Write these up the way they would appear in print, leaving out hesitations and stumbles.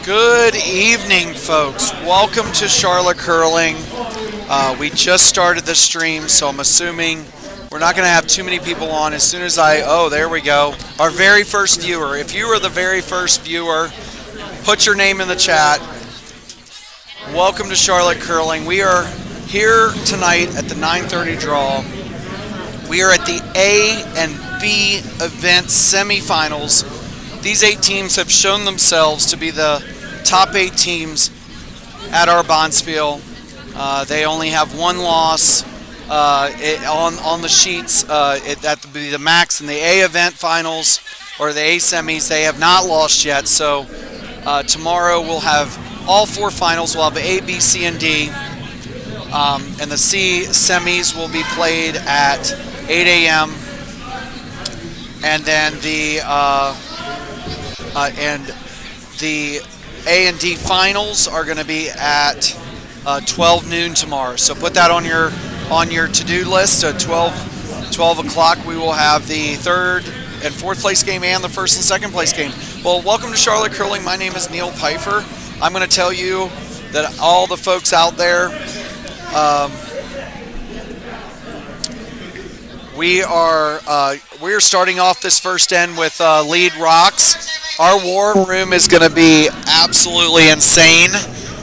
Good evening, folks. Welcome to Charlotte Curling. We just started the stream, so I'm assuming we're not going to have too many people on. As soon as there we go. Our very first viewer. If you were the very first viewer, put your name in the chat. Welcome to Charlotte Curling. We are here tonight at the 9:30 draw. We are at the A and B event semifinals. These 8 teams have shown themselves to be the top 8 teams at our Bonspiel. They only have one loss on the sheets. That would be the max in the A event finals or the A semis. They have not lost yet. So tomorrow we'll have all 4 finals. We'll have A, B, C, and D. And the C semis will be played at 8 a.m. And then the A and D finals are going to be at 12 noon tomorrow. So put that on your to-do list. At 12 o'clock, we will have the 3rd and 4th place game and the 1st and 2nd place game. Well, welcome to Charlotte Curling. My name is Neil Pfeiffer. I'm going to tell you that all the folks out there, we're starting off this first end with lead rocks. Our warm room is going to be absolutely insane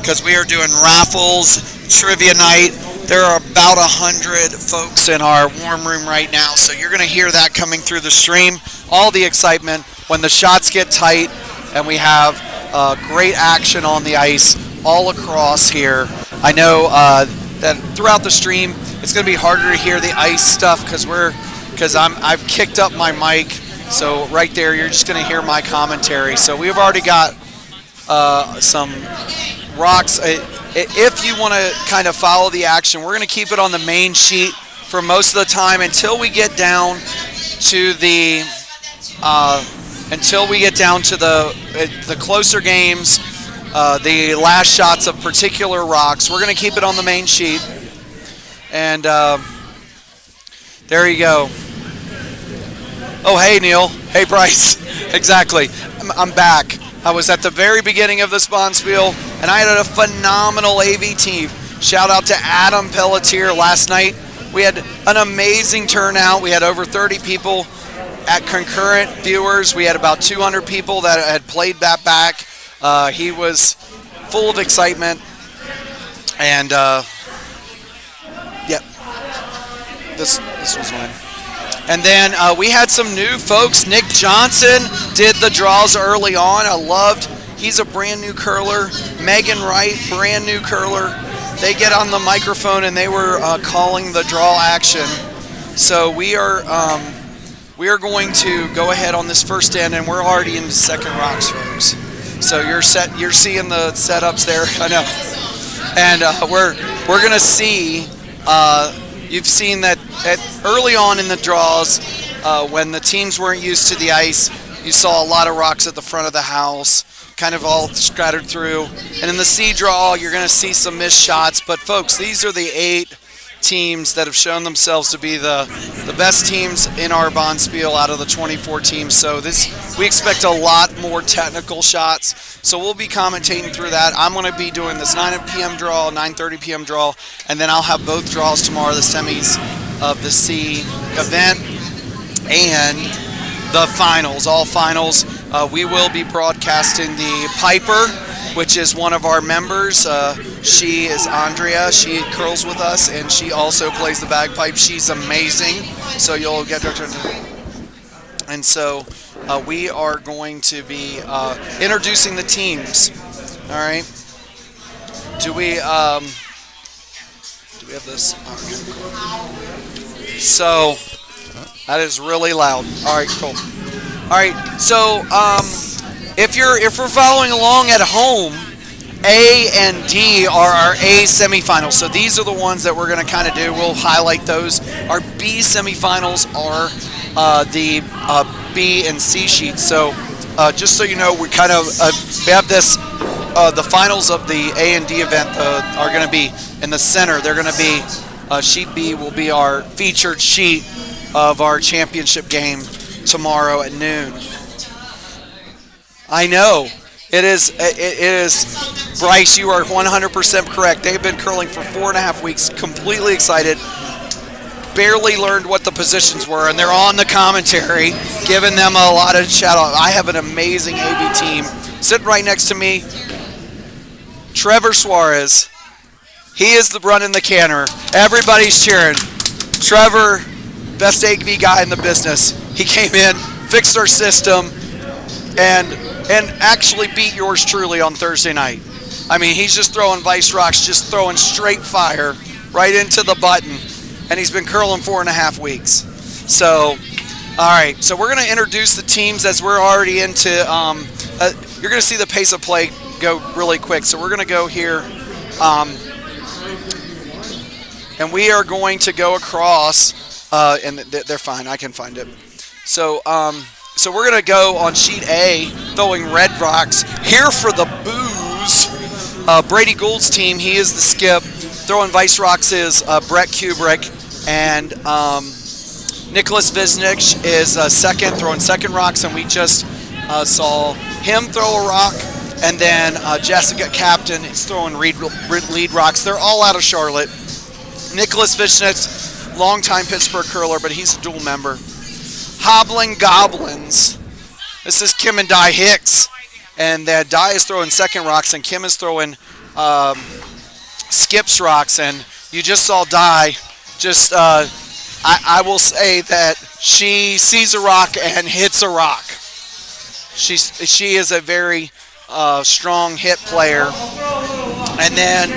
because we are doing raffles, trivia night. There are about 100 folks in our warm room right now, so you're going to hear that coming through the stream. All the excitement when the shots get tight and we have great action on the ice all across here. I know that throughout the stream it's going to be harder to hear the ice stuff because I've kicked up my mic. So right there, you're just going to hear my commentary. So we've already got some rocks. If you want to kind of follow the action, we're going to keep it on the main sheet for most of the time until we get down to the closer games, the last shots of particular rocks. We're going to keep it on the main sheet. And there you go. Oh, hey, Neil. Hey, Bryce. Exactly. I'm back. I was at the very beginning of this Bonspiel, and I had a phenomenal AV team. Shout out to Adam Pelletier last night. We had an amazing turnout. We had over 30 people at concurrent viewers. We had about 200 people that had played that back. He was full of excitement. And, this was mine. And then we had some new folks. Nick Johnson did the draws early on. He's a brand new curler. Megan Wright, brand new curler. They get on the microphone and they were calling the draw action. So we are going to go ahead on this first end, and we're already into second rocks, folks. So you're seeing the setups there. I know. And we're gonna see. You've seen that early on in the draws, when the teams weren't used to the ice, you saw a lot of rocks at the front of the house, kind of all scattered through. And in the C draw, you're going to see some missed shots. But, folks, these are the 8 teams that have shown themselves to be the best teams in our Bonspiel out of the 24 teams. So we expect a lot more technical shots. So we'll be commentating through that. I'm going to be doing this 9 p.m. draw, 9:30 p.m. draw, and then I'll have both draws tomorrow, the semis of the C event and the finals, all finals. We will be broadcasting the Piper, which is one of our members. She is Andrea. She curls with us, and she also plays the bagpipe. She's amazing. So you'll get her. And so we are going to be introducing the teams. All right. Do we have this? Okay, cool. So that is really loud. All right, cool. All right. So if we're following along at home, A and D are our A semifinals. So these are the ones that we're going to kind of do. We'll highlight those. Our B semifinals are the B and C sheets. So just so you know, we kind of we have this. The finals of the A and D event are going to be in the center. They're going to be sheet B will be our featured sheet of our championship game tomorrow at noon. I know. It is, Bryce, you are 100% correct. They've been curling for 4.5 weeks, completely excited. Barely learned what the positions were, and they're on the commentary, giving them a lot of shout out. I have an amazing AV team. Sitting right next to me, Trevor Suarez. He is the running the canner. Everybody's cheering. Trevor, best AV guy in the business. He came in, fixed our system, and actually beat yours truly on Thursday night. I mean, he's just throwing Vice Rocks, just throwing straight fire right into the button, and he's been curling 4.5 weeks. So, all right. So we're going to introduce the teams as we're already into. You're going to see the pace of play go really quick. So we're going to go here, and we are going to go across. And they're fine. I can find it. So. So we're going to go on sheet A, throwing red rocks. Here for the booze, Brady Gould's team. He is the skip. Throwing Vice Rocks is Brett Kubrick. And Nicholas Visnich is second, throwing second rocks. And we just saw him throw a rock. And then Jessica Captain is throwing lead rocks. They're all out of Charlotte. Nicholas Visnich, longtime Pittsburgh curler, but he's a dual member. Hobbling Goblins. This is Kim and Di Hicks. And Di is throwing second rocks, and Kim is throwing skips rocks. And you just saw Di. Just, I will say that she sees a rock and hits a rock. She is a very strong hit player. And then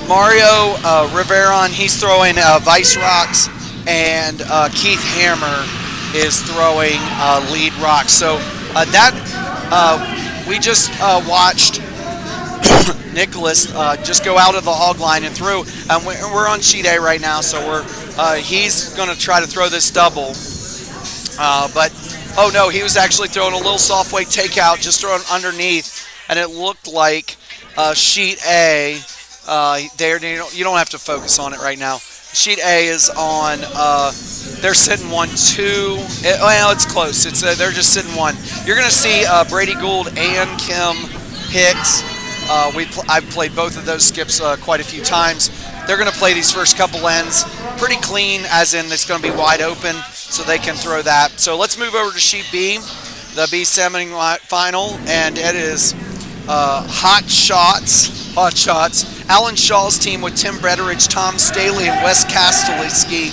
Mario Riveron, he's throwing Vice Rocks, and Keith Hammer is throwing lead rocks. So we just watched Nicholas just go out of the hog line and through. And we're on sheet A right now, so he's going to try to throw this double. But oh no, he was actually throwing a little soft weight takeout, just throwing underneath, and it looked like sheet A. There, you don't have to focus on it right now. Sheet A is on. They're sitting 1-2. Well, it's close. They're just sitting 1. You're going to see Brady Gould and Kim Hicks. I've played both of those skips quite a few times. They're going to play these first couple ends pretty clean, as in it's going to be wide open, so they can throw that. So let's move over to sheet B, the B semifinal, and it is Hot Shots. Alan Shaw's team with Tim Bretteridge, Tom Staley, and Wes Castelliski.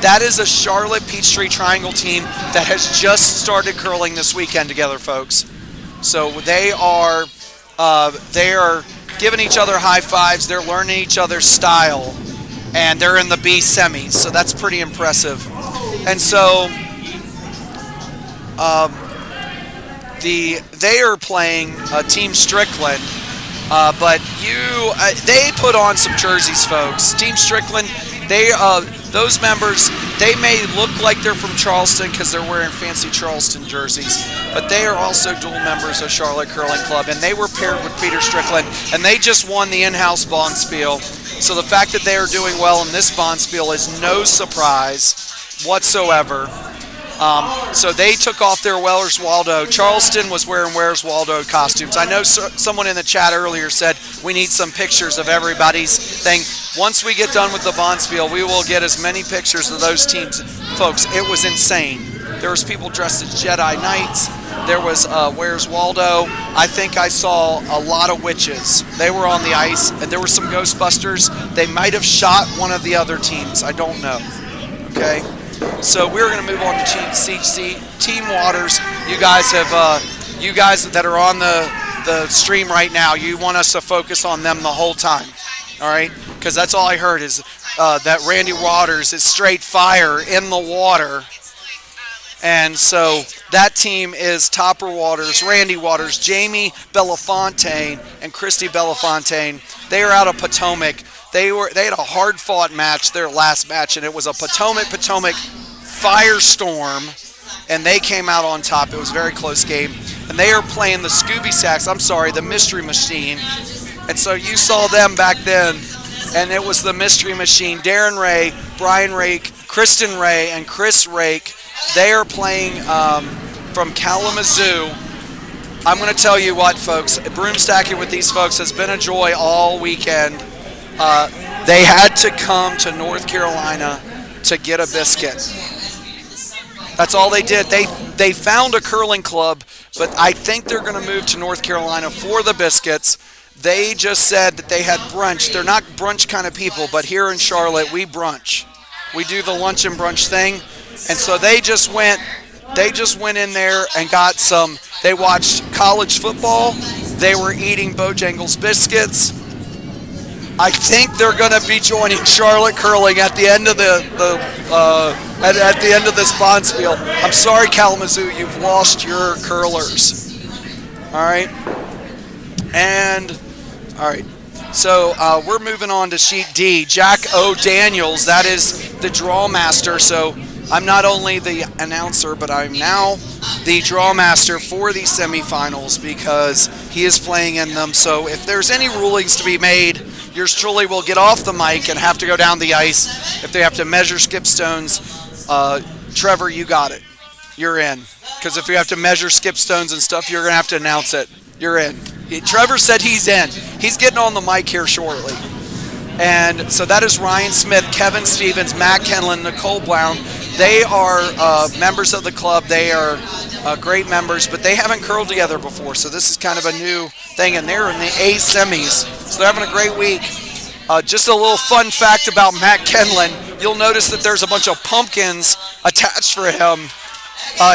That is a Charlotte Peachtree Triangle team that has just started curling this weekend together, folks. So they are giving each other high fives. They're learning each other's style, and they're in the B semis. So that's pretty impressive. And so they are playing Team Strickland. But they put on some jerseys, folks. Team Strickland, those members, they may look like they're from Charleston because they're wearing fancy Charleston jerseys, but they are also dual members of Charlotte Curling Club, and they were paired with Peter Strickland, and they just won the in-house Bonspiel. So the fact that they are doing well in this Bonspiel is no surprise whatsoever. So they took off their Where's Waldo. Charleston was wearing Where's Waldo costumes. I know someone in the chat earlier said we need some pictures of everybody's thing. Once we get done with the Bonspiel, we will get as many pictures of those teams. Folks, it was insane. There was people dressed as Jedi Knights. There was Where's Waldo. I think I saw a lot of witches. They were on the ice, and there were some Ghostbusters. They might have shot one of the other teams. I don't know. Okay? So we're going to move on to CC Team Waters. You guys that are on the stream right now, you want us to focus on them the whole time, all right? Because that's all I heard is that Randy Waters is straight fire in the water. And so that team is Topper Waters, Randy Waters, Jamie Belafontaine, and Christy Belafontaine. They are out of Potomac. They had a hard-fought match, their last match, and it was a Potomac firestorm, and they came out on top. It was a very close game. And they are playing the Mystery Machine. And so you saw them back then, and it was the Mystery Machine. Darren Ray, Brian Rake, Kristen Ray, and Chris Rake. They are playing from Kalamazoo. I'm going to tell you what, folks. Broom stacking with these folks has been a joy all weekend. They had to come to North Carolina to get a biscuit. That's all they did. They found a curling club, but I think they're going to move to North Carolina for the biscuits. They just said that they had brunch. They're not brunch kind of people, but here in Charlotte, we brunch. We do the lunch and brunch thing. And so they just went in there and got some. They watched college football. They were eating Bojangles biscuits. I think they're going to be joining Charlotte Curling at the end of at the end of this bonspiel. I'm sorry, Kalamazoo, you've lost your curlers. All right, So we're moving on to sheet D. Jack O. Daniels, that is the draw master. So I'm not only the announcer, but I'm now the draw master for these semifinals because he is playing in them. So if there's any rulings to be made, yours truly will get off the mic and have to go down the ice. If they have to measure skip stones, Trevor, you got it. You're in. Because if you have to measure skip stones and stuff, you're going to have to announce it. You're in. Trevor said he's in. He's getting on the mic here shortly. And so that is Ryan Smith, Kevin Stevens, Matt Kenlin, Nicole Brown. They are members of the club. They are great members, but they haven't curled together before. So this is kind of a new thing, and they're in the A semis. So they're having a great week. Just a little fun fact about Matt Kenlin. You'll notice that there's a bunch of pumpkins attached for him.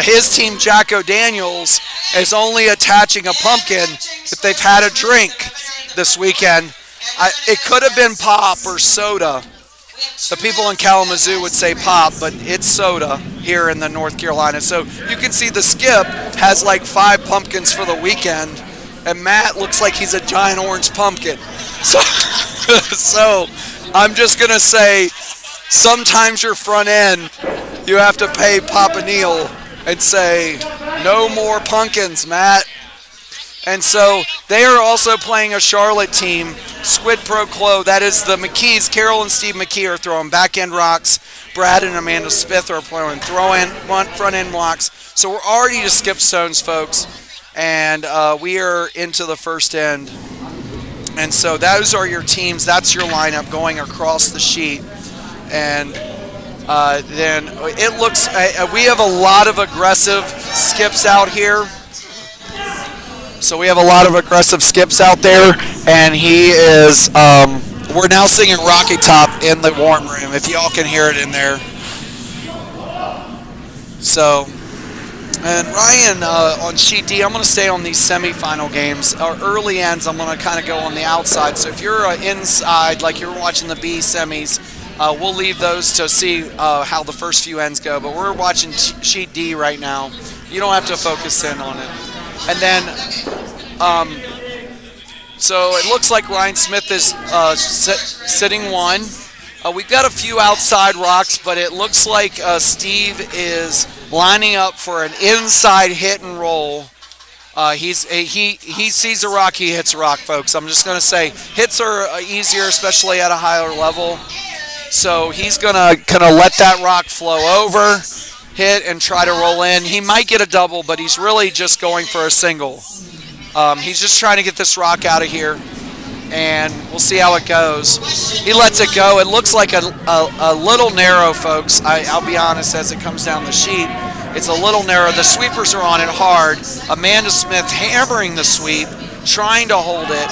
His team, Jacko Daniels, is only attaching a pumpkin if they've had a drink this weekend. It could have been pop or soda. The people in Kalamazoo would say pop, but it's soda here in the North Carolina. So you can see the skip has like 5 pumpkins for the weekend, and Matt looks like he's a giant orange pumpkin. So, so I'm just going to say sometimes your front end, you have to pay Papa Neil and say, no more pumpkins, Matt. And so they are also playing a Charlotte team, Squid Pro Quo. That is the McKees. Carol and Steve McKee are throwing back-end rocks. Brad and Amanda Smith are playing front-end rocks. So we're already to skip stones, folks. And we are into the first end. And so those are your teams. That's your lineup going across the sheet. And then it looks, we have a lot of aggressive skips out here. So we have a lot of aggressive skips out there, and he is, we're now singing Rocky Top in the warm room, if y'all can hear it in there. So, and Ryan, on sheet D, I'm going to stay on these semifinal games. Our early ends, I'm going to kind of go on the outside. So if you're inside, like you're watching the B semis, we'll leave those to see how the first few ends go. But we're watching sheet D right now. You don't have to focus in on it. And then, so it looks like Ryan Smith is sitting one. We've got a few outside rocks, but it looks like Steve is lining up for an inside hit and roll. He sees a rock, he hits a rock, folks. I'm just going to say hits are easier, especially at a higher level. So he's going to kind of let that rock flow over, hit, and try to roll in. He might get a double, but he's really just going for a single. He's just trying to get this rock out of here, and we'll see how it goes. He lets it go. It looks like a little narrow, folks. I'll be honest, as it comes down the sheet, it's a little narrow. The sweepers are on it hard. Amanda Smith hammering the sweep, trying to hold it,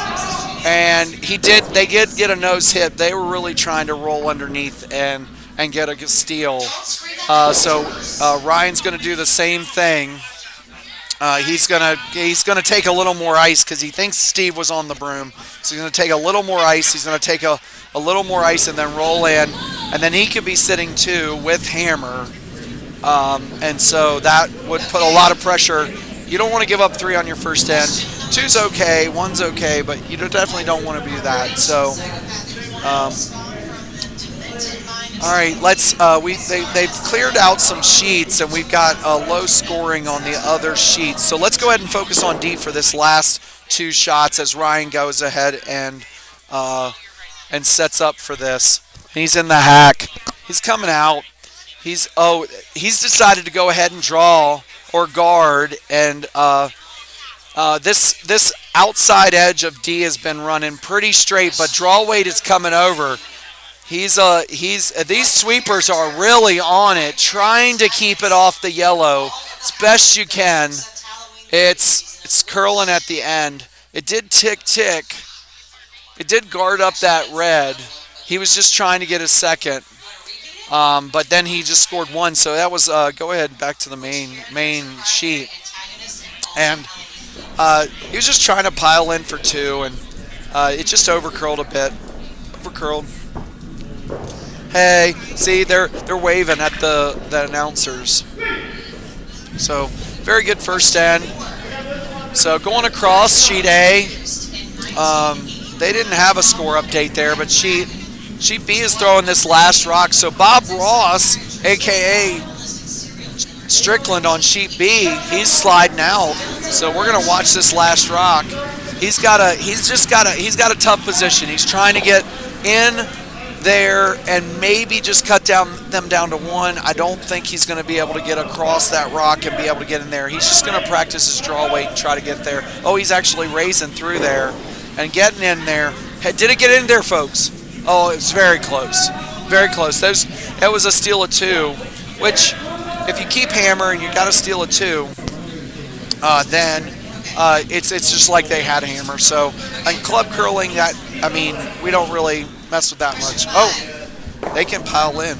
and they did get a nose hit. They were really trying to roll underneath and get a steal. So Ryan's going to do the same thing. He's gonna take a little more ice because he thinks Steve was on the broom. So he's gonna take a little more ice. He's gonna take a little more ice and then roll in, and then he could be sitting two with hammer. And so that would put a lot of pressure. You don't want to give up 3 on your first end. 2's okay, 1's okay, but you definitely don't want to do that. So. All right, they've cleared out some sheets, and we've got low scoring on the other sheets. So let's go ahead and focus on D for this last 2 shots as Ryan goes ahead and sets up for this. He's in the hack. He's coming out. He's decided to go ahead and draw or guard, and This outside edge of D has been running pretty straight, but draw weight is coming over. He's these sweepers are really on it, trying to keep it off the yellow as best you can. It's curling at the end. It did tick tick. It did guard up that red. He was just trying to get a second, but then he just scored one. So that was go ahead back to the main sheet, and he was just trying to pile in for two, and it just overcurled a bit. Overcurled. Hey, see they're waving at the announcers. So very good first end. So going across sheet A, they didn't have a score update there, but sheet B is throwing this last rock. So Bob Ross, aka Strickland on sheet B, he's sliding out. So we're gonna watch this last rock. He's got a tough position. He's trying to get in there and maybe just cut them down to one. I don't think he's going to be able to get across that rock and be able to get in there. He's just going to practice his draw weight and try to get there. Oh, he's actually raising through there and getting in there. Hey, did it get in there, folks? Oh, it was very close. Very close. That was a steal of two, which if you keep hammering, you got to steal a two, then it's just like they had a hammer. So in club curling, we don't really mess with that much. Oh, they can pile in.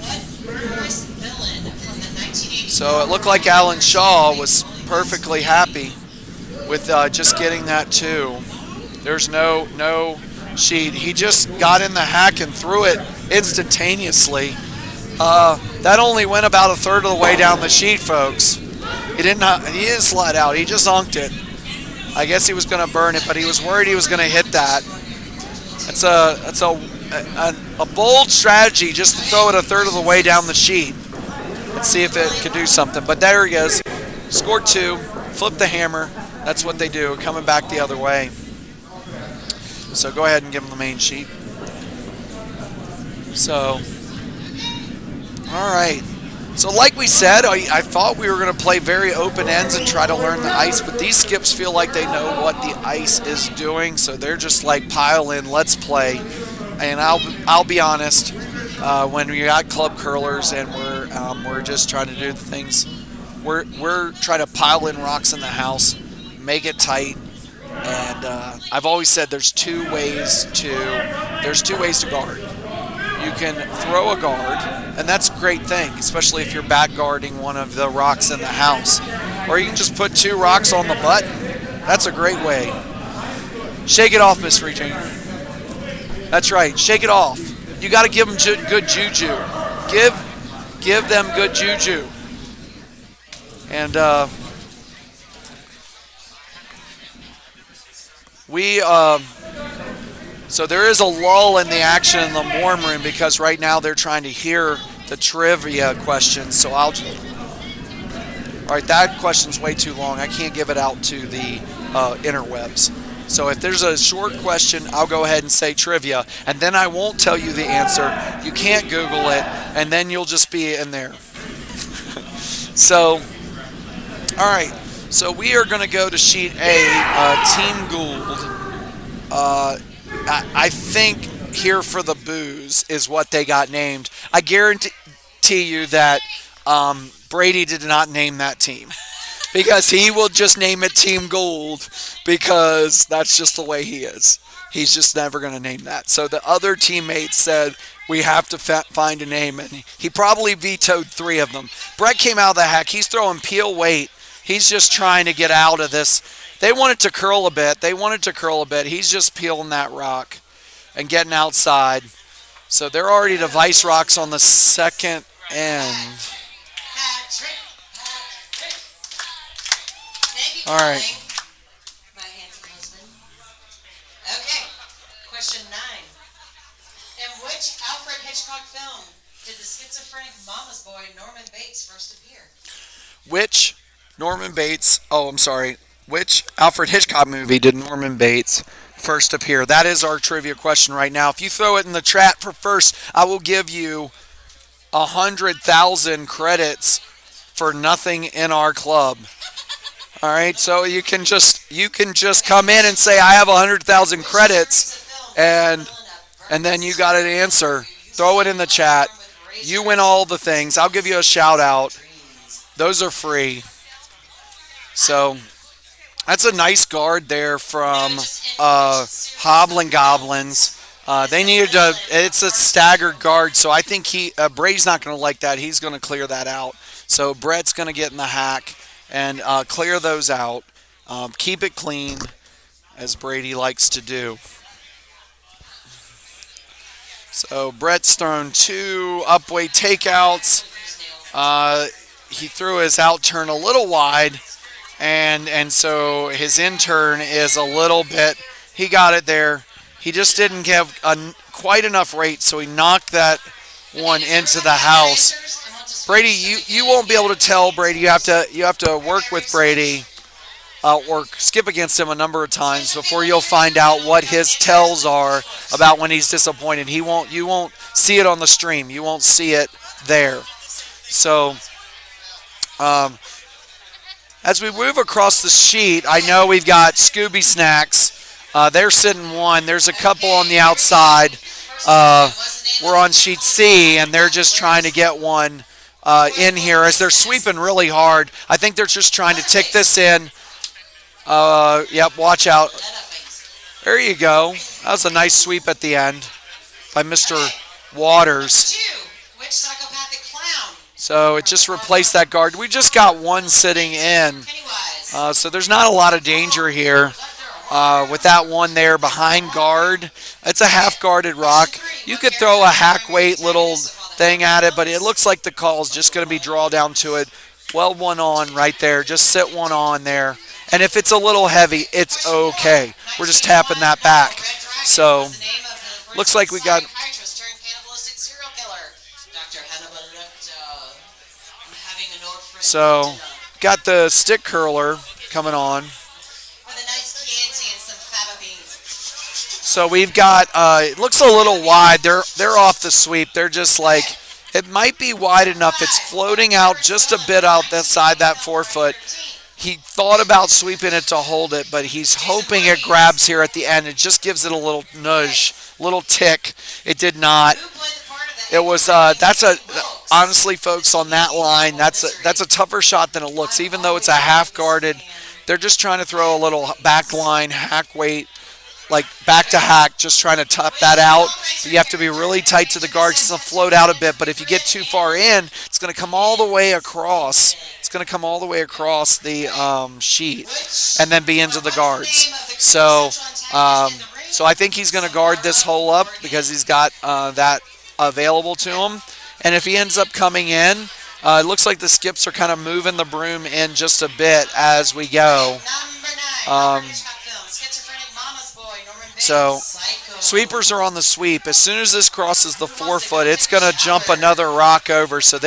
So it looked like Alan Shaw was perfectly happy with just getting that two. There's no sheet. He just got in the hack and threw it instantaneously. That only went about a third of the way down the sheet, folks. He didn't slide out. He just unked it. I guess he was going to burn it, but he was worried he was going to hit that. That's a bold strategy, just to throw it a third of the way down the sheet and see if it could do something. But there he is. Scored two, flipped the hammer. That's what they do, coming back the other way. So go ahead and give him the main sheet. So, all right. So like we said, I thought we were going to play very open ends and try to learn the ice, but these skips feel like they know what the ice is doing, so they're just like, pile in, let's play. And I'll be honest, when we got club curlers and we're just trying to do the things, we're trying to pile in rocks in the house, make it tight, and I've always said there's two ways to guard. You can throw a guard, and that's a great thing, especially if you're back guarding one of the rocks in the house. Or you can just put two rocks on the button. That's a great way. Shake it off, Miss Retainer. That's right, shake it off. You got to give them good juju. Give them good juju. And so there is a lull in the action in the warm room because right now they're trying to hear the trivia questions. So all right, that question's way too long. I can't give it out to the interwebs. So if there's a short question, I'll go ahead and say trivia, and then I won't tell you the answer. You can't Google it, and then you'll just be in there. So, all right. So we are going to go to sheet A, Team Gould. I think Here for the Booze is what they got named. I guarantee you that Brady did not name that team because he will just name it Team Gould because that's just the way he is. He's just never going to name that. So the other teammates said, we have to find a name, and he probably vetoed three of them. Brett came out of the hack. He's throwing peel weight. He's just trying to get out of this. They wanted to curl a bit. He's just peeling that rock and getting outside. So they're already to vice rocks on the second end. All right. My handsome husband. Okay, question 9. In which Alfred Hitchcock film did the schizophrenic mama's boy Norman Bates first appear? Which Alfred Hitchcock movie did Norman Bates first appear? That is our trivia question right now. If you throw it in the chat for first, I will give you 100,000 credits for nothing in our club. All right, so you can just come in and say I have 100,000 Which series of credits, film featured and villain and then you Burns? got an answer. You use a Throw it in stick the on the chat. arm with You win razors. all the things. I'll give you a shout out. Trees. Those are free. So that's a nice guard there Now from just in which series of Hobblin' films Goblins. is They the needed to. villain It's a staggered guard, so I think Brady's not going to like that. He's going to clear that out. So Brett's going to get in the hack and clear those out. Keep it clean, as Brady likes to do. So Brett's thrown two upweight takeouts. Sweepy's nail? Uh, he threw his out turn a little wide, and so his in turn is a little bit. He got it there. He just didn't give quite enough rate, so he knocked that one into the house. Brady, you won't be able to tell Brady. You have to work with Brady, or skip against him a number of times before you'll find out what his tells are about when he's disappointed. You won't see it on the stream. You won't see it there. So um, as we move across the sheet, I know we've got Scooby Snacks. They're sitting one. There's a couple on the outside. We're on sheet C, and they're just trying to get one in here as they're sweeping really hard. I think they're just trying to tick this in. Yep, watch out. There you go. That was a nice sweep at the end by Mr. Waters. Which psychopathic clown? So it just replaced that guard. We just got one sitting in. Pennywise. So there's not a lot of danger here with that one there behind guard. It's a half guarded rock. You could throw a hack weight little thing at it, but it looks like the call is just going to be draw down to it. Well, one on right there. Just sit one on there. And if it's a little heavy, it's okay. We're just tapping that back. So looks like we got. So got the stick curler coming on. So we've got. It looks a little wide. They're off the sweep. They're just like. It might be wide enough. It's floating out just a bit outside that 4 foot. He thought about sweeping it to hold it, but he's hoping it grabs here at the end. It just gives it a little nudge, little tick. It did not. It was honestly, folks, on that line, that's a tougher shot than it looks. Even though it's a half guarded, they're just trying to throw a little back line hack weight, like back to hack, just trying to top that out. But you have to be really tight to the guard. It's going to float out a bit, but if you get too far in, it's going to come all the way across. It's going to come all the way across the sheet and then be into the guards. So I think he's going to guard this hole up because he's got that available to him. And if he ends up coming in, it looks like the skips are kind of moving the broom in just a bit as we go. So sweepers are on the sweep. As soon as this crosses the 4 foot, it's going to jump another rock over. So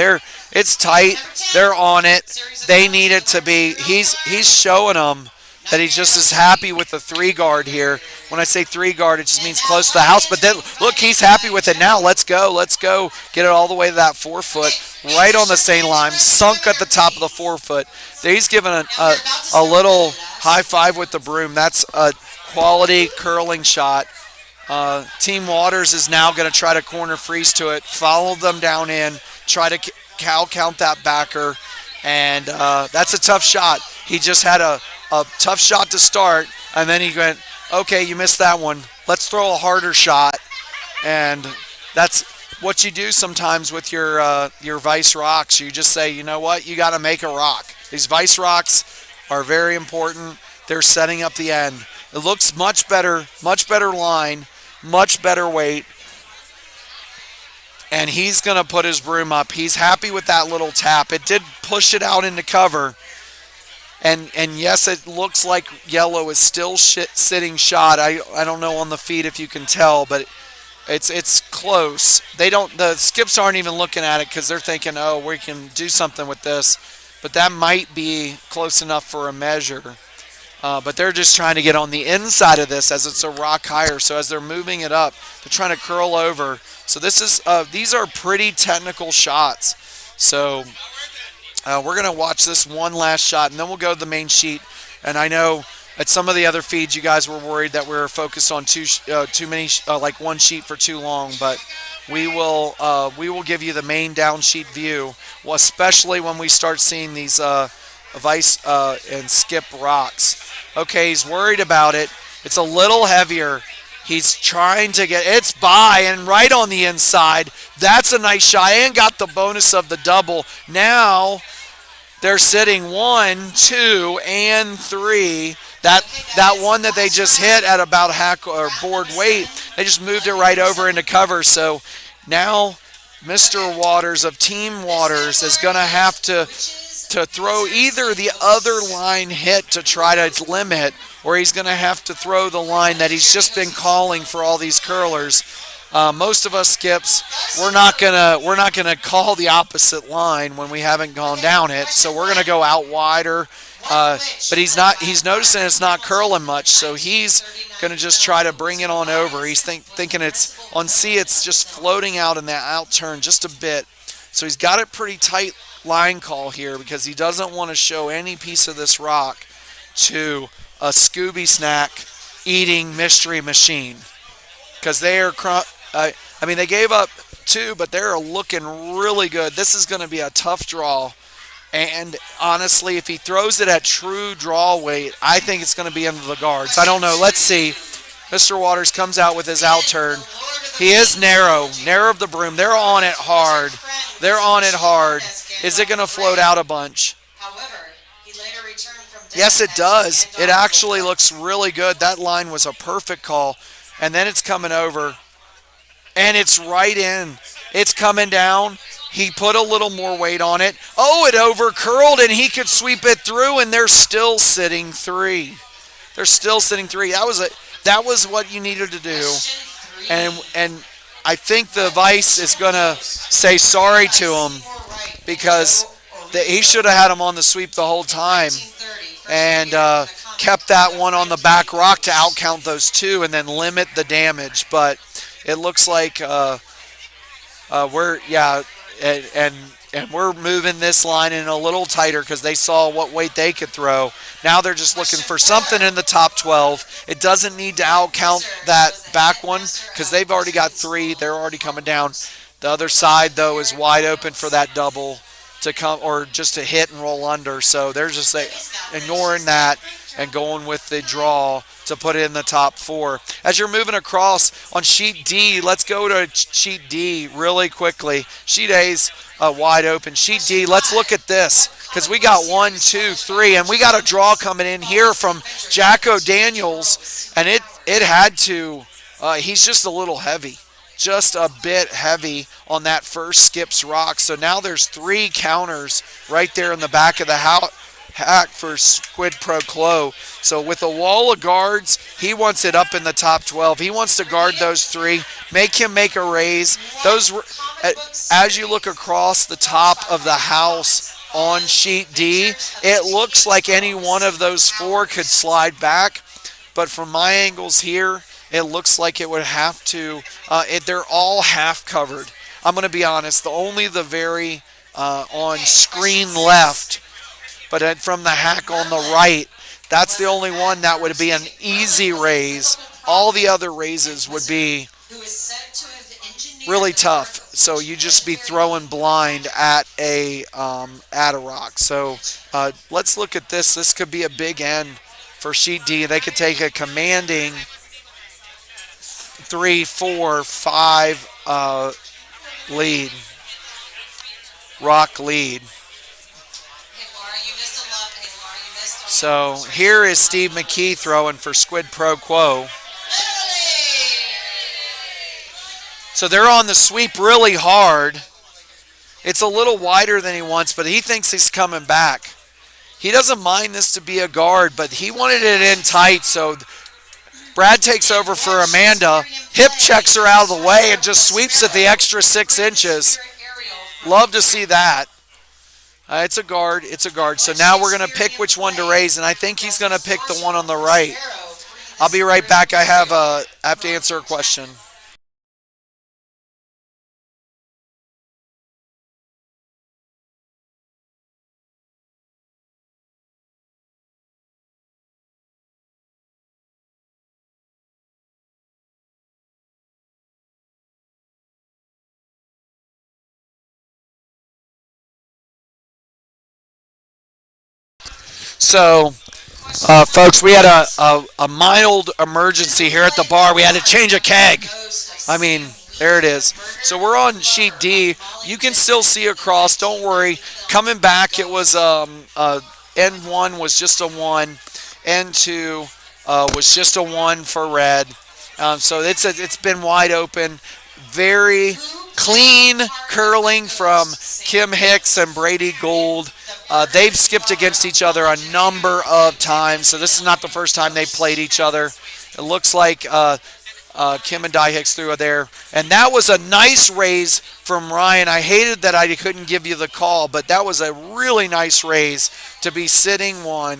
it's tight. They're on it. They need it to be. He's showing them that he's just as happy with the 3 guard here. When I say 3 guard, it just means close to the house. But then, look, he's happy with it now. Let's go. Let's go. Get it all the way to that 4 foot. Right on the same line. Sunk at the top of the 4 foot. He's giving a little high five with the broom. That's a quality curling shot. Team Waters is now going to try to corner freeze to it. Follow them down in. Try to count that backer. And that's a tough shot. He just had a tough shot to start. And then he went, okay, you missed that one. Let's throw a harder shot. And that's what you do sometimes with your Vice rocks. You just say, you know what? You got to make a rock. These Vice rocks are very important. They're setting up the end. It looks much better line, much better weight. And he's going to put his broom up. He's happy with that little tap. It did push it out into cover. And yes, it looks like yellow is still sitting shot. I don't know on the feed if you can tell, but it's close. The skips aren't even looking at it because they're thinking, oh, we can do something with this. But that might be close enough for a measure. But they're just trying to get on the inside of this as it's a rock higher. So as they're moving it up, they're trying to curl over. So these are pretty technical shots. So We're going to watch this one last shot, and then we'll go to the main sheet. And I know at some of the other feeds, you guys were worried that we were focused on too many, like one sheet for too long. But we will give you the main down sheet view, well, especially when we start seeing these vice and skip rocks. Okay, he's worried about it. It's a little heavier. He's trying to get it's by and right on the inside. That's a nice shot and got the bonus of the double. Now they're sitting 1, 2, and 3. That one that they just hit at about hack or board weight, they just moved it right over into cover. So now Mr. Waters of Team Waters is going to have to throw either the other line hit to try to limit, or he's going to have to throw the line that he's just been calling for all these curlers. Most of us skips, we're not gonna call the opposite line when we haven't gone down it. So we're gonna go out wider. But he's not. He's noticing it's not curling much, so he's gonna just try to bring it on over. He's thinking it's on C. It's just floating out in that out turn just a bit. So he's got it pretty tight line call here because he doesn't want to show any piece of this rock to a Scooby Snack eating mystery machine because they are. They gave up 2, but they're looking really good. This is going to be a tough draw. And honestly, if he throws it at true draw weight, I think it's going to be under the guards. I don't know. Let's see. Mr. Waters comes out with his out turn. He is narrow of the broom. They're on it hard. Is it going to float out a bunch? Yes, it does. It actually looks really good. That line was a perfect call. And then it's coming over. And it's right in. It's coming down. He put a little more weight on it. Oh, it over curled and he could sweep it through, and they're still sitting 3. That was what you needed to do. And I think the vice is going to say sorry to him because he should have had him on the sweep the whole time and kept that one on the back rock to outcount those 2 and then limit the damage. But it looks like we're moving this line in a little tighter because they saw what weight they could throw. Now they're just looking for something in the top 12. It doesn't need to outcount that back one because they've already got 3. They're already coming down. The other side, though, is wide open for that double to come or just to hit and roll under. So they're just ignoring that and going with the draw to put it in the top 4. As you're moving across on sheet D, let's go to sheet D really quickly. Sheet A's wide open. Sheet D, let's look at this because we got 1, 2, 3, and we got a draw coming in here from Jacko Daniels, and it had to. He's just a little heavy. Just a bit heavy on that first skips rock. So now there's 3 counters right there in the back of the hack for Squid Pro Quo. So with a wall of guards, he wants it up in the top 12. He wants to guard those 3, make him make a raise. Those, as you look across the top of the house on sheet D, it looks like any one of those 4 could slide back. But from my angles here, it looks like it would have to. They're all half covered. I'm going to be honest. Only the very on screen left, but from the hack on the right, that's the only one that would be an easy raise. All the other raises would be really tough. So you just be throwing blind at a rock. So let's look at this. This could be a big end for sheet D. They could take a commanding 3, 4, 5 lead, rock lead. So here is Steve McKee throwing for Squid Pro Quo. So they're on the sweep really hard. It's a little wider than he wants, but he thinks he's coming back. He doesn't mind this to be a guard, but he wanted it in tight, so Brad takes over for Amanda, hip checks her out of the way, and just sweeps it the extra 6 inches. Love to see that. It's a guard. So now we're going to pick which one to raise, and I think he's going to pick the one on the right. I'll be right back. I have to answer a question. So, folks, we had a mild emergency here at the bar. We had to change a keg. I mean, there it is. So we're on sheet D. You can still see across. Don't worry. Coming back, it was N1 was just a 1. N2 was just a 1 for red. So it's been wide open. Very clean curling from Kim Hicks and Brady Gould. They've skipped against each other a number of times, so this is not the first time they played each other. It looks like Kim and Di Hicks threw it there. And that was a nice raise from Ryan. I hated that I couldn't give you the call, but that was a really nice raise to be sitting 1.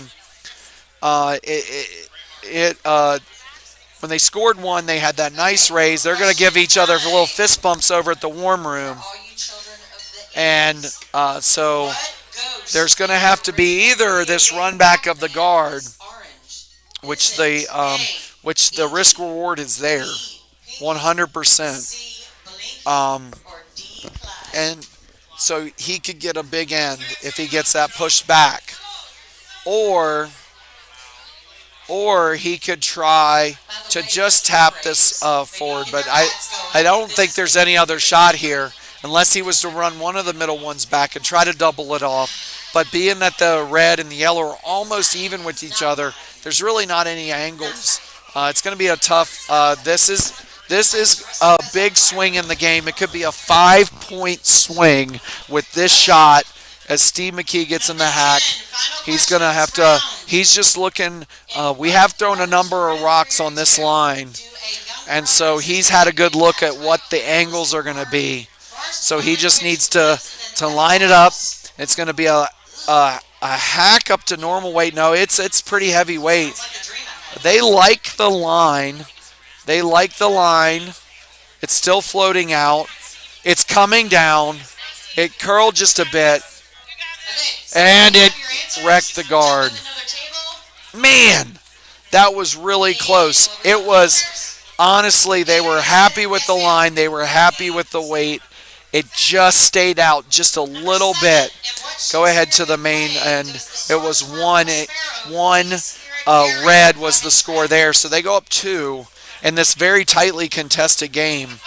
When they scored 1, they had that nice raise. They're going to give each other little fist bumps over at the warm room. And so there's going to have to be either this run back of the guard, which the risk reward is there, 100%. And so he could get a big end if he gets that pushed back, or he could try to just tap this forward. But I don't think there's any other shot here unless he was to run one of the middle ones back and try to double it off. But being that the red and the yellow are almost even with each other, there's really not any angles. It's going to be a tough. This is a big swing in the game. It could be a 5-point swing with this shot. As Steve McKee gets in the hack, he's going to have to. He's just looking. We have thrown a number of rocks on this line, and so he's had a good look at what the angles are going to be. So he just needs to line it up. It's going to be a hack up to normal weight. No, it's pretty heavy weight. They like the line. They like the line. It's still floating out. It's coming down. It curled just a bit. And it wrecked the guard. Man, that was really close. It was, honestly, they were happy with the line. They were happy with the weight. It just stayed out just a little bit. Go ahead to the main end. It was 1 red was the score there. So they go up 2 in this very tightly contested game.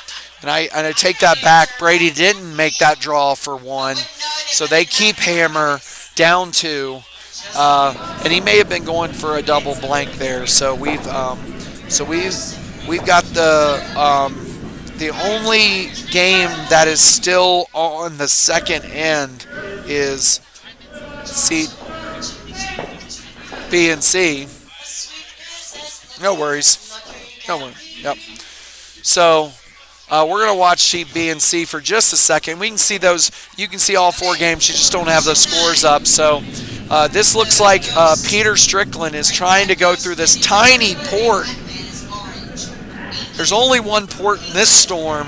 And I take that back. Brady didn't make that draw for 1. So they keep Hammer down 2. And he may have been going for a double blank there. So we've got the only game that is still on the second end is seat B and C. No worries. No worries. Yep. So we're going to watch sheet B and C for just a second. We can see those. You can see all 4 games. You just don't have the scores up. So this looks like Peter Strickland is trying to go through this tiny port. There's only one port in this storm,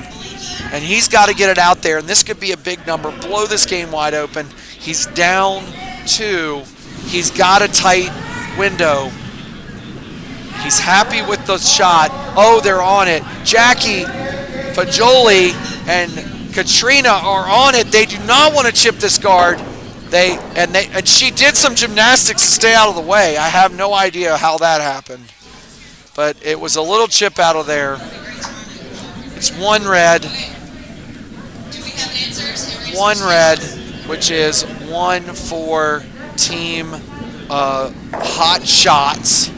and he's got to get it out there. And this could be a big number. Blow this game wide open. He's down 2. He's got a tight window. He's happy with the shot. Oh, they're on it. Jackie Fajoli and Katrina are on it. They do not want to chip this guard. And she did some gymnastics to stay out of the way. I have no idea how that happened. But it was a little chip out of there. It's 1 red. 1 red, which is 1 for team Hot Shots.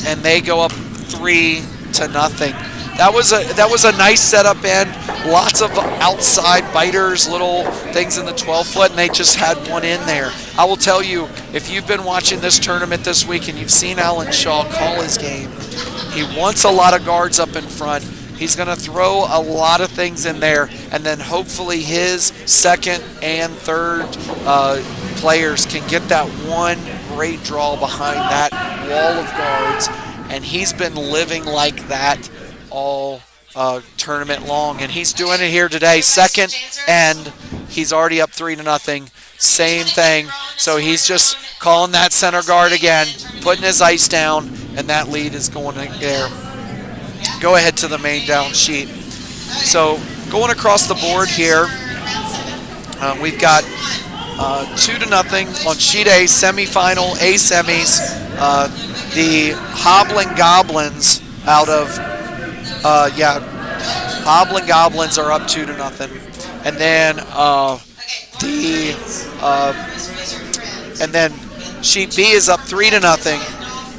And they go up 3-0. That was a nice setup end. Lots of outside biters, little things in the 12-foot, and they just had 1 in there. I will tell you, if you've been watching this tournament this week and you've seen Alan Shaw call his game, he wants a lot of guards up in front. He's going to throw a lot of things in there, and then hopefully his second and third players can get that 1 great draw behind that wall of guards, and he's been living like that all tournament long, and he's doing it here today. Second end, he's already up 3-0. Same thing. So he's just calling that center guard again, putting his ice down, and that lead is going there. Go ahead to the main down sheet. So going across the board here, we've got 2 to nothing on sheet A semifinal A semis. The Hobbling Goblins out of Hobbling Goblins are up 2 to nothing, and then the and then sheet B is up 3 to nothing.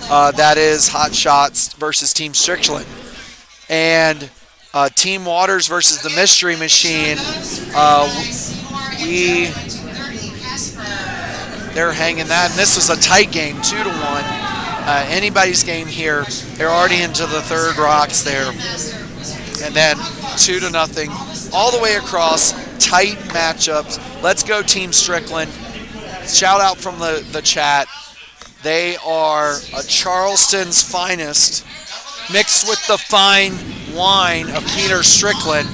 That is Hot Shots versus Team Strickland, and Team Waters versus the Mystery Machine. They're hanging that, and this was a tight game, 2-1. Anybody's game here. They're already into the third rocks there, and then 2 to nothing, all the way across. Tight matchups. Let's go Team Strickland. Shout out from the chat. They are Charleston's finest, mixed with the fine wine of Peter Strickland,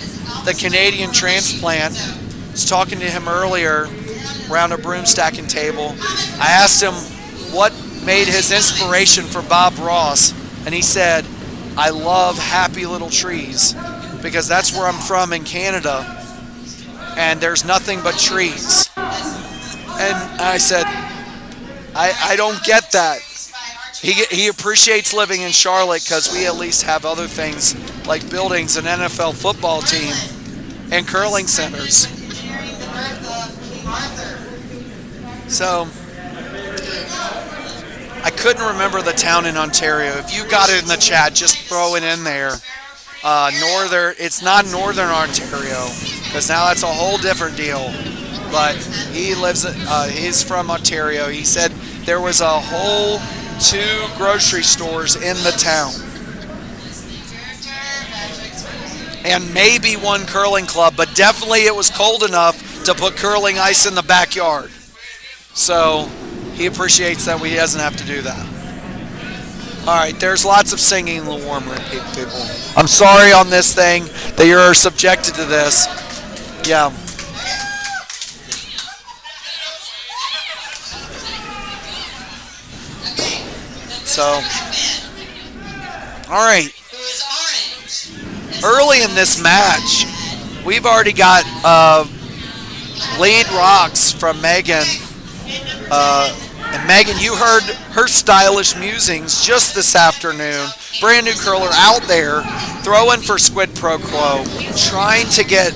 the Canadian transplant. I was talking to him earlier around a broom stacking table. I asked him what made his inspiration for Bob Ross, and he said, I love happy little trees, because that's where I'm from in Canada, and there's nothing but trees. And I said, I don't get that. He appreciates living in Charlotte because we at least have other things like buildings, an NFL football team, and curling centers. So I couldn't remember the town in Ontario. If you got it in the chat, just throw it in there. It's not Northern Ontario, because now that's a whole different deal. But he's from Ontario. He said there was a whole 2 grocery stores in the town, and maybe 1 curling club, but definitely it was cold enough to put curling ice in the backyard. So he appreciates that he doesn't have to do that. All right, there's lots of singing in the warm room, people. I'm sorry on this thing that you're subjected to this. Yeah. So, all right. Early in this match, we've already got lead rocks from Megan. And Megan, you heard her stylish musings just this afternoon. Brand new curler out there, throwing for Squid Pro Quo, trying to get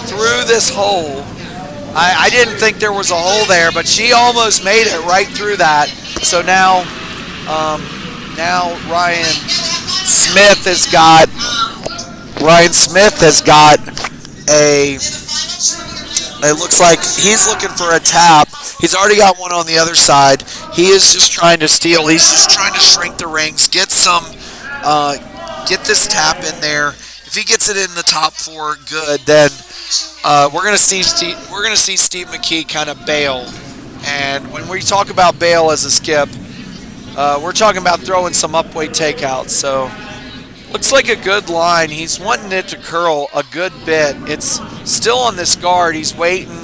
through this hole. I didn't think there was a hole there, but she almost made it right through that. So now Ryan Smith has got a. It looks like he's looking for a tap. He's already got one on the other side. He is just trying to steal. He's just trying to shrink the rings, get this tap in there. If he gets it in the top 4, good. Then we're gonna see Steve McKee kind of bail. And when we talk about bail as a skip, we're talking about throwing some upweight takeouts. So looks like a good line. He's wanting it to curl a good bit. It's still on this guard. He's waiting.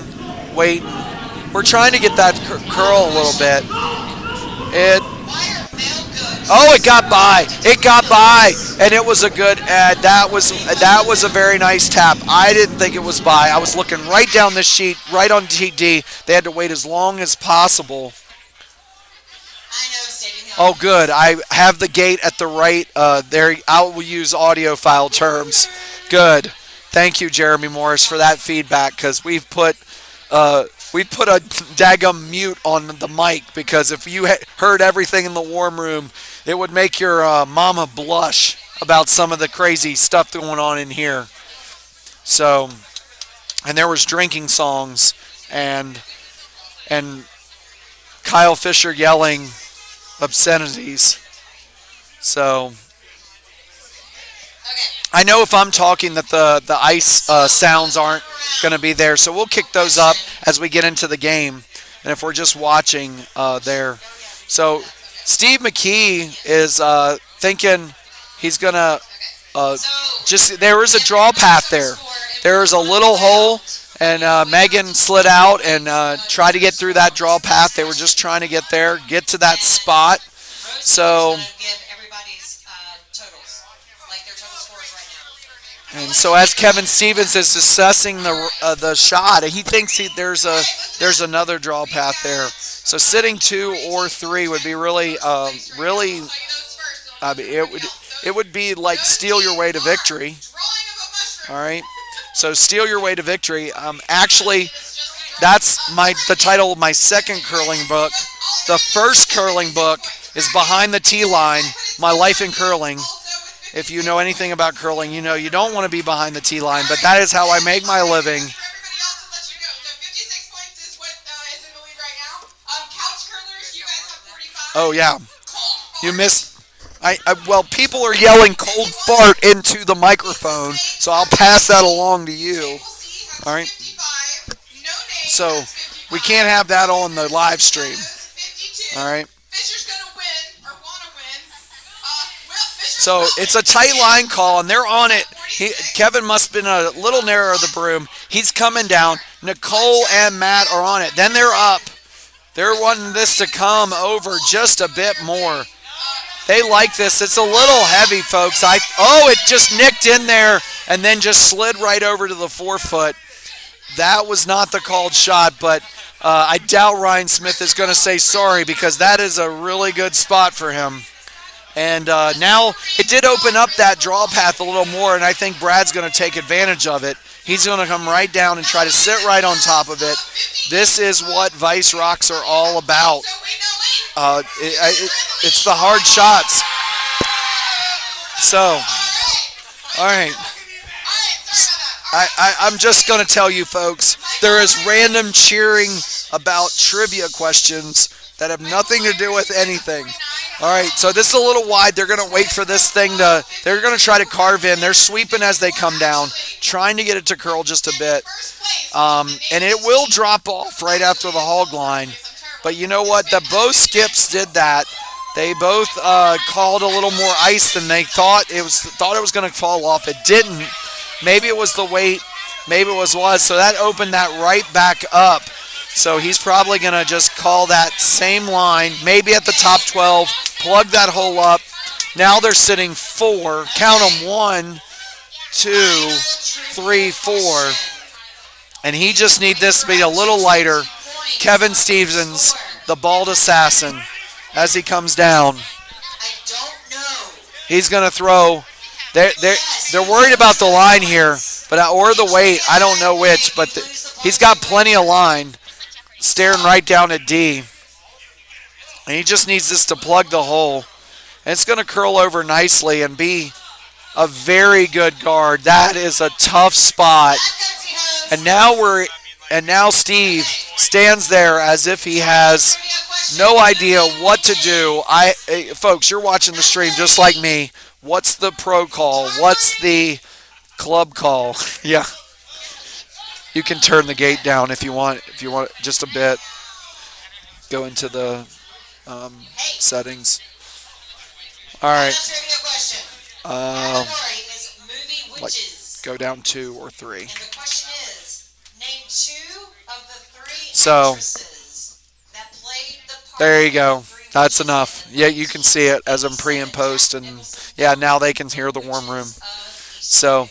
We're trying to get that curl a little bit. It got by. And it was a good ad. That was a very nice tap. I didn't think it was by. I was looking right down this sheet, right on TD. They had to wait as long as possible. Oh, good. I have the gate at the right. There, I will use audio file terms. Good. Thank you, Jeremy Morris, for that feedback, because we've put a daggum mute on the mic, because if you heard everything in the warm room, it would make your mama blush about some of the crazy stuff going on in here. So, and there was drinking songs and Kyle Fisher yelling obscenities. So I know if I'm talking that the ice sounds aren't going to be there, so we'll kick those up as we get into the game. And if we're just watching there. So Steve McKee is thinking he's going to there is a draw path there. There is a little hole, and Megan slid out and tried to get through that draw path. They were just trying to get there, get to that spot. So like their total scores right now. And so as Kevin Stevens is assessing the shot, he thinks there's another draw path there. So sitting 2 or 3 would be really. I mean, it would be like steal your way to victory. All right. So steal your way to victory. Actually, that's the title of my second curling book. The first curling book is Behind the Tee Line: My Life in Curling. If you know anything about curling, you know you don't want to be behind the tee line, but that is how I make my living. Oh yeah, you missed. Well, people are yelling "cold fart" into the microphone, so I'll pass that along to you. All right. So we can't have that on the live stream. All right. So it's a tight line call, and they're on it. Kevin must have been a little narrow of the broom. He's coming down. Nicole and Matt are on it. Then they're up. They're wanting this to come over just a bit more. They like this. It's a little heavy, folks. It just nicked in there and then just slid right over to the forefoot. That was not the called shot, but I doubt Ryan Smith is going to say sorry because that is a really good spot for him. And now it did open up that draw path a little more, and I think Brad's going to take advantage of it. He's going to come right down and try to sit right on top of it. This is what Vice Rocks are all about. It's the hard shots. So, all right. I'm just going to tell you, folks, there is random cheering about trivia questions that have nothing to do with anything. All right, so this is a little wide. They're going to wait for this thing they're going to try to carve in. They're sweeping as they come down, trying to get it to curl just a bit. And it will drop off right after the hog line. But you know what? Both skips did that. They both called a little more ice than they thought. It was going to fall off. It didn't. Maybe it was the weight. Maybe it was. So that opened that right back up. So he's probably going to just call that same line, maybe at the top 12, plug that hole up. Now they're sitting 4. Count them: 1, 2, 3, 4. And he just needs this to be a little lighter. Kevin Stevens, the bald assassin, as he comes down. He's going to throw. They're worried about the line here, or the weight. I don't know which, but he's got plenty of line. Staring right down at D. And he just needs this to plug the hole. And it's going to curl over nicely and be a very good guard. That is a tough spot. And now Steve stands there as if he has no idea what to do. Folks, you're watching the stream just like me. What's the pro call? What's the club call? Yeah. You can turn the gate down if you want just a bit. Go into the settings. All right. Go down 2 or 3. And the question is, name 2 of the 3 So that played the part. There you go. That's enough. Yeah, you can see it as I'm pre and post, and yeah, now they can hear the warm room. So.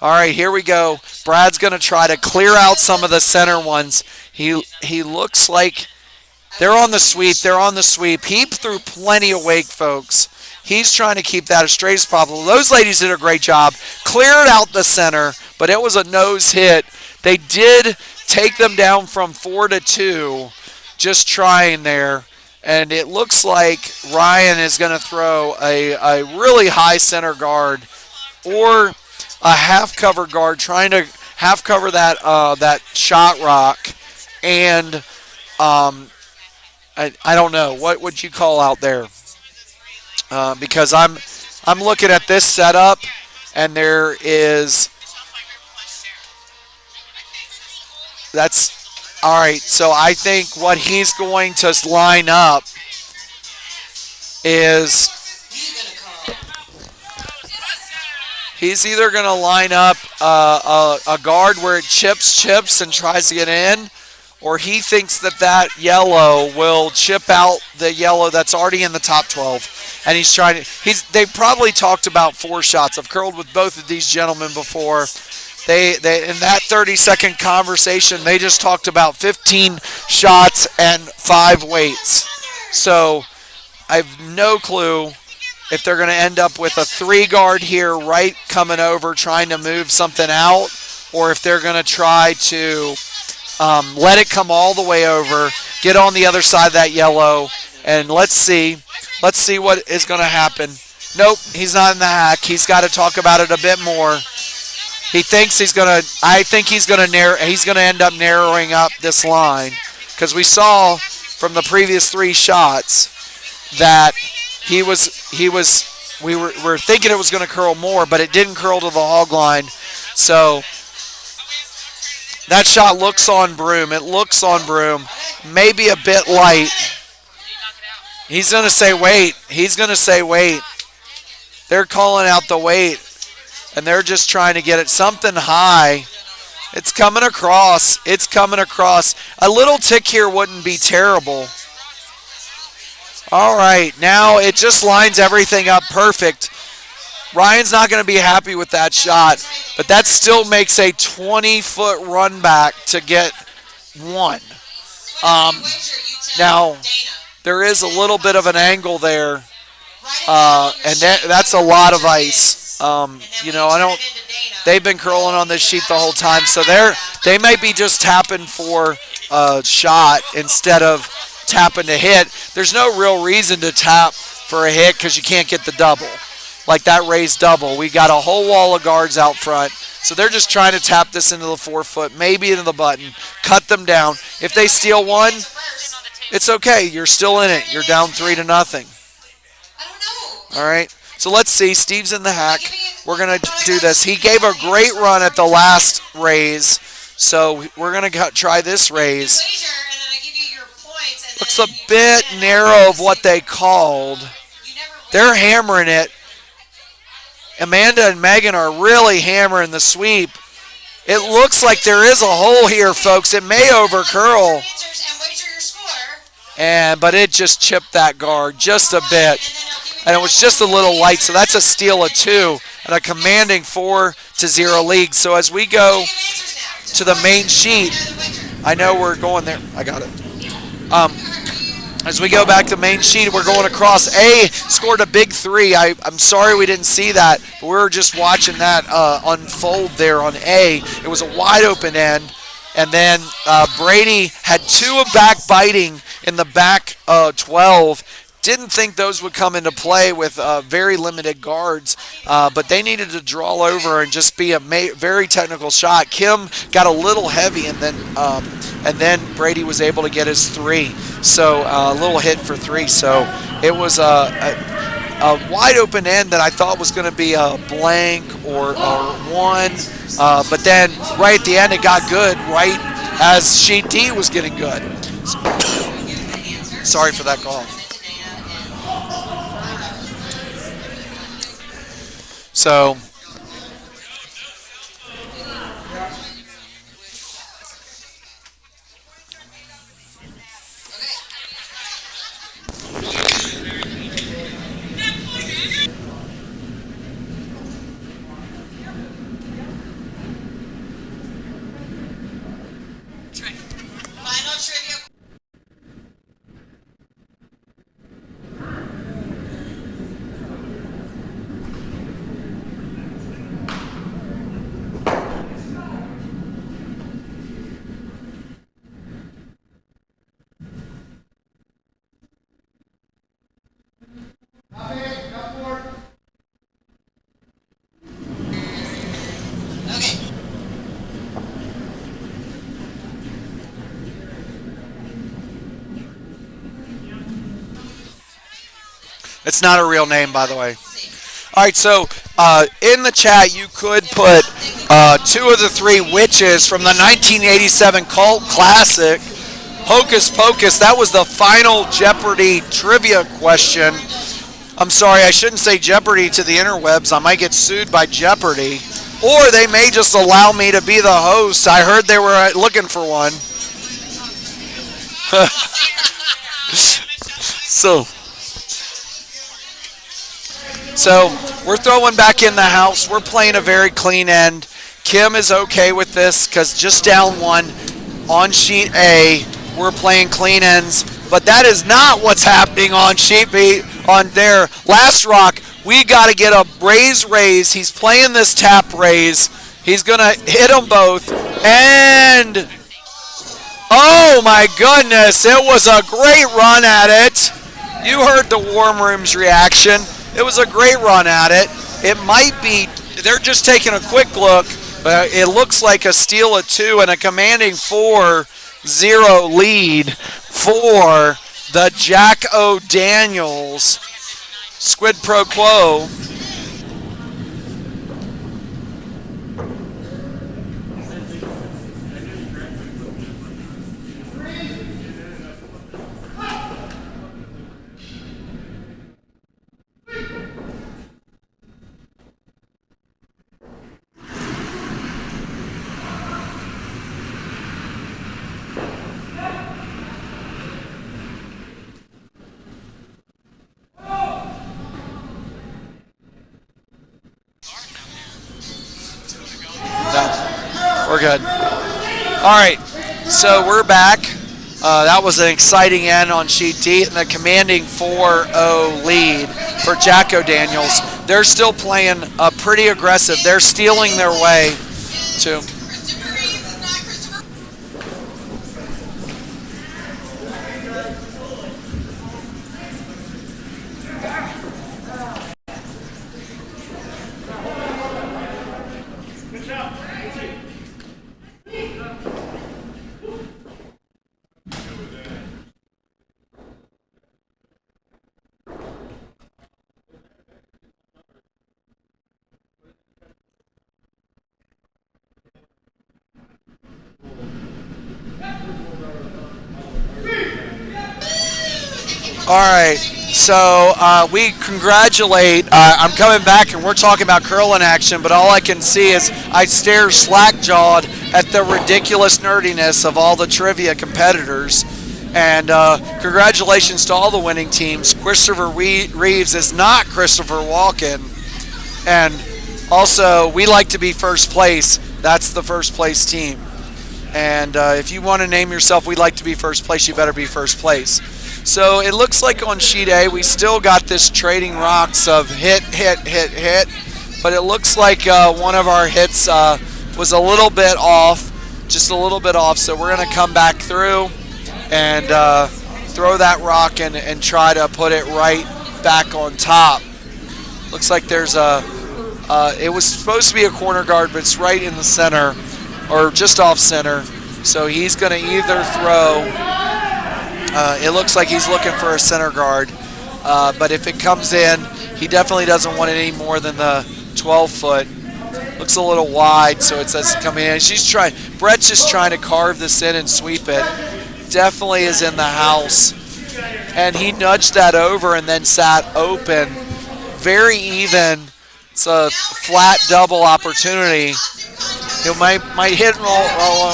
All right, here we go. Brad's going to try to clear out some of the center ones. He looks like they're on the sweep. They're on the sweep. He threw plenty of weight, folks. He's trying to keep that as straight as possible. Those ladies did a great job. Cleared out the center, but it was a nose hit. They did take them down from 4 to 2, just trying there. And it looks like Ryan is going to throw a really high center guard or a half cover guard, trying to half cover that shot rock, and I don't know what would you call out there, because I'm looking at this setup, and that's all right. So I think what he's going to line up is. He's either going to line up a guard where it chips and tries to get in, or he thinks that that yellow will chip out the yellow that's already in the top 12. And he's trying to. They probably talked about 4 shots. I've curled with both of these gentlemen before. They in that 30-second conversation, they just talked about 15 shots and 5 weights. So I have no clue if they're going to end up with a 3 guard here, right, coming over, trying to move something out, or if they're going to try to let it come all the way over, get on the other side of that yellow, and let's see what is going to happen. Nope, he's not in the hack. He's got to talk about it a bit more. He thinks he's going to. I think he's going to end up narrowing up this line, because we saw from the previous 3 shots that we were thinking it was going to curl more, but it didn't curl to the hog line. So that shot looks on Broom. It looks on Broom. Maybe a bit light. He's going to say wait. They're calling out the weight, and they're just trying to get it something high. It's coming across. A little tick here wouldn't be terrible. All right, now it just lines everything up perfect. Ryan's not going to be happy with that shot, but that still makes a 20-foot run back to get 1. Now, there is a little bit of an angle there, and that's a lot of ice. They've been curling on this sheet the whole time, so they might be just tapping for a shot instead of tapping to hit. There's no real reason to tap for a hit because you can't get the double. Like that raised double. We got a whole wall of guards out front. So they're just trying to tap this into the 4-foot, maybe into the button, cut them down. If they steal 1, it's okay. You're still in it. You're down 3-0. All right. So let's see. Steve's in the hack. We're going to do this. He gave a great run at the last raise. So we're going to try this raise. Looks a bit narrow of what they called. They're hammering it. Amanda and Megan are really hammering the sweep. It looks like there is a hole here, folks. It may over curl. But it just chipped that guard just a bit. And it was just a little light, so that's a steal of 2 and a commanding 4-0 lead. So as we go to the main sheet, I know we're going there. I got it. As we go back to main sheet, we're going across. A scored a big 3. I'm sorry we didn't see that, but we were just watching that unfold there on A. It was a wide open end, and then Brady had 2 of back biting in the back 12. Didn't think those would come into play with very limited guards, but they needed to draw over and just be a very technical shot. Kim got a little heavy, and then Brady was able to get his 3. So a little hit for 3. So it was a wide open end that I thought was going to be a blank or 1, but then right at the end it got good right as sheet D was getting good. Sorry for that call. So final trivia. it's not a real name, by the way. All right, so in the chat, you could put 2 of the 3 witches from the 1987 cult classic, Hocus Pocus. That was the final Jeopardy trivia question. I'm sorry, I shouldn't say Jeopardy to the interwebs. I might get sued by Jeopardy. Or they may just allow me to be the host. I heard they were looking for one. so, so we're throwing back in the house. We're playing a very clean end. Kim is okay with this because just down one on sheet A, we're playing clean ends. But that is not what's happening on sheet B. On their last rock, we got to get a raise. He's playing this tap raise. He's going to hit them both. And, oh my goodness, it was a great run at it. You heard the Warm Room's reaction. It was a great run at it. It might be, they're just taking a quick look, but it looks like a steal of 2 and a commanding 4-0 lead for the Jack O. Daniels Squid Pro Quo. No, we're good. All right, so we're back. That was an exciting end on sheet D and the commanding 4-0 lead for Jacko Daniels. They're still playing pretty aggressive. They're stealing their way to. All right, so we congratulate. I'm coming back and we're talking about curling action, but all I can see is I stare slack-jawed at the ridiculous nerdiness of all the trivia competitors. And congratulations to all the winning teams. Christopher Reeves is not Christopher Walken. And also, we like to be first place. That's the first place team. And if you want to name yourself, we like to be first place, you better be first place. So it looks like on sheet A, we still got this trading rocks of hit. But it looks like one of our hits was a little bit off, just a little bit off. So we're going to come back through and throw that rock and try to put it right back on top. Looks like there's it was supposed to be a corner guard, but it's right in the center or just off center. So he's going to either throw. It looks like he's looking for a center guard, but if it comes in, he definitely doesn't want it any more than the 12-foot. Looks a little wide, so it says come in. Brett's just trying to carve this in and sweep it. Definitely is in the house, and he nudged that over and then sat open. Very even. It's a flat double opportunity. He might hit and roll.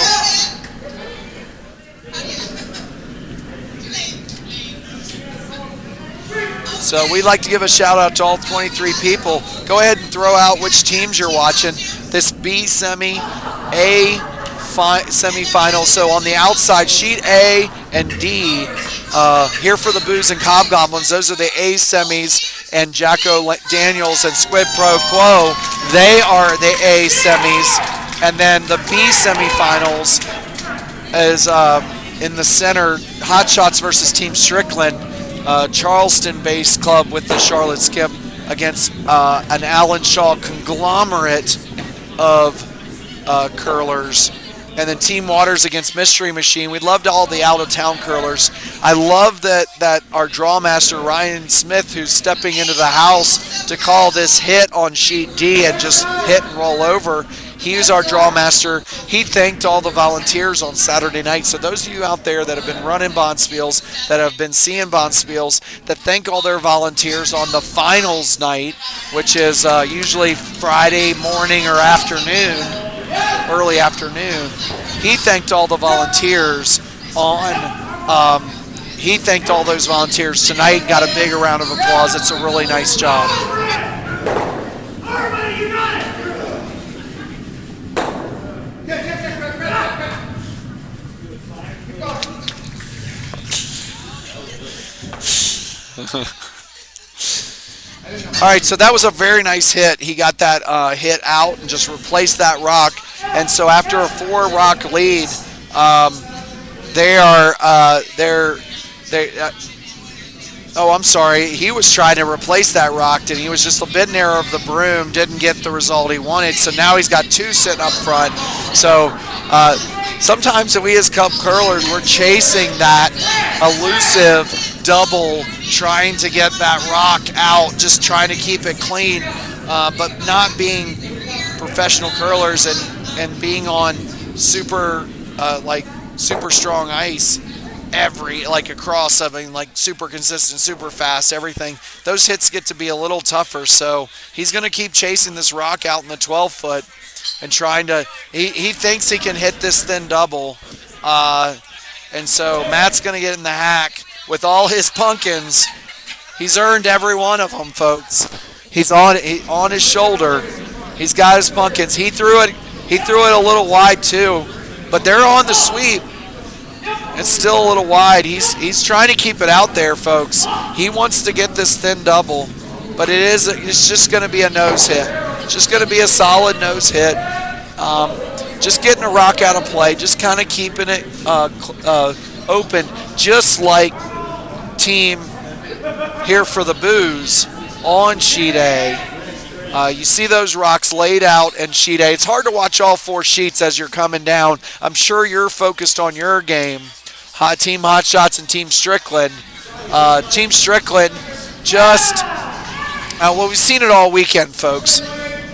So we'd like to give a shout out to all 23 people. Go ahead and throw out which teams you're watching. This B semi, A semifinal. So on the outside, sheet A and D, here for the Booze and Cobgoblins. Those are the A semis, and Jacko Daniels and Squid Pro Quo, they are the A semis. And then the B semifinals is in the center, Hot Shots versus Team Strickland. Charleston-based club with the Charlotte Skip against an Allen Shaw conglomerate of curlers. And then Team Waters against Mystery Machine. We'd love to all the out-of-town curlers. I love that our draw master, Ryan Smith, who's stepping into the house to call this hit on sheet D and just hit and roll over. He was our draw master. He thanked all the volunteers on Saturday night. So those of you out there that have been running Bonspiels, that have been seeing Bonspiels, that thank all their volunteers on the finals night, which is usually Friday morning or afternoon, early afternoon. He thanked all the volunteers on He thanked all those volunteers tonight and got a big round of applause. It's a really nice job. All right, so that was a very nice hit. He got that hit out and just replaced that rock. And so after a 4-rock lead, oh, I'm sorry. He was trying to replace that rock, and he was just a bit narrow of the broom, didn't get the result he wanted. So now he's got 2 sitting up front. So sometimes we as cup curlers, we're chasing that elusive double, trying to get that rock out, just trying to keep it clean, but not being professional curlers and being on super strong ice across, super consistent, super fast, everything. Those hits get to be a little tougher, so he's going to keep chasing this rock out in the 12-foot and trying to, he thinks he can hit this thin double, and so Matt's going to get in the hack with all his pumpkins. He's earned every one of them, folks. He's on his shoulder. He's got his pumpkins. He threw it a little wide too, but they're on the sweep. It's still a little wide. He's trying to keep it out there, folks. He wants to get this thin double, but it's just going to be a nose hit. It's just going to be a solid nose hit. Just getting a rock out of play, just kind of keeping it open, just like team here for the booze on sheet A. You see those rocks laid out in sheet A. It's hard to watch all 4 sheets as you're coming down. I'm sure you're focused on your game. Team Hot Shots and Team Strickland. Team Strickland just, we've seen it all weekend, folks.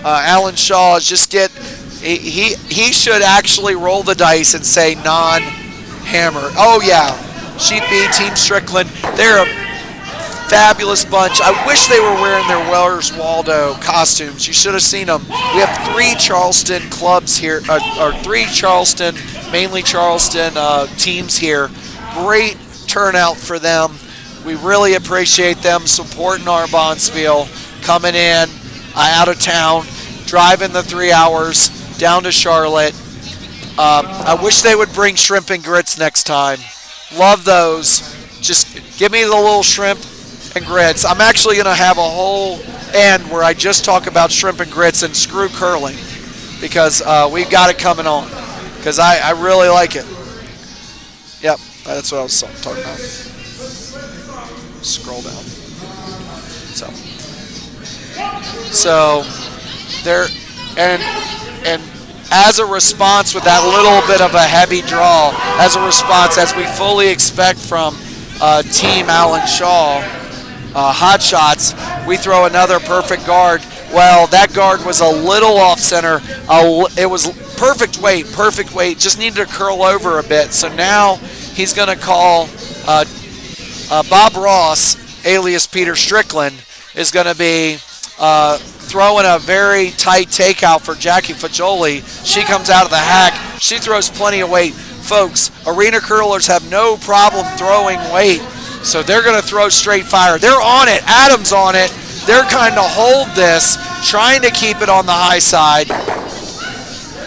Alan Shaw he should actually roll the dice and say non-hammer. Oh yeah, sheet B, Team Strickland. They're a fabulous bunch. I wish they were wearing their Where's Waldo costumes. You should have seen them. We have 3 Charleston clubs here, or 3 Charleston, mainly Charleston teams here. Great turnout for them. We really appreciate them supporting our Bonspiel, coming in out of town, driving the 3 hours down to Charlotte. I wish they would bring shrimp and grits next time. Love those. Just give me the little shrimp and grits. I'm actually going to have a whole end where I just talk about shrimp and grits and screw curling, because we've got it coming on, because I really like it. Yep, that's what I was talking about. Scroll down. So there, and as a response with that little bit of a heavy draw, as a response, as we fully expect from Team Alan Shaw, Hot Shots, we throw another perfect guard. Well, that guard was a little off center. It was perfect weight, just needed to curl over a bit. So now he's going to call Bob Ross, alias Peter Strickland, is going to be throwing a very tight takeout for Jackie Fagioli. She comes out of the hack. She throws plenty of weight. Folks, arena curlers have no problem throwing weight, so they're going to throw straight fire. They're on it. Adam's on it. They're kind of hold this, trying to keep it on the high side.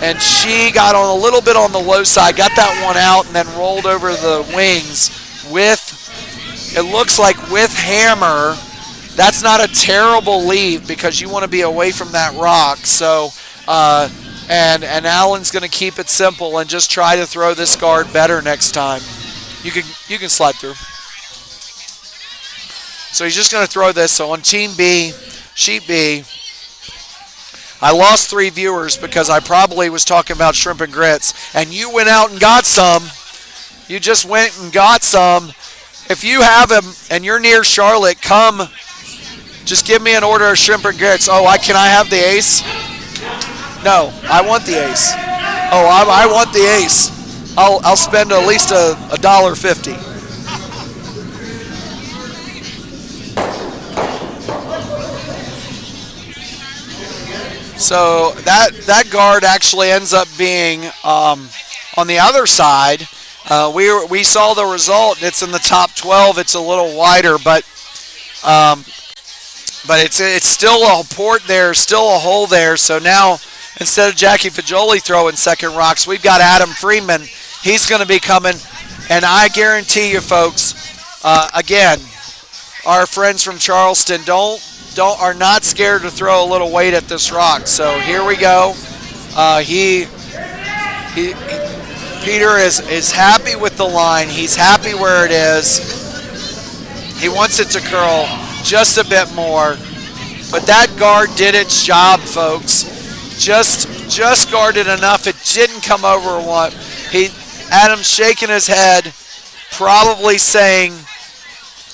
And she got on a little bit on the low side, got that one out, and then rolled over the wings with, it looks like with hammer. That's not a terrible leave, because you want to be away from that rock. So, and Alan's going to keep it simple and just try to throw this guard better next time. You can slide through. So he's just going to throw this. So on Team B, Sheet B, I lost 3 viewers because I probably was talking about shrimp and grits, and you went out and got some. You just went and got some. If you have them and you're near Charlotte, come. Just give me an order of shrimp and grits. Oh, can I have the ace? No, I want the ace. Oh, I want the ace. I'll spend at least $1.50. So that guard actually ends up being on the other side, We saw the result. It's in the top 12. It's a little wider, um, but it's still a port there, still a hole there. So now instead of Jackie Fajoli throwing second rocks, we've got Adam Freeman. He's going to be coming, and I guarantee you, folks. Again, our friends from Charleston are not scared to throw a little weight at this rock. So here we go. Peter is happy with the line. He's happy where it is. He wants it to curl just a bit more. But that guard did its job, folks. Just guarded enough. It didn't come over one. Adam's shaking his head, probably saying,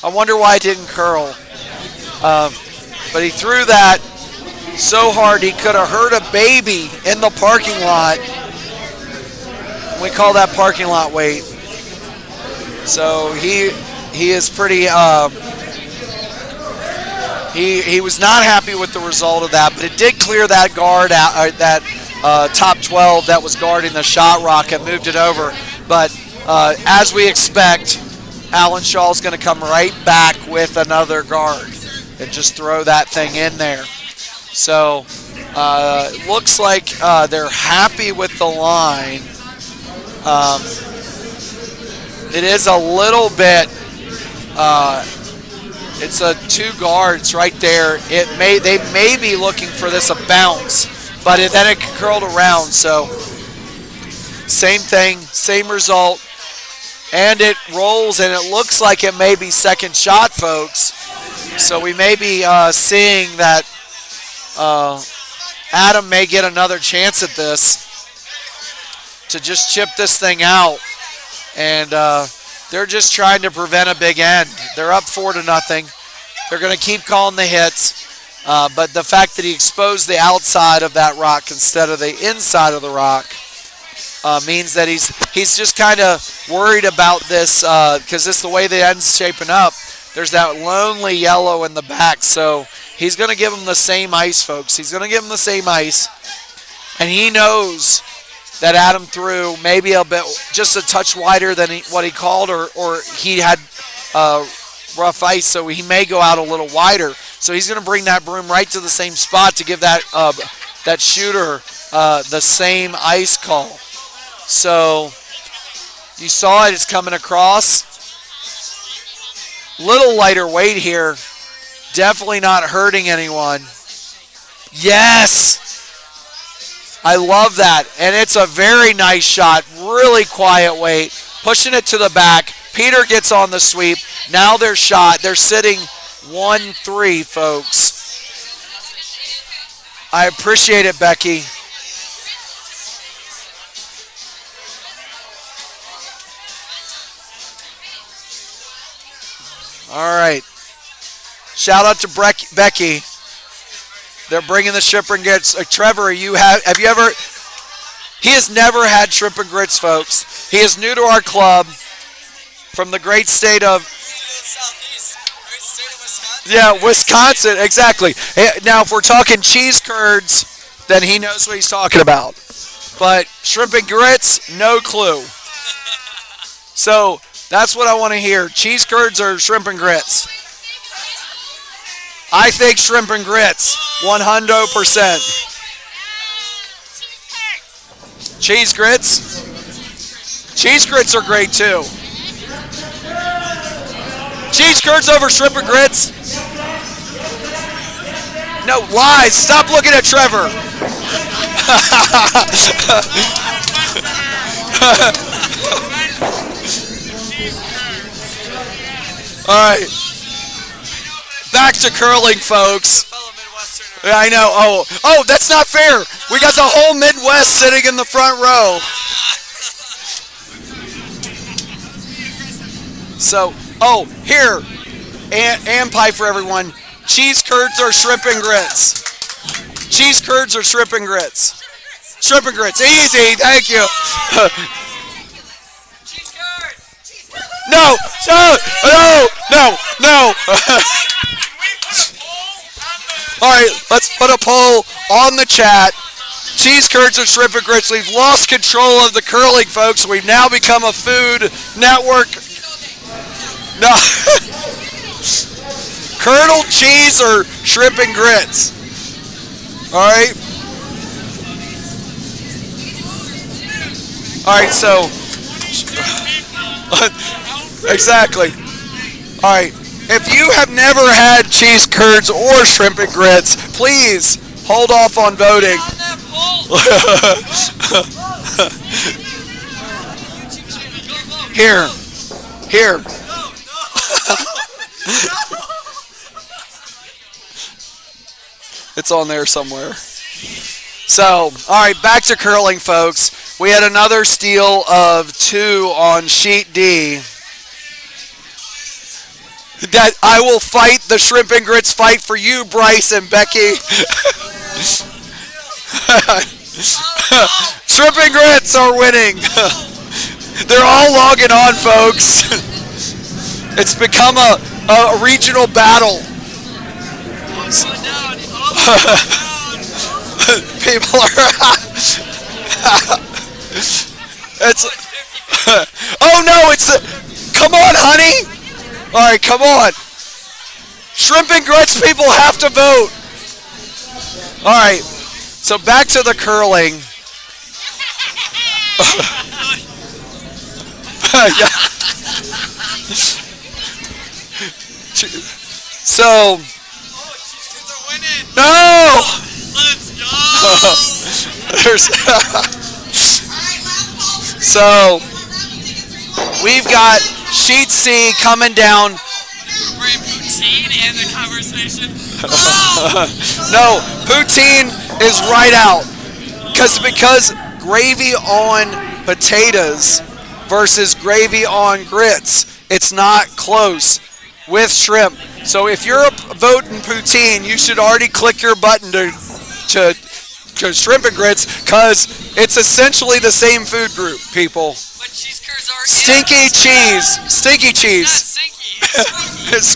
I wonder why it didn't curl. But he threw that so hard he could have hurt a baby in the parking lot. We call that parking lot weight. So he is pretty. He was not happy with the result of that, but it did clear that guard out, that top 12 that was guarding the shot rock and moved it over. But as we expect, Alan Shaw's going to come right back with another guard and just throw that thing in there. So it looks like they're happy with the line. It is a little bit. It's a two guards right there. They may be looking for this a bounce, but then it curled around. So same thing, same result, and it rolls, and it looks like it may be second shot, folks. So we may be seeing that Adam may get another chance at this to just chip this thing out. And they're just trying to prevent a big end. They're up 4-0. They're going to keep calling the hits. But the fact that he exposed the outside of that rock instead of the inside of the rock means that he's just kind of worried about this because this is the way the end's shaping up. There's that lonely yellow in the back. So he's going to give him the same ice, folks. He's going to give him the same ice. And he knows that Adam threw maybe a bit, just a touch wider than what he called, or he had rough ice, so he may go out a little wider. So he's going to bring that broom right to the same spot to give that shooter the same ice call. So you saw it, it's coming across. Little lighter weight here. Definitely not hurting anyone. Yes! I love that. And it's a very nice shot. Really quiet weight. Pushing it to the back. Peter gets on the sweep. Now they're shot. They're sitting 1-3, folks. I appreciate it, Becky. All right. Shout out to Becky. They're bringing the shrimp and grits. Trevor, have you ever? He has never had shrimp and grits, folks. He is new to our club from the great state of. Yeah, Wisconsin, exactly. Now, if we're talking cheese curds, then he knows what he's talking about. But shrimp and grits, no clue. So that's what I want to hear. Cheese curds or shrimp and grits? I think shrimp and grits, 100%. Cheese grits? Cheese grits are great too. Cheese curds over shrimp and grits? No, lies. Stop looking at Trevor. All right. Back to curling, folks. Yeah, I know. Oh, that's not fair. We got the whole Midwest sitting in the front row. So, here, and pie for everyone. Cheese curds or shrimp and grits? Cheese curds or shrimp and grits? Shrimp and grits. Easy. Thank you. No. All right, let's put a poll on the chat. cheese curds or shrimp and grits. We've lost control of the curling, folks. We've now become a food network. No. Curdled cheese or shrimp and grits. All right. All right, so exactly. All right. If you have never had cheese curds or shrimp and grits, please hold off on voting. Here. It's on there somewhere. So, all right, back to curling, folks. We had another steal of 2 on sheet D. That I will fight the shrimp and grits fight for you, Bryce and Becky. Shrimp and grits are winning. They're all logging on, folks. It's become a regional battle. People are. It's. Oh no! It's. Come on, honey. All right, come on. Shrimp and grits people have to vote. All right. So back to the curling. So. No. Let's go. There's. So we've got sheet C coming down. Bring poutine in the conversation. No, poutine is right out. Because gravy on potatoes versus gravy on grits, it's not close with shrimp. So if you're voting poutine, you should already click your button to shrimp and grits, because it's essentially the same food group, people. But cheese curds are Stinky cheese. Stinky cheese. Stinky. It's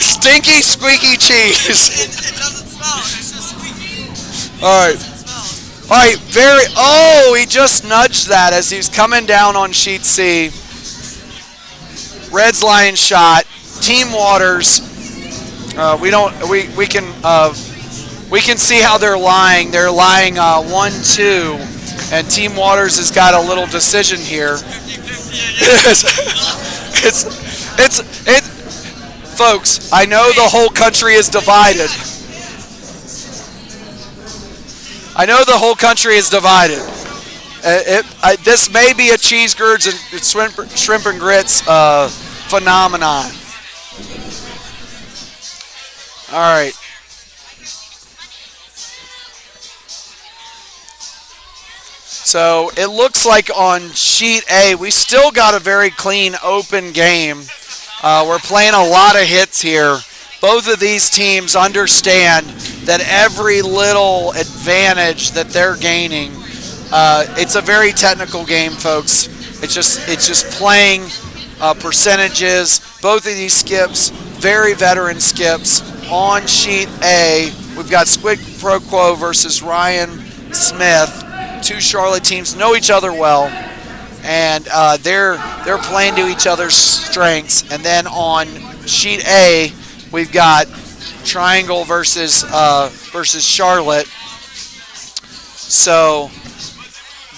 stinky, squeaky cheese. It doesn't smell. It's just squeaky. All right. All right. Oh, he just nudged that as he's coming down on sheet C. Reds line shot. Team Waters. We can see how they're lying. They're lying 1-2, and Team Waters has got a little decision here. Folks, I know the whole country is divided. This may be a cheese curds and shrimp and grits phenomenon. All right. So it looks like on sheet A, we still got a very clean open game. We're playing a lot of hits here. Both of these teams understand that every little advantage that they're gaining, it's a very technical game, folks. It's just playing percentages. Both of these skips, very veteran skips. On sheet A, we've got Squid Pro Quo versus Ryan Smith. 2 Charlotte teams know each other well, and they're playing to each other's strengths. And then on sheet A, we've got Triangle versus Charlotte. So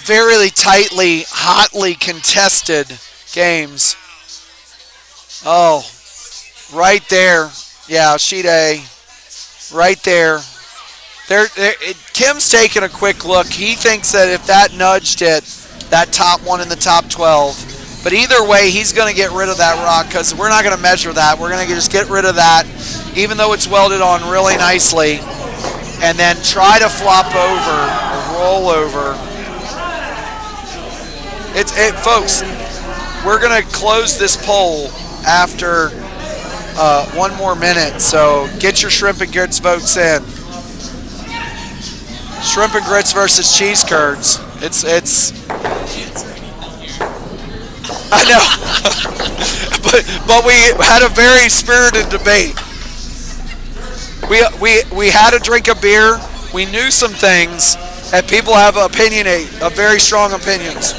very tightly, hotly contested games. Oh, right there. Yeah, sheet A, right there. Kim's taking a quick look. He thinks that if that nudged it, that top one in the top 12. But either way, he's going to get rid of that rock, because we're not going to measure that. We're going to just get rid of that, even though it's welded on really nicely, and then try to flop over or roll over. Folks, we're going to close this poll after 1 more minute, so get your shrimp and grits votes in. Shrimp and grits versus cheese curds. It's. I know, but we had a very spirited debate. We had a drink of beer. We knew some things, And people have very strong opinions.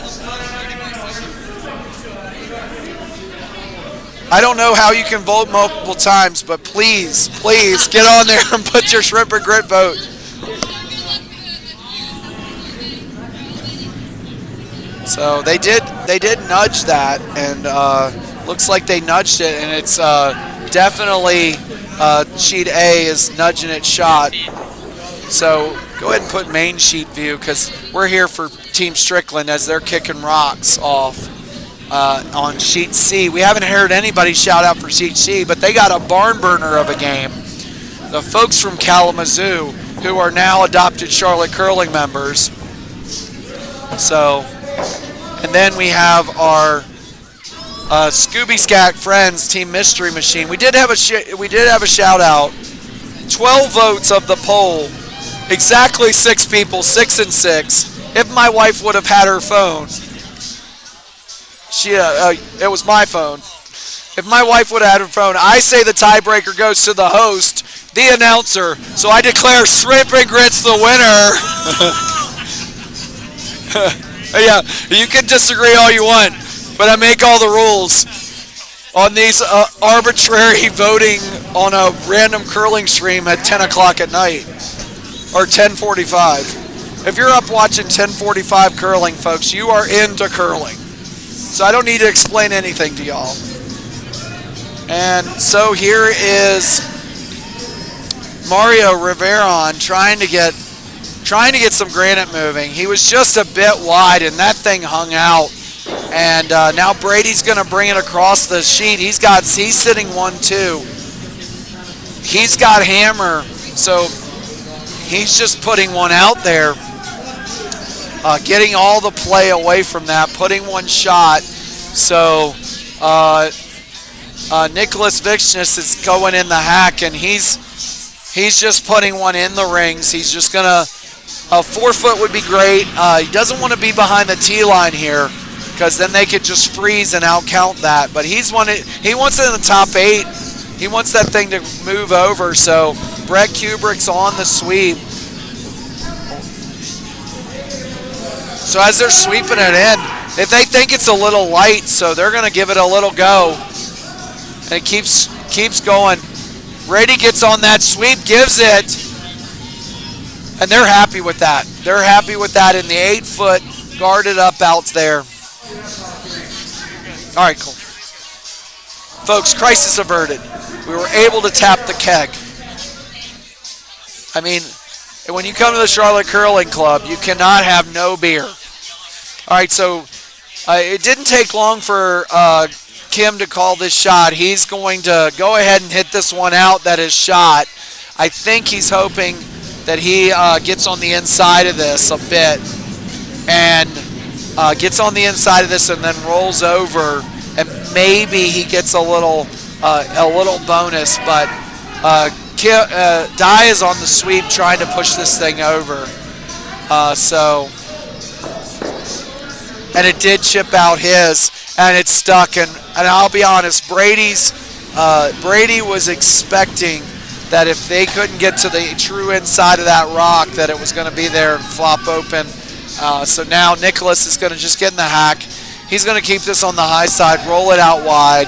I don't know how you can vote multiple times, but please, please get on there and put your shrimp and grit vote. So they did nudge that, and looks like they nudged it, and it's definitely sheet A is nudging its shot. So go ahead and put main sheet view, because we're here for Team Strickland as they're kicking rocks off on sheet C. We haven't heard anybody shout out for sheet C, but they got a barn burner of a game. The folks from Kalamazoo, who are now adopted Charlotte Curling members. So, and then we have our Scooby Scat Friends Team Mystery Machine. We did have a shout out. 12 votes of the poll. Exactly 6 people, 6 and 6. If my wife would have had her phone, it was my phone. If my wife would have had her phone, I say the tiebreaker goes to the host, the announcer. So I declare Shrimp and Grits the winner. Yeah, you can disagree all you want, but I make all the rules on these arbitrary voting on a random curling stream at 10 o'clock at night, or 10:45. If you're up watching 10:45 curling, folks, you are into curling. So I don't need to explain anything to y'all. And so here is Mario Riveron trying to get some granite moving. He was just a bit wide, and that thing hung out. And now Brady's going to bring it across the sheet. He's sitting 1-2. He's got hammer, so he's just putting one out there, getting all the play away from that, putting one shot. So Nicholas Vichness is going in the hack, and he's just putting one in the rings. He's just going to, 4 foot would be great. He doesn't want to be behind the tee line here, because then they could just freeze and out-count that. But he wants it in the top 8. He wants that thing to move over. So Brett Kubrick's on the sweep. So as they're sweeping it in, if they think it's a little light, so they're going to give it a little go. And it keeps going. Brady gets on that sweep, gives it. And they're happy with that. They're happy with that in the 8 foot guarded up out there. All right, cool. Folks, crisis averted. We were able to tap the keg. I mean, when you come to the Charlotte Curling Club, you cannot have no beer. All right, so it didn't take long for Kim to call this shot. He's going to go ahead and hit this one out that is shot. I think he's hoping that he gets on the inside of this a bit, and gets on the inside of this and then rolls over, and maybe he gets a little bonus, but Dye is on the sweep trying to push this thing over. And it did chip out his, and it stuck. And I'll be honest, Brady was expecting that if they couldn't get to the true inside of that rock, that it was going to be there and flop open. So now Nicholas is going to just get in the hack. He's going to keep this on the high side, roll it out wide.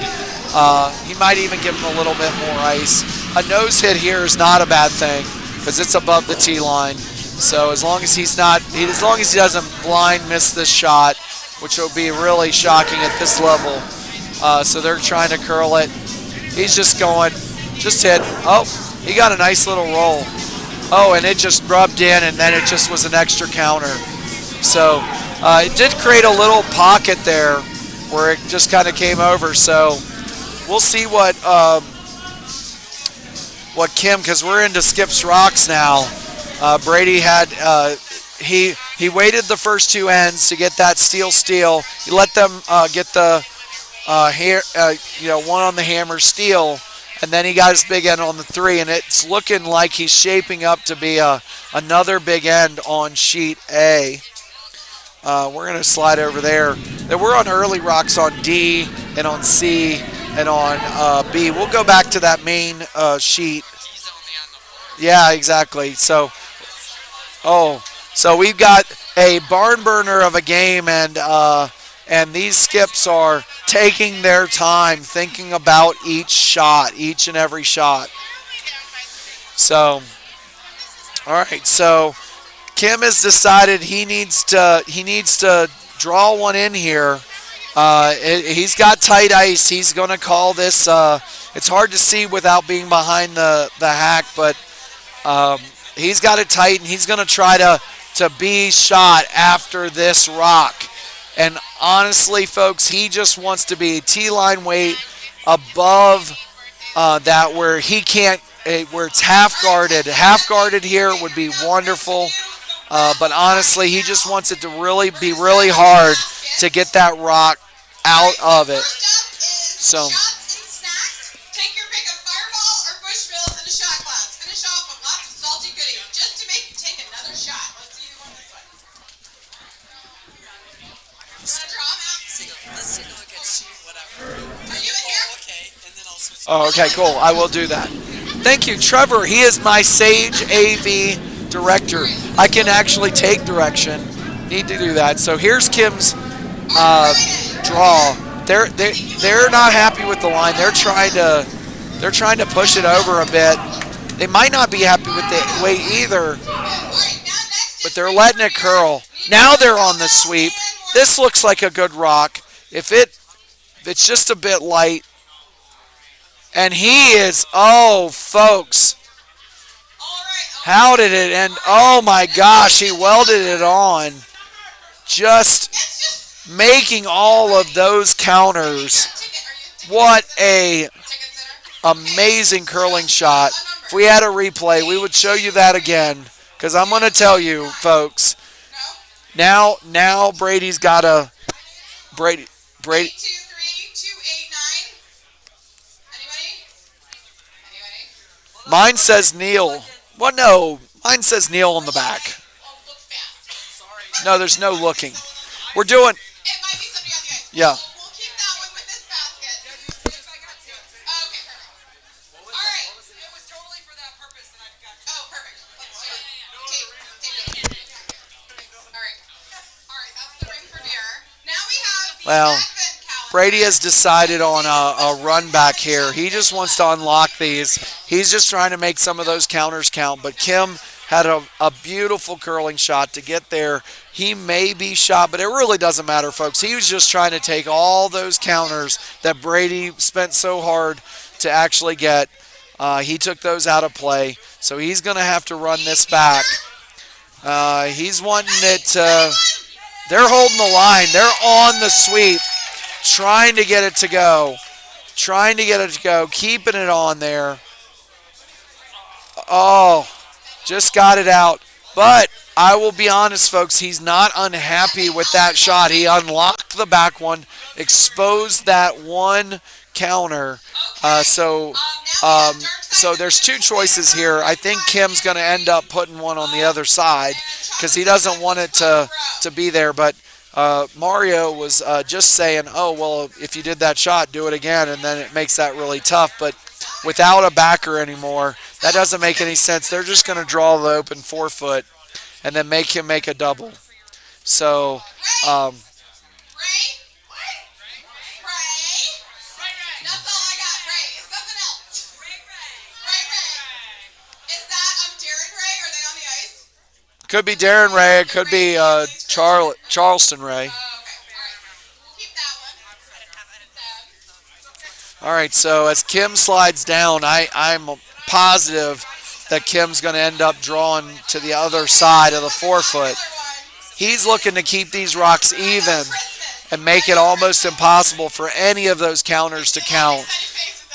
He might even give him a little bit more ice. A nose hit here is not a bad thing because it's above the tee line. So as long as he doesn't blind miss this shot, which will be really shocking at this level. So they're trying to curl it. He's just hit. Oh, he got a nice little roll. Oh, and it just rubbed in, and then it just was an extra counter. So it did create a little pocket there where it just kind of came over. So we'll see what Kim, because we're into Skip's Rocks now. Brady had he waited the first 2 ends to get that steel. He let them get the one on the hammer steel, and then he got his big end on the 3, and it's looking like he's shaping up to be another big end on sheet A. We're going to slide over there. We're on early rocks on D and on C and on B. We'll go back to that main sheet. Yeah, exactly. So, So we've got a barn burner of a game, and these skips are taking their time, thinking about each shot, each and every shot. So, all right. So Kim has decided he needs to draw one in here. He's got tight ice. He's going to call this. It's hard to see without being behind the hack, but he's got it tight, and he's going to try to be shot after this rock. And honestly, folks, he just wants to be T-line weight above that where he can't, where it's half guarded. Half guarded here would be wonderful. But honestly, he just wants it to really be really hard to get that rock out of it. So. Take your pick of Fireball or Bushmills in a shot glass. Finish off with lots of salty goodies just to make you take another shot. Let's see who won this one. You want to draw them out? Let's take a look at shoot whatever. Are you in here? Okay, and then I'll switch. Oh, okay, cool. I will do that. Thank you, Trevor. He is my Sage AV director. I can actually take direction. Need to do that. So here's Kim's draw. They're not happy with the line. They're trying to push it over a bit. They might not be happy with the weight either, but they're letting it curl. Now they're on the sweep. This looks like a good rock. If it's just a bit light, and he is. Oh, folks. How did it end? Oh my gosh, he welded it on. Just making all of those counters. What a amazing curling shot. If we had a replay, we would show you that again. Because I'm going to tell you, folks, now Brady's got a Brady. 2, 3, 2, 8, 9. Anybody? Mine says Neil. Well, no, mine says Neil on the back. Oh, look fast. No, there's no looking. We're doing. It might be somebody on the ice. Yeah. We'll keep that one with this basket. Oh, okay, perfect. All right. It was totally for that purpose, and I've got. Oh, perfect. Let's do it. Tape it. All right. All right, that's the ring premiere. Now we have the Well, advent calendar. Brady has decided on a run back here. He just wants to unlock these. He's just trying to make some of those counters count. But Kim had a beautiful curling shot to get there. He may be shot, but it really doesn't matter, folks. He was just trying to take all those counters that Brady spent so hard to actually get. He took those out of play. So he's going to have to run this back. He's wanting it to. They're holding the line. They're on the sweep. Trying to get it to go. Keeping it on there. Oh, just got it out. But I will be honest, folks, he's not unhappy with that shot. He unlocked the back one, exposed that one counter. So there's two choices here. I think Kim's going to end up putting one on the other side because he doesn't want it to be there. But Mario was just saying, oh, well, if you did that shot, do it again, and then it makes that really tough. But without a backer anymore, that doesn't make any sense. They're just going to draw the open 4-foot and then make him make a double. So, That's all I got, Ray. Is something else? Ray. Is that Darren Ray? Are they on the ice? could be Darren Ray. It could be Charleston Ray. Oh, okay. All right. We'll keep that one. All right, so as Kim slides down, I'm positive that Kim's going to end up drawing to the other side of the 4-foot. He's looking to keep these rocks even and make it almost impossible for any of those counters to count.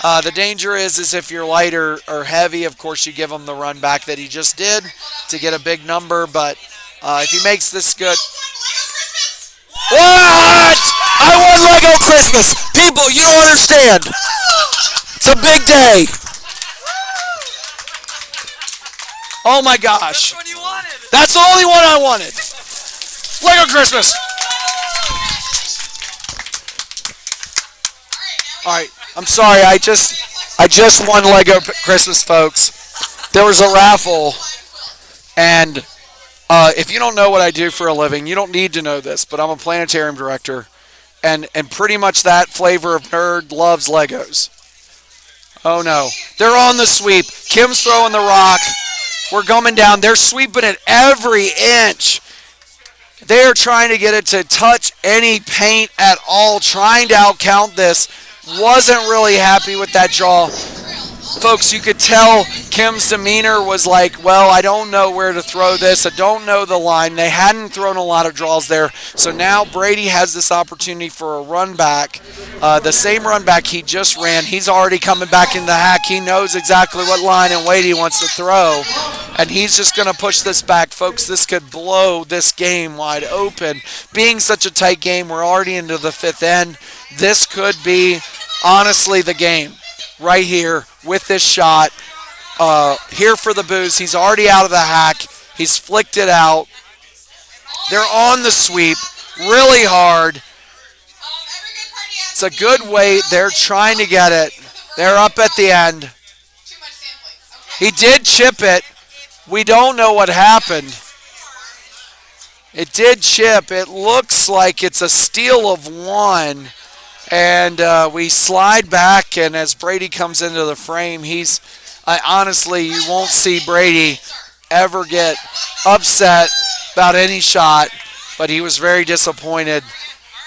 The danger is if you're light or heavy, of course, you give him the run back that he just did to get a big number. But if he makes this good. What? I won Lego Christmas. People, you don't understand. It's a big day. Oh my gosh. That's what you wanted. That's the only one I wanted. Lego Christmas. All right. I'm sorry. I just won Lego Christmas, folks. There was a raffle, and If you don't know what I do for a living, you don't need to know this, but I'm a planetarium director, and pretty much that flavor of nerd loves Legos. Oh no, they're on the sweep. Kim's throwing the rock. We're coming down. They're sweeping it every inch. They're trying to get it to touch any paint at all, trying to outcount this. Wasn't really happy with that draw. Folks, you could tell Kim's demeanor was like, well, I don't know where to throw this. I don't know the line. They hadn't thrown a lot of draws there. So now Brady has this opportunity for a run back. The same run back he just ran. He's already coming back in the hack. He knows exactly what line and weight he wants to throw. And he's just going to push this back. Folks, this could blow this game wide open. Being such a tight game, we're already into the fifth end. This could be, honestly, the game right here with this shot. Here for the booze. He's already out of the hack. He's flicked it out. They're on the sweep really hard. It's a good weight. They're trying to get it. They're up at the end. He did chip it. We don't know what happened. It did chip. It looks like it's a steal of one. And we slide back, and as Brady comes into the frame, honestly, you won't see Brady ever get upset about any shot, but he was very disappointed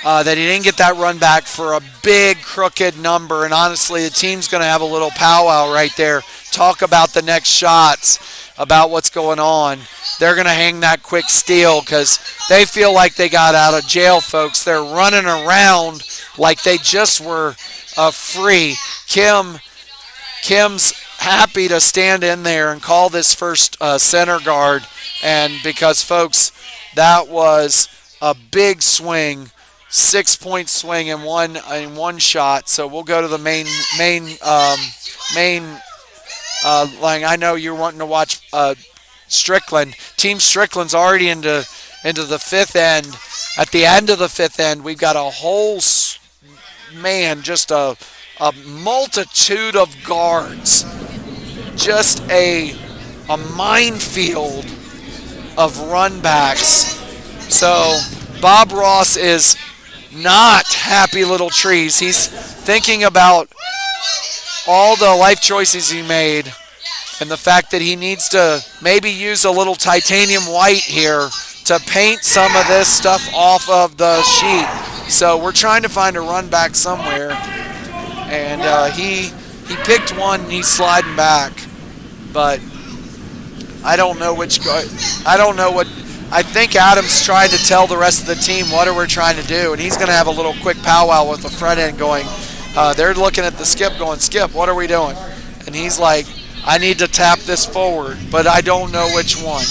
that he didn't get that run back for a big, crooked number. And honestly, the team's going to have a little powwow right there. Talk about the next shots, about what's going on. They're going to hang that quick steal because they feel like they got out of jail, folks. They're running around like they just were free. Kim's happy to stand in there and call this first center guard. And because, folks, that was a big swing, 6-point swing in one shot. So we'll go to the main line. I know you're wanting to watch Strickland. Team Strickland's already into the fifth end. At the end of the fifth end, we've got a whole just a multitude of guards. Just a minefield of run backs. So Bob Ross is not happy little trees. He's thinking about all the life choices he made and the fact that he needs to maybe use a little titanium white here to paint some of this stuff off of the sheet. So we're trying to find a run back somewhere. And he picked one and he's sliding back. But I don't know I think Adam's trying to tell the rest of the team what are we trying to do. And he's going to have a little quick powwow with the front end going. They're looking at the Skip going, Skip, what are we doing? And he's like, I need to tap this forward, but I don't know which one.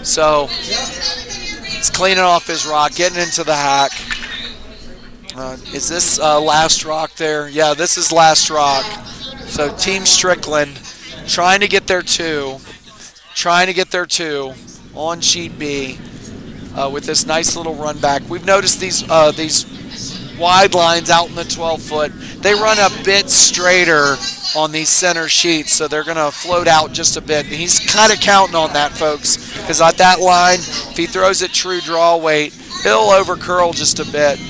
So he's cleaning off his rock, getting into the hack. Is this last rock there? Yeah, this is last rock. So Team Strickland trying to get their two on sheet B with this nice little run back. We've noticed these wide lines out in the 12-foot. They run a bit straighter on these center sheets, so they're going to float out just a bit. And he's kind of counting on that, folks, because at that line, if he throws it true draw weight, he'll over-curl just a bit.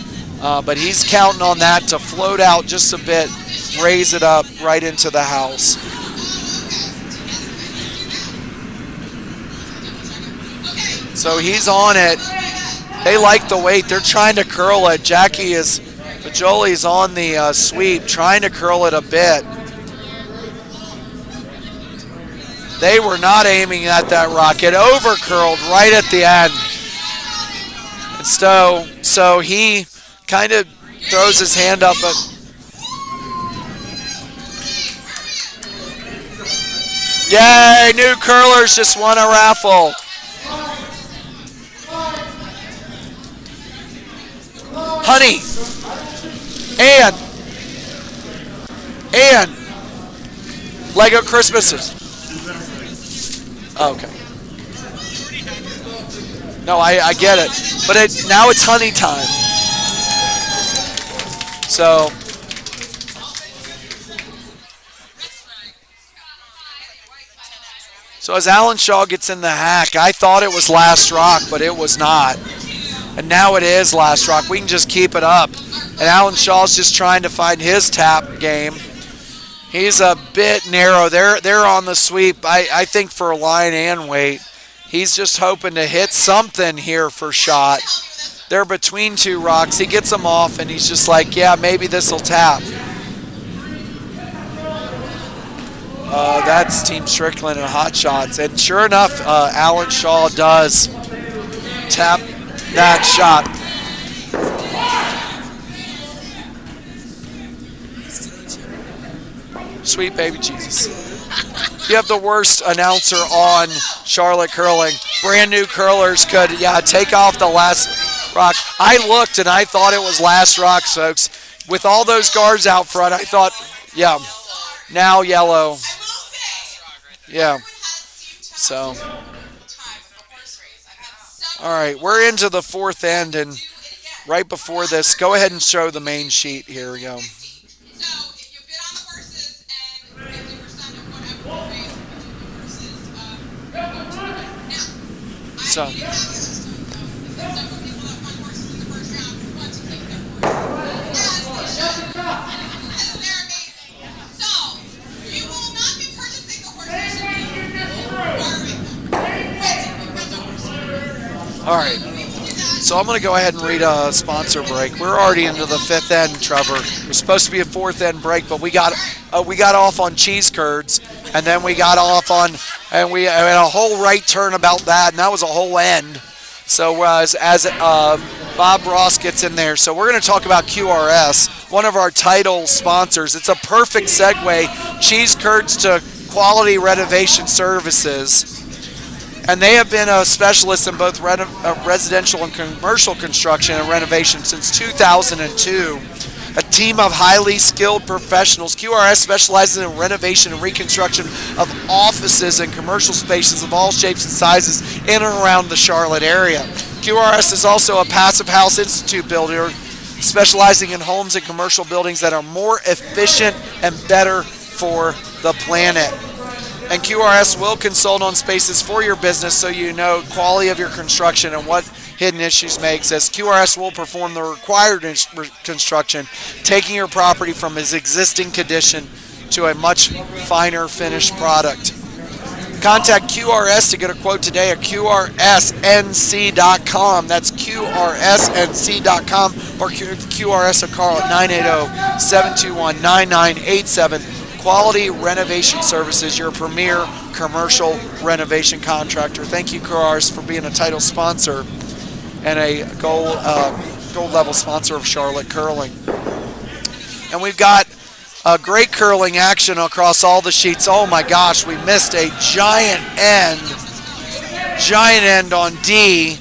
But he's counting on that to float out just a bit, raise it up right into the house. So he's on it. They like the weight. They're trying to curl it. Fajoli's on the sweep, trying to curl it a bit. They were not aiming at that rock. It over-curled right at the end. And so he kind of throws his hand up. But yay, new curlers just won a raffle. Honey. And Lego Christmases. Oh, okay. No, I get it. But now it's honey time. So So as Alan Shaw gets in the hack, I thought it was last rock, but it was not. And now it is last rock. We can just keep it up. And Alan Shaw's just trying to find his tap game. He's a bit narrow. They're on the sweep, I think, for line and weight. He's just hoping to hit something here for shot. They're between two rocks. He gets them off, and he's just like, yeah, maybe this will tap. That's Team Strickland and Hot Shots. And sure enough, Alan Shaw does tap that shot. Sweet baby Jesus. You have the worst announcer on Charlotte Curling. Brand new curlers could, take off the last rock. I looked and I thought it was last rock, folks. With all those guards out front, I thought, now yellow. Yeah. So, all right, we're into the fourth end, and right before this, go ahead and show the main sheet. Here we go. So. All right, so I'm going to go ahead and read a sponsor break. We're already into the fifth end, Trevor. We're supposed to be a fourth end break, but we got off on cheese curds, and then we got off on, and we had a whole right turn about that, and that was a whole end. So as Bob Ross gets in there, so we're going to talk about QRS, one of our title sponsors. It's a perfect segue, cheese curds to quality renovation services. And they have been a specialist in both residential and commercial construction and renovation since 2002. A team of highly skilled professionals, QRS specializes in renovation and reconstruction of offices and commercial spaces of all shapes and sizes in and around the Charlotte area. QRS is also a Passive House Institute builder, specializing in homes and commercial buildings that are more efficient and better for the planet. And QRS will consult on spaces for your business so you know quality of your construction and what hidden issues may exist. QRS will perform the required construction, taking your property from its existing condition to a much finer finished product. Contact QRS to get a quote today at QRSNC.com. That's QRSNC.com or QRS a call at 980-721-9987. Quality Renovation Services, your premier commercial renovation contractor. Thank you, QRS, for being a title sponsor and a gold level sponsor of Charlotte Curling. And we've got great curling action across all the sheets. Oh my gosh, we missed a giant end on D.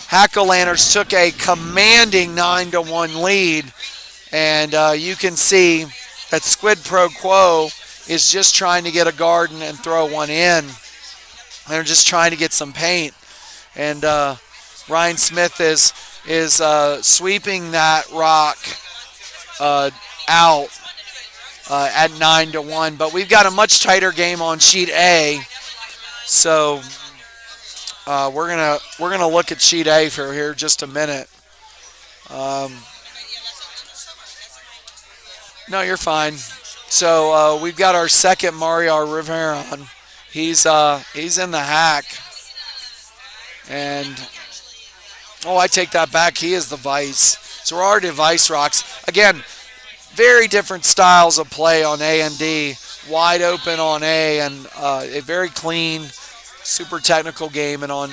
Hack-O-Lanterners took a commanding 9-1 lead, and you can see that Squid Pro Quo is just trying to get a garden and throw one in. They're just trying to get some paint. And Ryan Smith is sweeping that rock out at 9-1. But we've got a much tighter game on sheet A. So we're gonna look at sheet A for here just a minute. No, you're fine. So we've got our second Mario Rivera on. He's in the hack. And, I take that back. He is the vice. So we're already vice rocks. Again, very different styles of play on A and D. Wide open on A and a very clean, super technical game. And on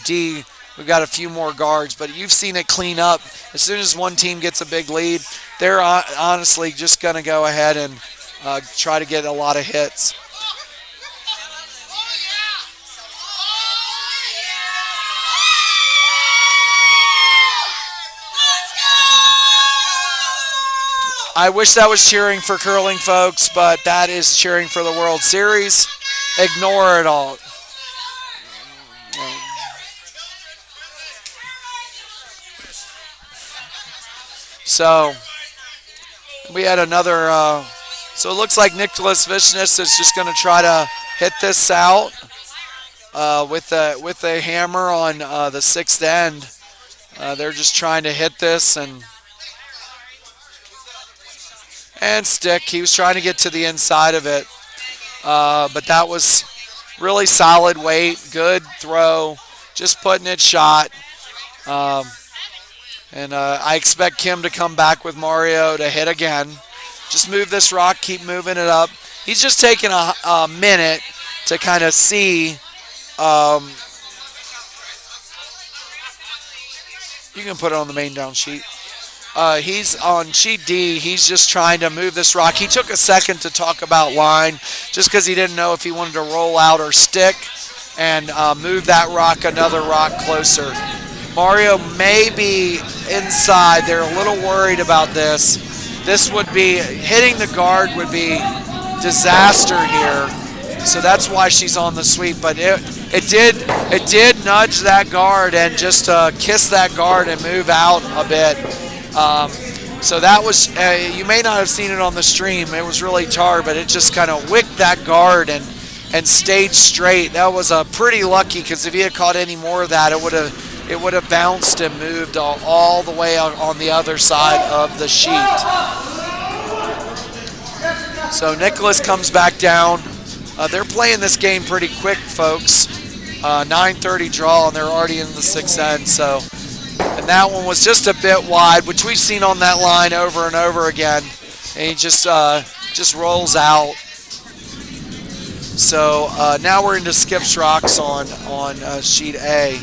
D, we've got a few more guards. But you've seen it clean up. As soon as one team gets a big lead, they're honestly just going to go ahead and try to get a lot of hits. I wish that was cheering for curling, folks, but that is cheering for the World Series. Ignore it all. So we had another, so it looks like Nicholas Vishnis is just going to try to hit this out with a hammer on the sixth end. They're just trying to hit this and stick. He was trying to get to the inside of it, but that was really solid weight, good throw, just putting it shot. And I expect Kim to come back with Mario to hit again. Just move this rock, keep moving it up. He's just taking a minute to kind of see. You can put it on the main down sheet. He's on sheet D. He's just trying to move this rock. He took a second to talk about line just because he didn't know if he wanted to roll out or stick and move that rock another rock closer. Mario may be inside. They're a little worried about this. This would be, hitting the guard would be disaster here. So that's why she's on the sweep. But it did nudge that guard and just kiss that guard and move out a bit. So that was, you may not have seen it on the stream. It was really tar, but it just kind of wicked that guard and stayed straight. That was pretty lucky because if he had caught any more of that, it would have bounced and moved all the way on the other side of the sheet. So Nicholas comes back down. They're playing this game pretty quick, folks. 9:30 draw, and they're already in the sixth end. So, and that one was just a bit wide, which we've seen on that line over and over again. And he just rolls out. So now we're into skips rocks on sheet A.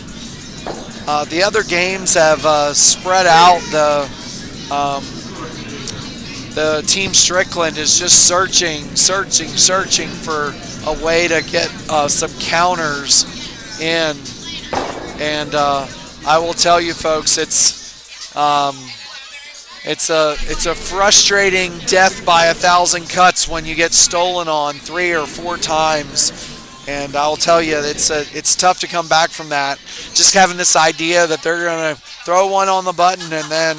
The other games have spread out. The Team Strickland is just searching for a way to get some counters in. And I will tell you, folks, it's a frustrating death by 1,000 cuts when you get stolen on 3 or 4 times. And I'll tell you, it's tough to come back from that. Just having this idea that they're going to throw one on the button and then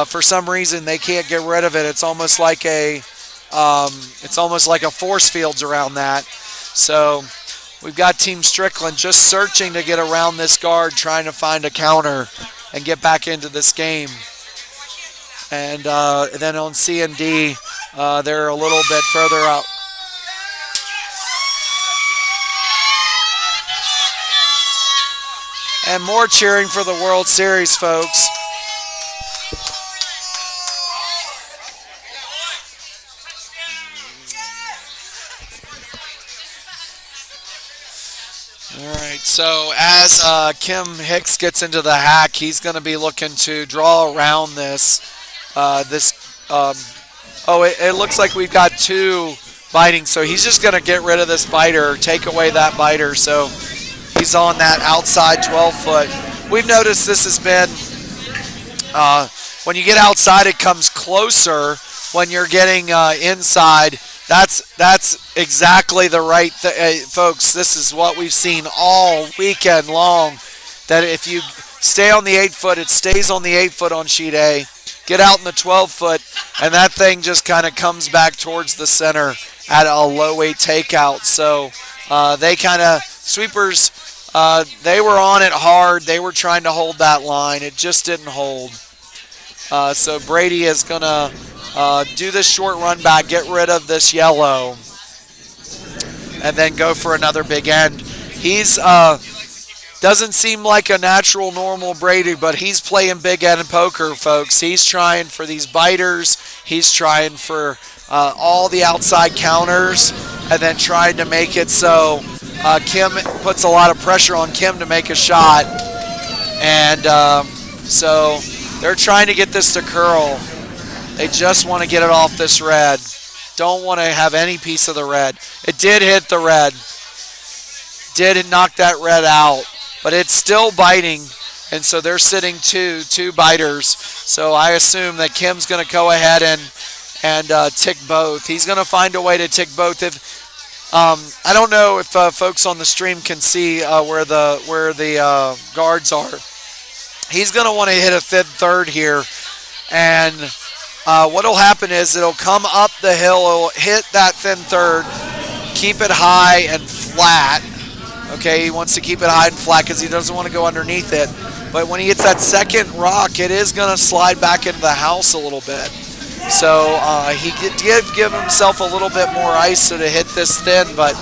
for some reason they can't get rid of it. It's almost like a force fields around that. So we've got Team Strickland just searching to get around this guard, trying to find a counter and get back into this game. And then on C and D, they're a little bit further out. And more cheering for the World Series, folks. All right, so as Kim Hicks gets into the hack, he's going to be looking to draw around this. It looks like we've got 2 biting, so he's just going to get rid of this biter, take away that biter. So he's on that outside 12-foot. We've noticed this has been, when you get outside, it comes closer. When you're getting inside, that's exactly the right thing. Folks, this is what we've seen all weekend long, that if you stay on the 8-foot, it stays on the 8-foot on sheet A. Get out in the 12-foot, and that thing just kind of comes back towards the center at a low-weight takeout. So they kind of, sweepers, they were on it hard. They were trying to hold that line. It just didn't hold. So Brady is going to do this short run back, get rid of this yellow, and then go for another big end. He's doesn't seem like a natural, normal Brady, but he's playing big end poker, folks. He's trying for these biters. He's trying for all the outside counters, and then trying to make it so Kim puts a lot of pressure on Kim to make a shot. And so they're trying to get this to curl. They just want to get it off this red. Don't want to have any piece of the red. It did hit the red. Did knock that red out. But it's still biting. And so they're sitting two biters. So I assume that Kim's going to go ahead and tick both. He's going to find a way to tick both. I don't know if folks on the stream can see where the guards are. He's going to want to hit a thin third here. And what will happen is it'll come up the hill. It'll hit that thin third. keep it high and flat. Okay, he wants to keep it high and flat because he doesn't want to go underneath it. But when he hits that second rock, it is going to slide back into the house a little bit. So he did give himself a little bit more ice to hit this thin, but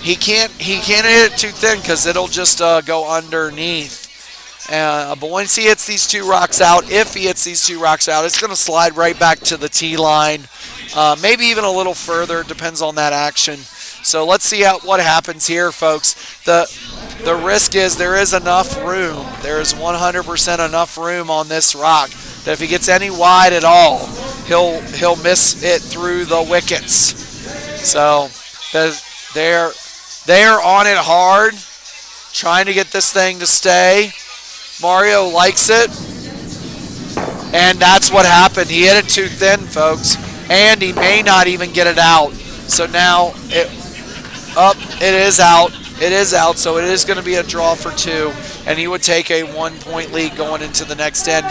he can't hit it too thin because it'll just go underneath. But once he hits these two rocks out, if he hits these two rocks out, it's going to slide right back to the tee line, maybe even a little further. It depends on that action. So let's see what happens here, folks. The risk is there is enough room. There is 100% enough room on this rock that if he gets any wide at all, he'll miss it through the wickets. So they're on it hard, trying to get this thing to stay. Mario likes it, and that's what happened. He hit it too thin, folks, and he may not even get it out. So now it is out. It is out, so it is going to be a draw for two, and he would take a 1-point lead going into the next end.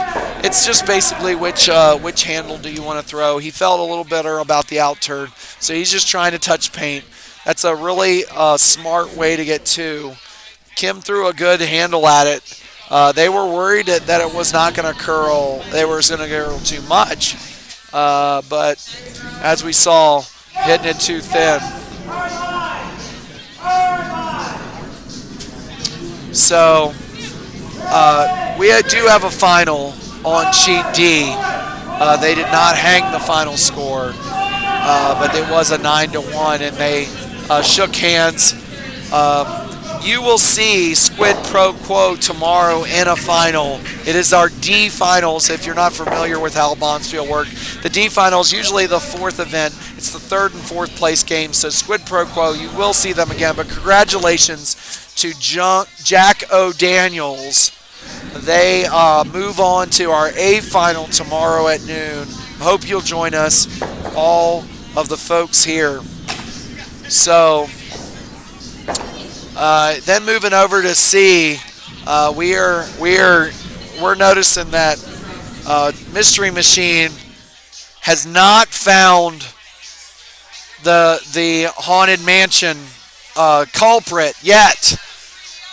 It's just basically which handle do you want to throw. He felt a little better about the out turn, so he's just trying to touch paint. That's a really smart way to get two. Kim threw a good handle at it. They were worried that it was not going to curl. They were going to curl too much, but as we saw, hitting it too thin. So we do have a final on sheet D. They did not hang the final score, but it was a 9-1, and they shook hands. You will see Squid Pro Quo tomorrow in a final. It is our D finals. If you're not familiar with how Bondsfield work, the D finals usually the fourth event. It's the third and fourth place game. So Squid Pro Quo, you will see them again. But congratulations to Jack O'Daniels. They move on to our A final tomorrow at noon. Hope you'll join us, all of the folks here. So. Then moving over to C, we're noticing that Mystery Machine has not found the Haunted Mansion culprit yet.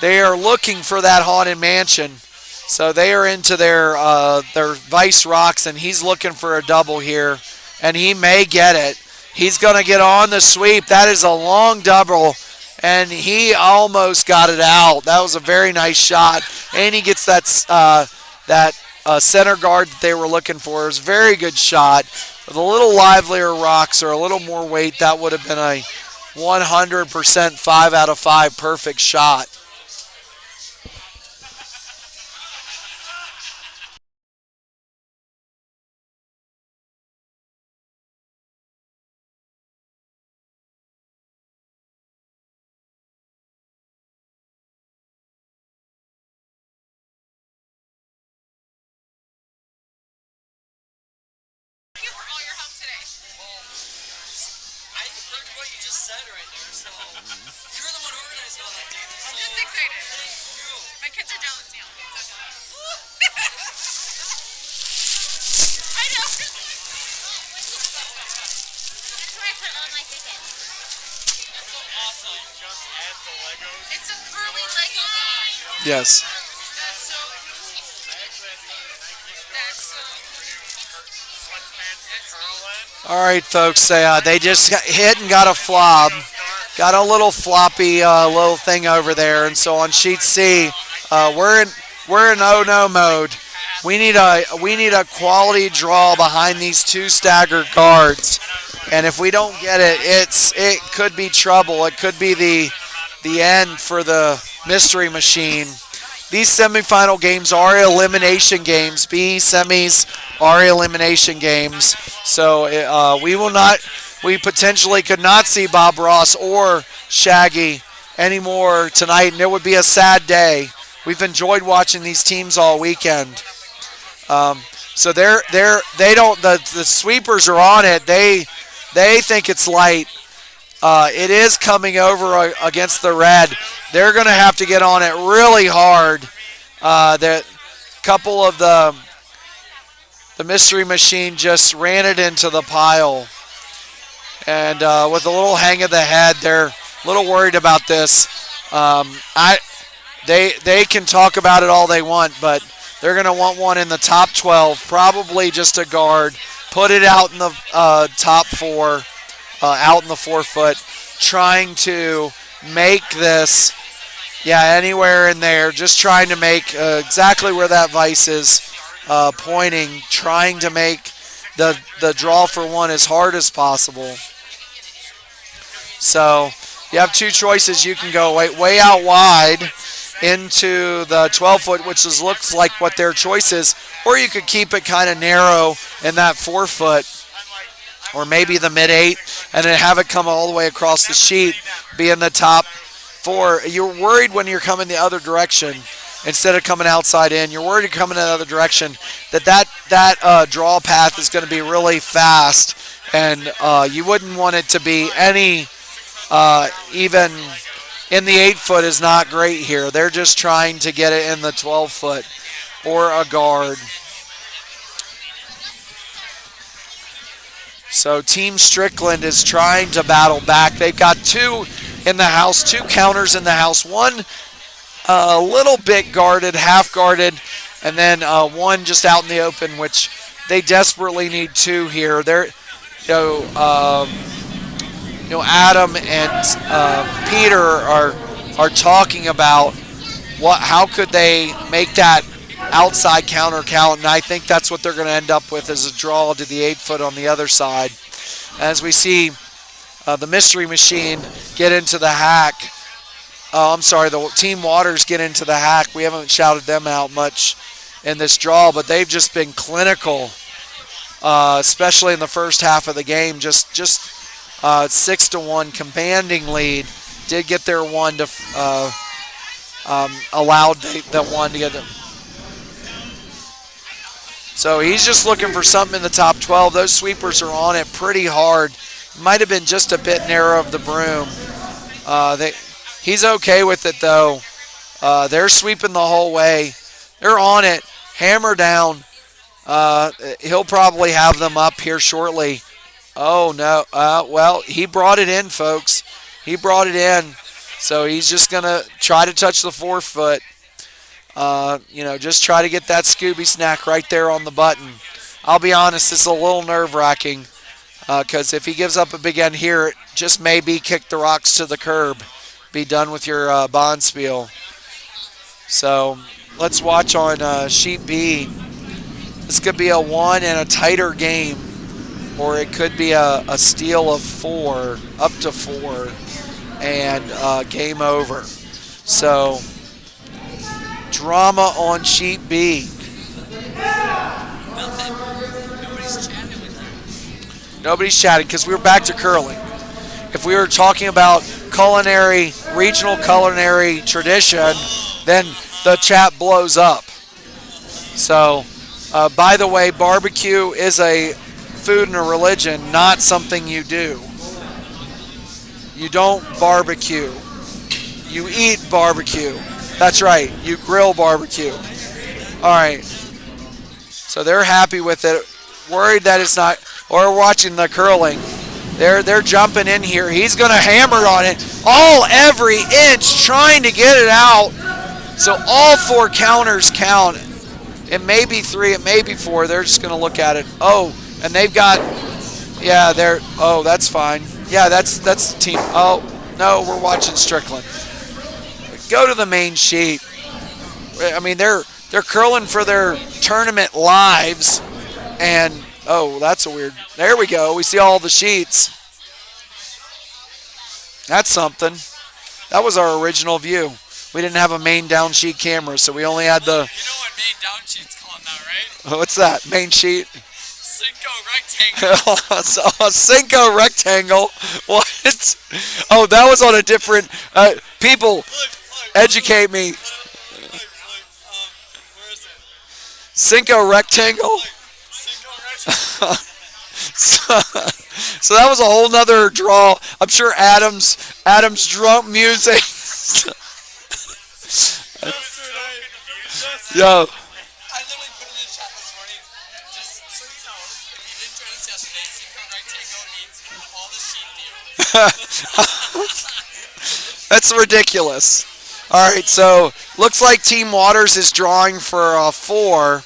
They are looking for that Haunted Mansion, so they are into their Vice Rocks, and he's looking for a double here, and he may get it. He's going to get on the sweep. That is a long double. And he almost got it out. That was a very nice shot. And he gets that center guard that they were looking for. It was a very good shot. With a little livelier rocks or a little more weight, that would have been a 100% 5 out of 5 perfect shot. What you just said right there, so you're the one organizing all that, David. I'm just excited. Thank you. My kids are jealous now. I know. That's where I put all my tickets. That's so awesome. You just add the Legos. It's a curly Lego guy. Yes. That's so cool. That's so All right, folks. They just hit and got a flop. Got a little floppy little thing over there, and so on sheet C, we're in oh no mode. We need a quality draw behind these two staggered guards, and if we don't get it, it could be trouble. It could be the end for the Mystery Machine. These semifinal games are elimination games. B semis are elimination games. So we potentially could not see Bob Ross or Shaggy anymore tonight, and it would be a sad day. We've enjoyed watching these teams all weekend. So the sweepers are on it. They think it's light. It is coming over against the red. They're going to have to get on it really hard. The couple of the Mystery Machine just ran it into the pile. And with a little hang of the head, little worried about this. I they can talk about it all they want, but they're going to want one in the top 12, probably just a guard. Put it out in the top four, out in the 4 foot, trying to make this, anywhere in there, just trying to make exactly where that vice is pointing, trying to make the draw for one as hard as possible. So you have two choices. You can go way out wide into the 12-foot, which looks like what their choice is, or you could keep it kind of narrow in that 4-foot, or maybe the mid-8, and then have it come all the way across the sheet, be in the top 4. You're worried when you're coming the other direction instead of coming outside in. You're worried you're coming the other direction that draw path is going to be really fast, and you wouldn't want it to be any even in the 8-foot is not great here. They're just trying to get it in the 12-foot or a guard. So Team Strickland is trying to battle back. They've got two in the house, two counters in the house. One a little bit guarded, half guarded, and then one just out in the open, which they desperately need two here. They're, Adam and Peter are talking about how could they make that outside counter count, and I think that's what they're going to end up with is a draw to the 8-foot on the other side. As we see the Mystery Machine get into the hack. The Team Waters get into the hack. We haven't shouted them out much in this draw, but they've just been clinical, especially in the first half of the game. Just 6-1 commanding lead. Did get their one to allowed the one to get them. So he's just looking for something in the top 12. Those sweepers are on it pretty hard. Might have been just a bit narrow of the broom. He's okay with it, though. They're sweeping the whole way. They're on it. Hammer down. He'll probably have them up here shortly. Oh, no. Well, he brought it in, folks. He brought it in. So he's just going to try to touch the 4-foot. Just try to get that Scooby snack right there on the button. I'll be honest, it's a little nerve-wracking because if he gives up a big end here, it just may be kick the rocks to the curb. Be done with your Bonspiel. So let's watch on sheet B. This could be a 1 and a tighter game, or it could be a steal of 4, up to 4, and game over. So drama on sheet B. Nobody's chatting because we were back to curling. If we were talking about regional culinary tradition, then the chat blows up. So, by the way, barbecue is a food and a religion, not something you do. You don't barbecue. You eat barbecue. That's right. You grill barbecue. All right. So they're happy with it. Worried that it's not, or watching the curling. They're jumping in here. He's going to hammer on it. Every inch trying to get it out. So all 4 counters count. It may be 3, it may be 4. They're just going to look at it. Oh, and they've got, that's fine. Yeah, that's the team. Oh, no, we're watching Strickland. Go to the main sheet. I mean, they're curling for their tournament lives, and that's a weird. There we go. We see all the sheets. That's something. That was our original view. We didn't have a main down sheet camera, so we only had the. You know what main down sheet's called now, right? What's that? Main sheet. Cinco rectangle. A Cinco rectangle. What? Oh, that was on a different. People, educate me. Look, where is it? Cinco rectangle. Cinco rectangle. So that was a whole nother draw. I'm sure Adam's drunk music. Yo. I literally put in the chat this morning, just so you know, if you didn't join us yesterday, Cinco rectangle means all the sheep view. That's ridiculous. All right, so looks like Team Waters is drawing for 4.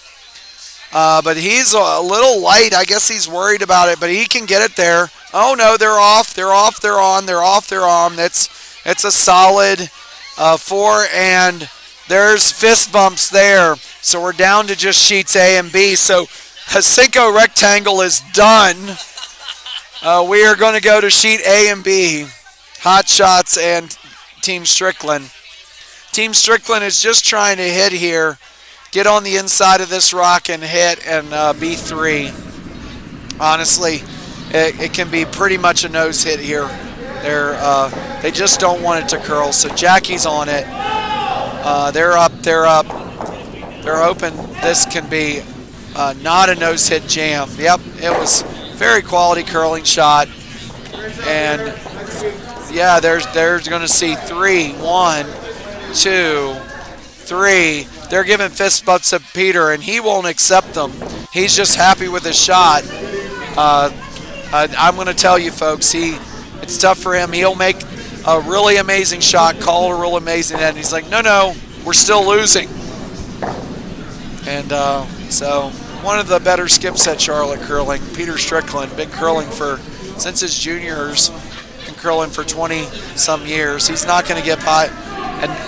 But he's a little light. I guess he's worried about it, but he can get it there. Oh no, they're off. They're off. They're on. They're off. They're on. It's a solid 4, and there's fist bumps there. So we're down to just sheets A and B. So Haseko Rectangle is done. We are going to go to sheet A and B. Hot Shots and Team Strickland. Team Strickland is just trying to hit here. Get on the inside of this rock and hit and B3. Honestly, it can be pretty much a nose hit here. They just don't want it to curl. So Jackie's on it. They're up. They're up. They're open. This can be not a nose hit jam. Yep, it was very quality curling shot. And yeah, they're going to see 3. 1, 2, 3. They're giving fist bumps to Peter, and he won't accept them. He's just happy with his shot. I'm going to tell you, folks, it's tough for him. He'll make a really amazing shot, call a real amazing end. He's like, no, we're still losing. And so one of the better skips at Charlotte curling, Peter Strickland, been curling since his juniors, been curling for 20-some years. He's not going to get by.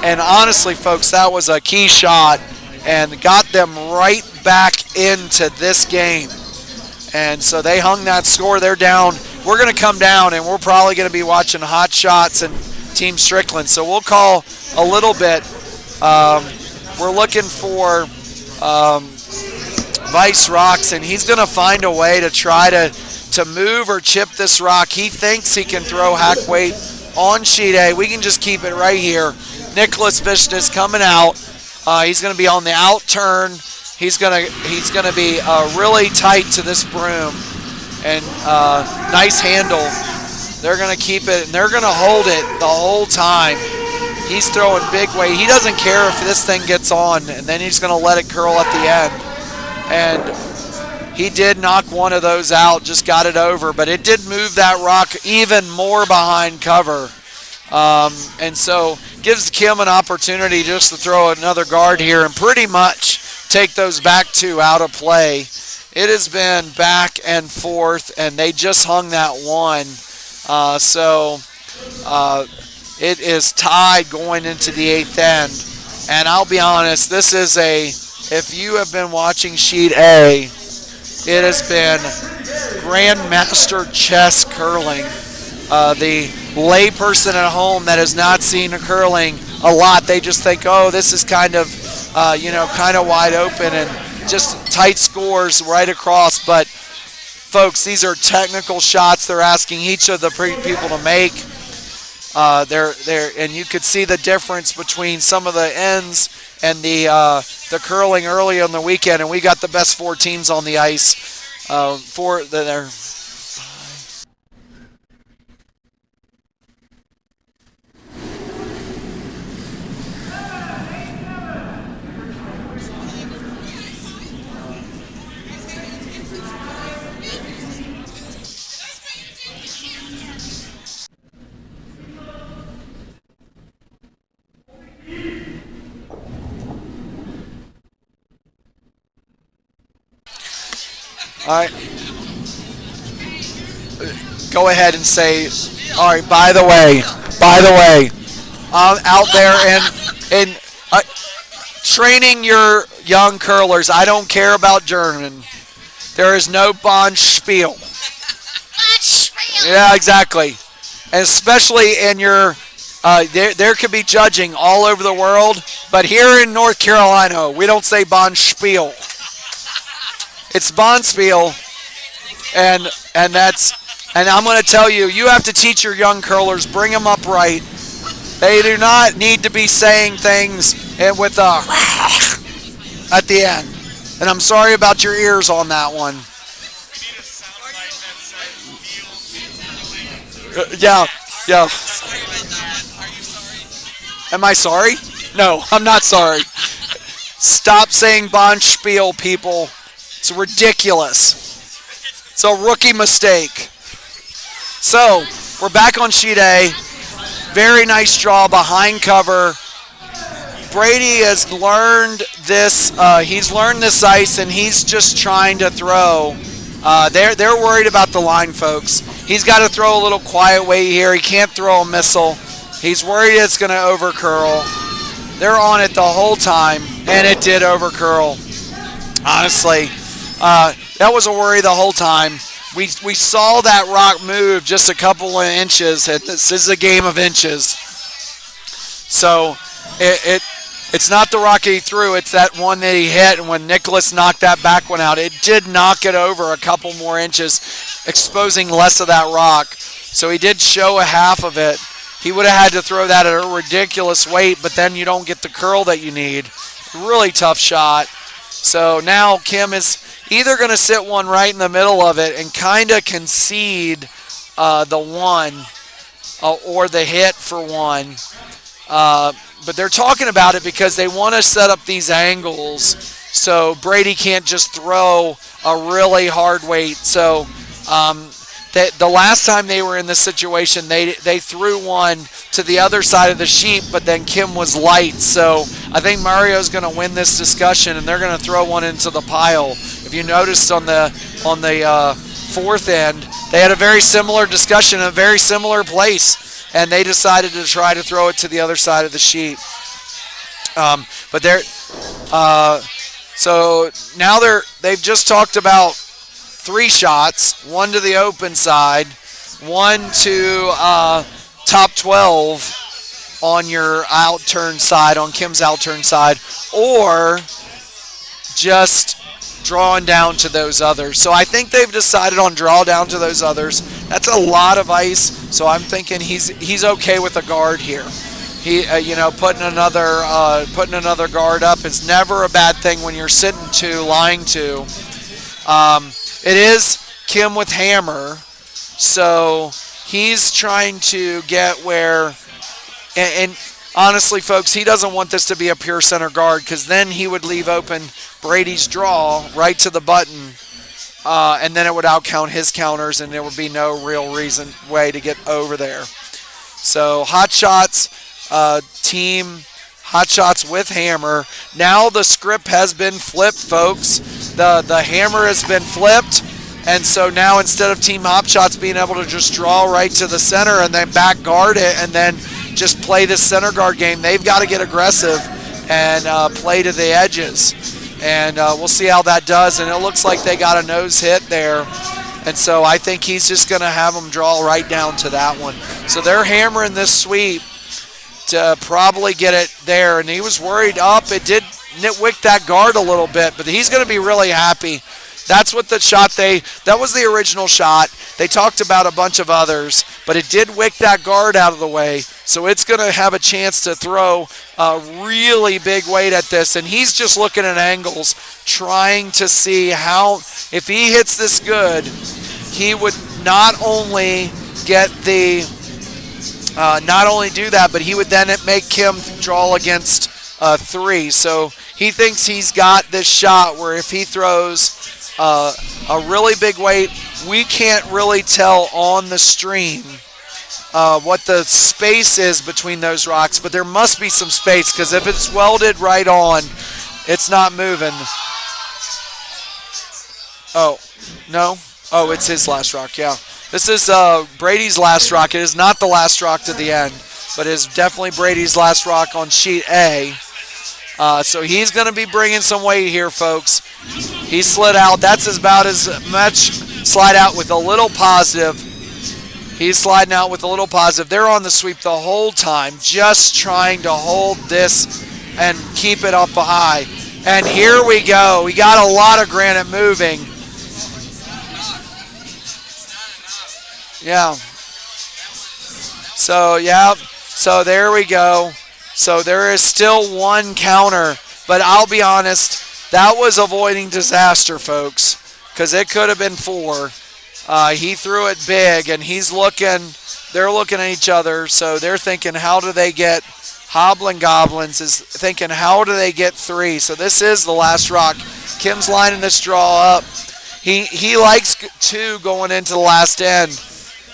And honestly, folks, that was a key shot and got them right back into this game. And so they hung that score. They're down. We're going to come down, and we're probably going to be watching Hot Shots and Team Strickland. So we'll call a little bit. We're looking for Vice Rocks, and he's going to find a way to try to move or chip this rock. He thinks he can throw hack weight on sheet A. We can just keep it right here. Nicholas Vishna's coming out. He's going to be on the out turn. He's going to be really tight to this broom, and nice handle. They're going to keep it, and they're going to hold it the whole time. He's throwing big weight. He doesn't care if this thing gets on, and then he's going to let it curl at the end. And he did knock one of those out, just got it over, but it did move that rock even more behind cover. And so gives Kim an opportunity just to throw another guard here and pretty much take those back 2 out of play. It has been back and forth, and they just hung that 1. So it is tied going into the 8th end. And I'll be honest, this is if you have been watching sheet A, it has been Grandmaster chess curling. The layperson at home that has not seen curling a lot, they just think, oh, this is kind of wide open and just tight scores right across. But folks, these are technical shots they're asking each of the people to make. And you could see the difference between some of the ends and the curling early on the weekend, and we got the best 4 teams on the ice. They're all right. Go ahead and say, all right, by the way, out there and training your young curlers, I don't care about German. There is no Bonspiel. Yeah, exactly. And especially in your, there could be judging all over the world, but here in North Carolina, we don't say Bonspiel. It's Bonspiel, and I'm going to tell you, you have to teach your young curlers, bring them up right. They do not need to be saying things with a at the end. And I'm sorry about your ears on that one. Yeah. Am I sorry? No, I'm not sorry. Stop saying Bonspiel, people. It's ridiculous. It's a rookie mistake. So, we're back on sheet A. Very nice draw behind cover. Brady has learned this. He's learned this ice, and he's just trying to throw. They're worried about the line, folks. He's got to throw a little quiet weight here. He can't throw a missile. He's worried it's going to overcurl. They're on it the whole time, and it did overcurl. Honestly, that was a worry the whole time. We saw that rock move just a couple of inches, and this is a game of inches. So it's not the rock he threw, it's that one that he hit, and when Nicholas knocked that back one out, it did knock it over a couple more inches, exposing less of that rock. So he did show a half of it. He would have had to throw that at a ridiculous weight, but then you don't get the curl that you need. Really tough shot. So now Kim is either going to sit one right in the middle of it and kind of concede the one or the hit for one. But they're talking about it because they want to set up these angles so Brady can't just throw a really hard weight. So the last time they were in this situation, they threw one to the other side of the sheet, but then Kim was light. So I think Mario's going to win this discussion, and they're going to throw one into the pile. If you noticed on the fourth end, they had a very similar discussion, a very similar place, and they decided to try to throw it to the other side of the sheet. But they're so now they've just talked about 3 shots, one to the open side, one to top 12 on your outturn side, on Kim's outturn side, or just drawing down to those others. So I think they've decided on draw down to those others. That's a lot of ice, so I'm thinking he's okay with a guard here. He, putting another guard up is never a bad thing when you're sitting 2, lying 2. It is Kim with hammer, so he's trying to get where, and honestly, folks, he doesn't want this to be a pure center guard because then he would leave open Brady's draw right to the button, and then it would outcount his counters, and there would be no real way to get over there. So hot shots, team hot shots with hammer. Now the script has been flipped, folks. The hammer has been flipped, and so now instead of team hot shots being able to just draw right to the center and then back guard it and then just play this center guard game, they've got to get aggressive and play to the edges. And we'll see how that does. And it looks like they got a nose hit there. And so I think he's just going to have them draw right down to that one. So they're hammering this sweep to probably get it there. And he was worried up. It did nitwick that guard a little bit, but he's going to be really happy. That's what the shot that was the original shot. They talked about a bunch of others, but it did wick that guard out of the way. So it's going to have a chance to throw a really big weight at this. And he's just looking at angles, trying to see how, if he hits this good, he would not only get the, not only do that, but he would then make Kim draw against 3. So he thinks he's got this shot where if he throws a really big weight, we can't really tell on the stream what the space is between those rocks, but there must be some space because if it's welded right on, it's not moving. Oh, no? Oh, it's his last rock, yeah. This is Brady's last rock. It is not the last rock to the end, but it is definitely Brady's last rock on sheet A. So he's going to be bringing some weight here, folks. He slid out. That's about as much slide out with a little positive. He's sliding out with a little positive. They're on the sweep the whole time, just trying to hold this and keep it up high. And here we go. We got a lot of granite moving. Yeah. So, yeah. So there we go. So there is still one counter, but I'll be honest, that was avoiding disaster, folks, because it could have been 4. He threw it big, and they're looking at each other, so they're thinking, how do they get, Hoblin Goblins is thinking, how do they get 3? So this is the last rock. Kim's lining this draw up. He likes 2 going into the last end.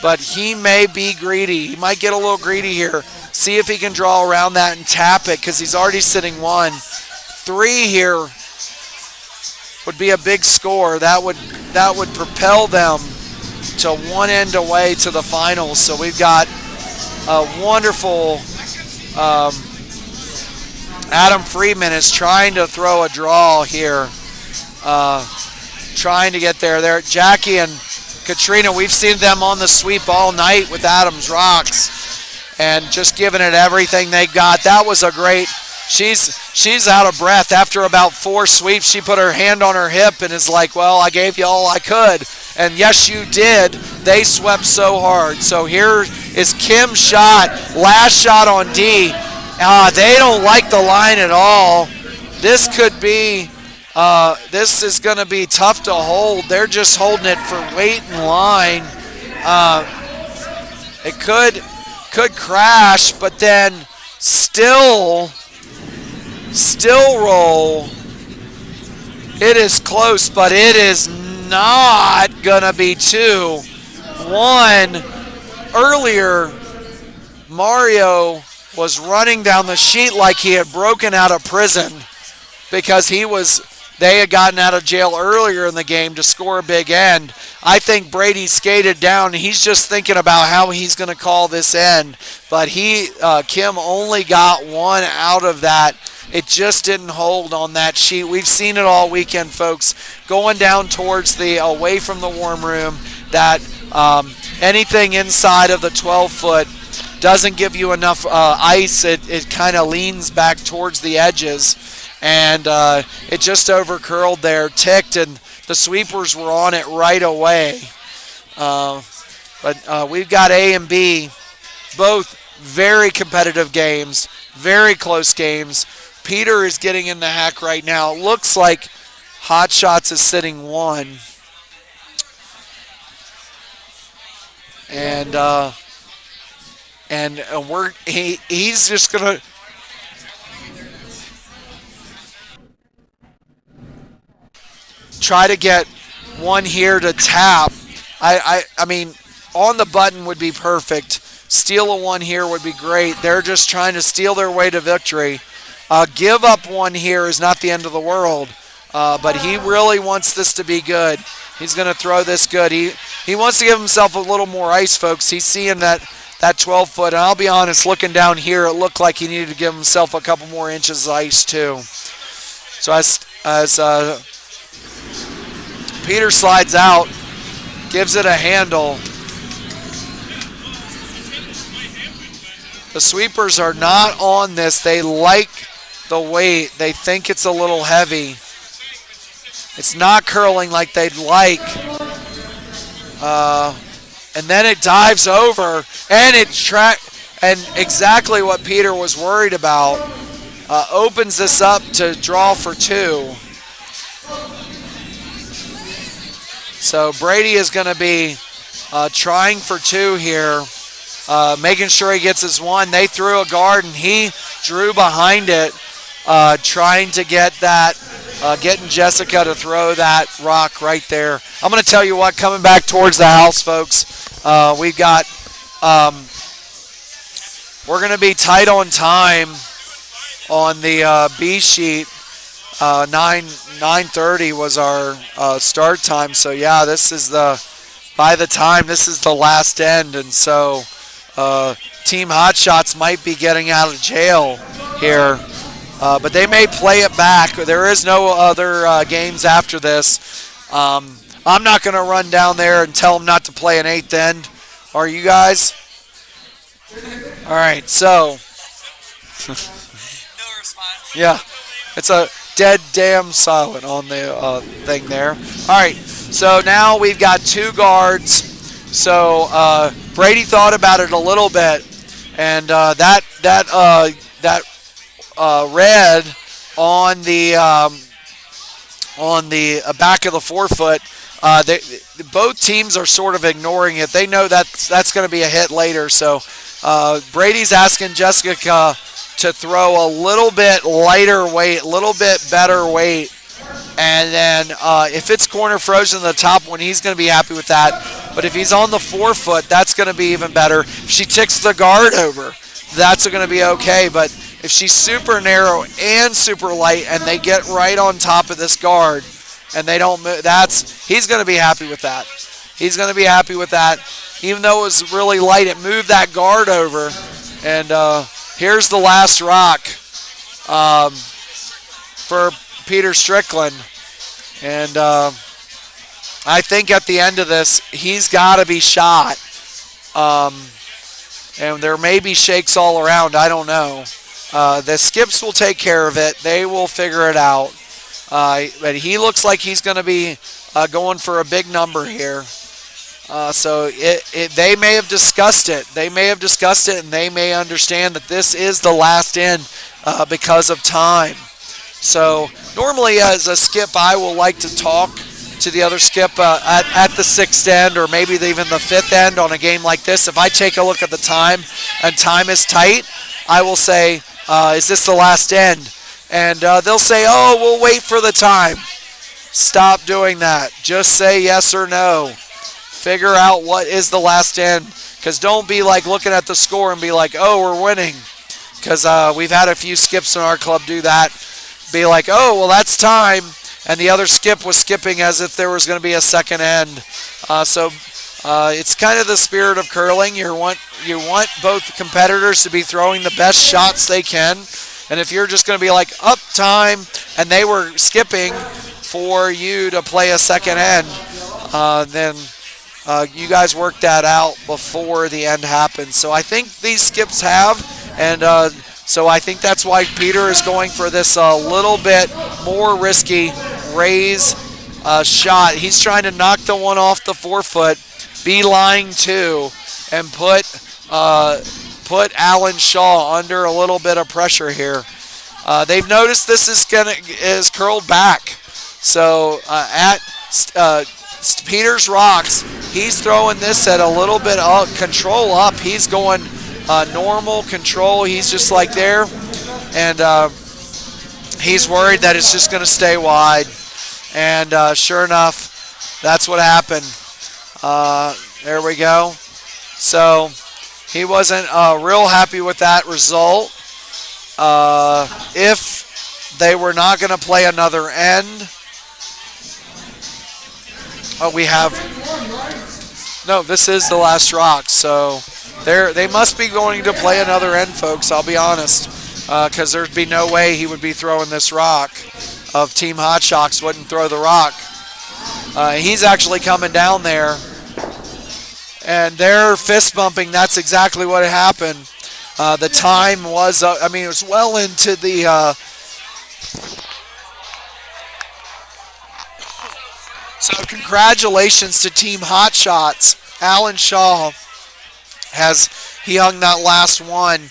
but he may be greedy. He might get a little greedy here. See if he can draw around that and tap it because he's already sitting 1. 3 here would be a big score. That would propel them to one end away to the finals. So we've got a wonderful Adam Freeman is trying to throw a draw here, trying to get there. Jackie and Katrina, we've seen them on the sweep all night with Adams Rocks and just giving it everything they got. That was a great, she's out of breath. After about 4 sweeps, she put her hand on her hip and is like, well, I gave you all I could. And yes, you did. They swept so hard. So here is Kim's shot, last shot on D. They don't like the line at all. This could be, this is going to be tough to hold. They're just holding it for weight and line. It could crash, but then still roll. It is close, but it is not going to be 2. 1, earlier, Mario was running down the sheet like he had broken out of prison because they had gotten out of jail earlier in the game to score a big end. I think Brady skated down. He's just thinking about how he's going to call this end. But Kim only got 1 out of that. It just didn't hold on that sheet. We've seen it all weekend, folks. Going down towards away from the warm room, that anything inside of the 12-foot doesn't give you enough ice. It kind of leans back towards the edges. And it just overcurled there, ticked, and the sweepers were on it right away. But we've got A and B, both very competitive games, very close games. Peter is getting in the hack right now. It looks like Hot Shots is sitting 1. And he's just gonna try to get 1 here to tap. I mean, on the button would be perfect. Steal a 1 here would be great. They're just trying to steal their way to victory. Give up 1 here is not the end of the world, but he really wants this to be good. He's going to throw this good. He wants to give himself a little more ice, folks. He's seeing that 12-foot, and I'll be honest, looking down here, it looked like he needed to give himself a couple more inches of ice too. So as Peter slides out, gives it a handle. The sweepers are not on this. They like the weight. They think it's a little heavy. It's not curling like they'd like. And then it dives over, and and exactly what Peter was worried about. Opens this up to draw for 2. So Brady is going to be trying for 2 here, making sure he gets his 1. They threw a guard, and he drew behind it, trying to get that, getting Jessica to throw that rock right there. I'm going to tell you what, coming back towards the house, folks, we've got, we're going to be tight on time on the B sheet. 9:30 was our start time. So yeah, this is by the time this is the last end, and so Team Hot Shots might be getting out of jail here, but they may play it back. There is no other games after this. I'm not going to run down there and tell them not to play an 8th end. Are you guys? All right, so No response. yeah, it's a dead damn silent on the thing there. All right, so now we've got 2 guards. So Brady thought about it a little bit, and that red on the back of the 4-foot. Both teams are sort of ignoring it. They know that's going to be a hit later. So Brady's asking Jessica to throw a little bit lighter weight, a little bit better weight. And then if it's corner frozen to the top one, he's going to be happy with that. But if he's on the forefoot, that's going to be even better. If she ticks the guard over, that's going to be okay. But if she's super narrow and super light and they get right on top of this guard and they don't move, he's going to be happy with that. He's going to be happy with that. Even though it was really light, it moved that guard over. And here's the last rock for Peter Strickland. And I think at the end of this, he's got to be shot. And there may be shakes all around. I don't know. The skips will take care of it. They will figure it out. But he looks like he's going to be going for a big number here. So they may have discussed it. They may have discussed it, and they may understand that this is the last end because of time. So normally as a skip, I will like to talk to the other skip at the sixth end or maybe even the fifth end on a game like this. If I take a look at the time and time is tight, I will say, is this the last end? And they'll say, oh, we'll wait for the time. Stop doing that. Just say yes or no. Figure out what is the last end, because don't be like looking at the score and be like, oh, we're winning, because we've had a few skips in our club do that. Be like, oh, well, that's time, and the other skip was skipping as if there was going to be a second end. So it's kind of the spirit of curling. You want both competitors to be throwing the best shots they can, and if you're just going to be like up time and they were skipping for you to play a second end, then you guys worked that out before the end happened. So I think these skips have, and so I think that's why Peter is going for this little bit more risky raise shot. He's trying to knock the one off the forefoot, be line two, and put Alan Shaw under a little bit of pressure here. They've noticed this is curled back. So at Peter's rocks, he's throwing this at a little bit of control up. He's going normal control. He's just like there. And he's worried that it's just going to stay wide. And sure enough, that's what happened. There we go. So he wasn't real happy with that result. If they were not going to play another end, we have no. This is the last rock, so they must be going to play another end, folks. I'll be honest, because there'd be no way he would be throwing this rock. Of Team Hot Shocks wouldn't throw the rock. He's actually coming down there, and they're fist bumping. That's exactly what happened. The time was, it was well into the. So congratulations to Team Hot Shots. Alan Shaw he hung that last one.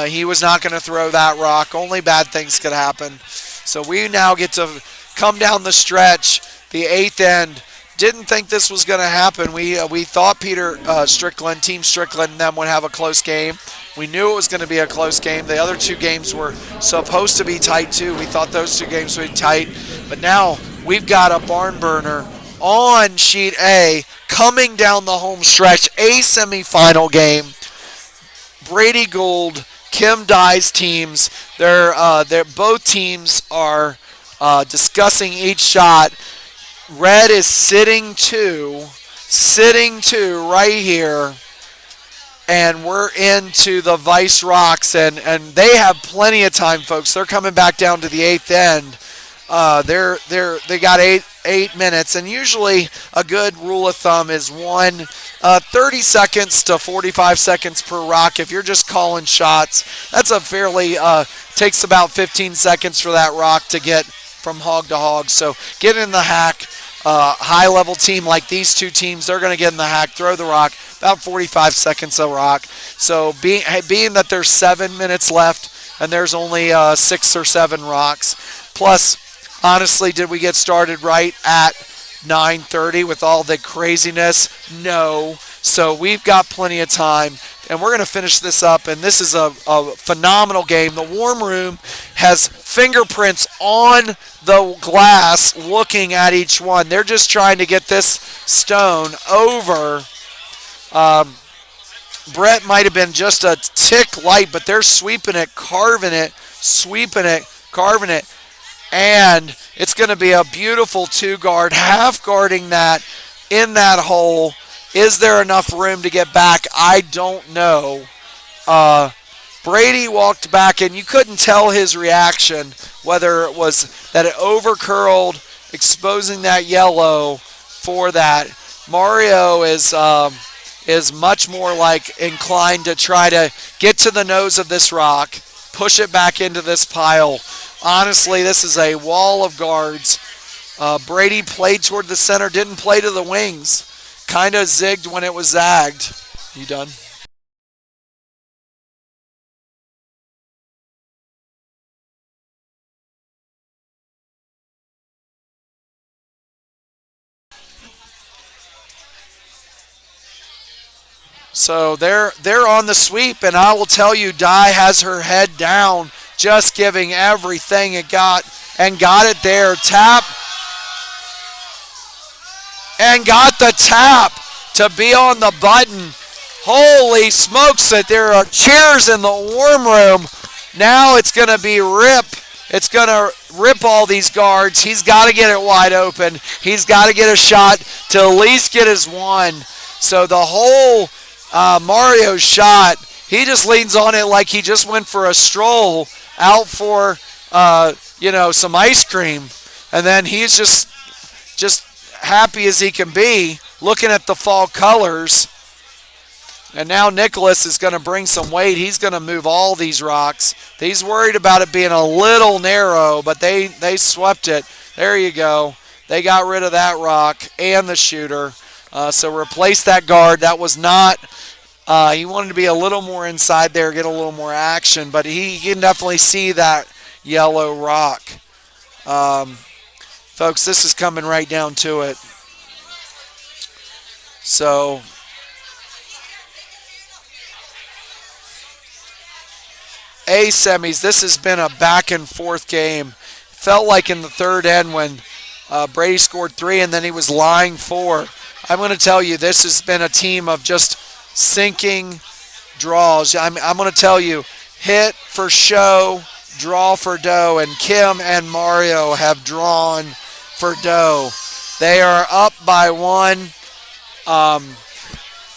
He was not going to throw that rock. Only bad things could happen. So we now get to come down the stretch, the eighth end. Didn't think this was going to happen. We thought Peter Strickland, Team Strickland, and them would have a close game. We knew it was going to be a close game. The other two games were supposed to be tight too. We thought those two games would be tight. But now we've got a barn burner on sheet A coming down the home stretch, a semifinal game. Brady Gould, Kim Dye's teams. They're both teams are discussing each shot. Red is sitting two right here. And we're into the Vice Rocks, and they have plenty of time, folks. They're coming back down to the eighth end. They got eight minutes, and usually a good rule of thumb is 30 seconds to 45 seconds per rock. If you're just calling shots, that's a fairly takes about 15 seconds for that rock to get from hog to hog. So get in the hack. High-level team like these two teams, they're going to get in the hack, throw the rock, about 45 seconds a rock. So being that there's 7 minutes left and there's only 6 or 7 rocks, plus, honestly, did we get started right at 9:30 with all the craziness? No. So we've got plenty of time, and we're going to finish this up, and this is a phenomenal game. The warm room has fingerprints on the glass looking at each one. They're just trying to get this stone over. Brett might have been just a tick light, but they're sweeping it, carving it, sweeping it, carving it. And it's going to be a beautiful two-guard, half-guarding that in that hole. Is there enough room to get back? I don't know. Brady walked back, and you couldn't tell his reaction, whether it was that it over-curled, exposing that yellow for that. Mario is much more like inclined to try to get to the nose of this rock, push it back into this pile. Honestly, this is a wall of guards. Brady played toward the center, didn't play to the wings. Kind of zigged when it was zagged. You done? So they're on the sweep, and I will tell you, Di has her head down, just giving everything it got, and got it there. Tap, and got the tap to be on the button. Holy smokes, that there are cheers in the warm room. Now it's going to be rip. It's going to rip all these guards. He's got to get it wide open. He's got to get a shot to at least get his one. So the whole Mario shot, he just leans on it like he just went for a stroll out for, some ice cream. And then he's just happy as he can be looking at the fall colors. And now Nicholas is going to bring some weight. He's going to move all these rocks. He's worried about it being a little narrow, but they swept it. There you go. They got rid of that rock and the shooter. So replace that guard. That was not, he wanted to be a little more inside there, get a little more action, but he can definitely see that yellow rock. Folks, this is coming right down to it. So A semis, this has been a back and forth game. Felt like in the third end when Brady scored 3 and then he was lying 4. I'm going to tell you, this has been a team of just sinking draws. I'm going to tell you, hit for show, draw for dough, and Kim and Mario have drawn for dough. They are up by 1.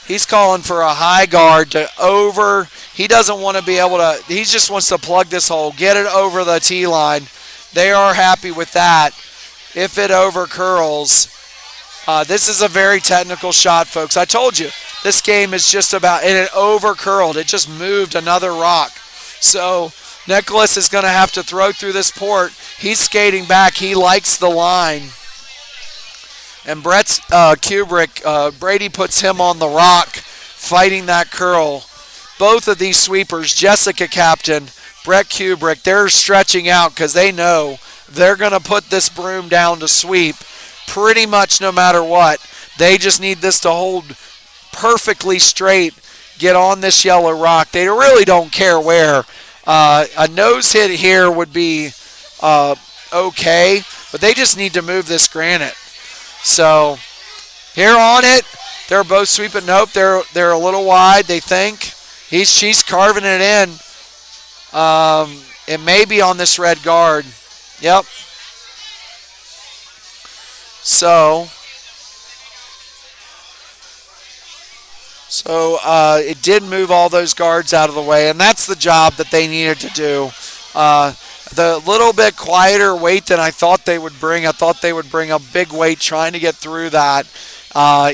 He's calling for a high guard to over. He doesn't want to be able to, he just wants to plug this hole, get it over the tee line. They are happy with that. If it over curls, this is a very technical shot, folks. I told you, this game is just about, and it over curled. It just moved another rock. So Nicholas is going to have to throw through this port. He's skating back. He likes the line. And Brett's Kubrick, Brady puts him on the rock, fighting that curl. Both of these sweepers, Jessica Captain, Brett Kubrick, they're stretching out because they know they're going to put this broom down to sweep pretty much no matter what. They just need this to hold perfectly straight, get on this yellow rock. They really don't care where. A nose hit here would be okay, but they just need to move this granite. So here on it, they're both sweeping. Nope, they're a little wide, they think. She's carving it in. It may be on this red guard. Yep. So it did move all those guards out of the way, and that's the job that they needed to do. The little bit quieter weight than I thought they would bring. I thought they would bring a big weight trying to get through that.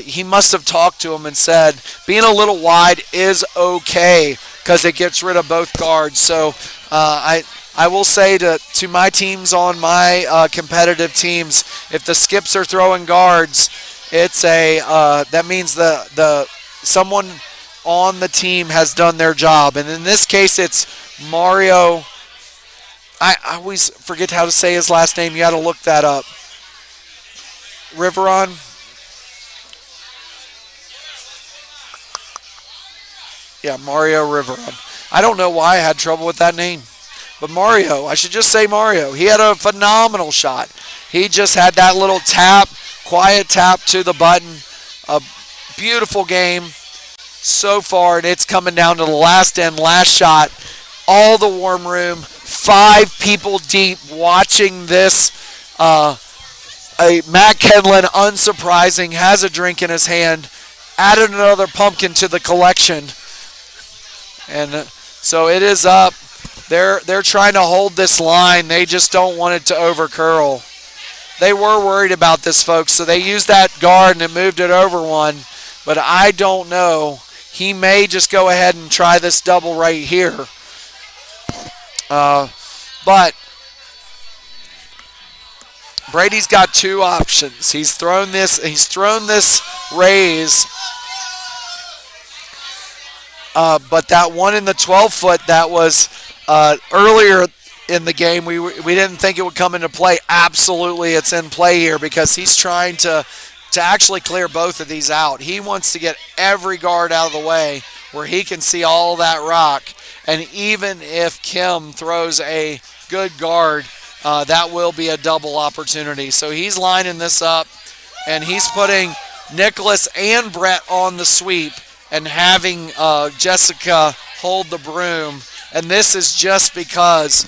He must have talked to him and said, being a little wide is okay because it gets rid of both guards. So I will say to my teams on my competitive teams, if the skips are throwing guards, it's that means the someone on the team has done their job. And in this case, it's Mario. I always forget how to say his last name. You got to look that up. Riveron. Yeah, Mario Riveron. I don't know why I had trouble with that name. But Mario, I should just say Mario, he had a phenomenal shot. He just had that little tap, quiet tap to the button. A beautiful game so far, and it's coming down to the last end, last shot. All the warm room, 5 people deep watching this. Matt Kenlin, unsurprising, has a drink in his hand, added another pumpkin to the collection. And so it is up. They're trying to hold this line. They just don't want it to overcurl. They were worried about this, folks, so they used that guard and it moved it over one. But I don't know. He may just go ahead and try this double right here. But Brady's got 2 options. He's thrown this raise. But that one in the 12-foot that was earlier in the game, we didn't think it would come into play. Absolutely, it's in play here because he's trying to actually clear both of these out. He wants to get every guard out of the way where he can see all that rock. And even if Kim throws a good guard, that will be a double opportunity. So he's lining this up, and he's putting Nicholas and Brett on the sweep and having Jessica hold the broom. And this is just because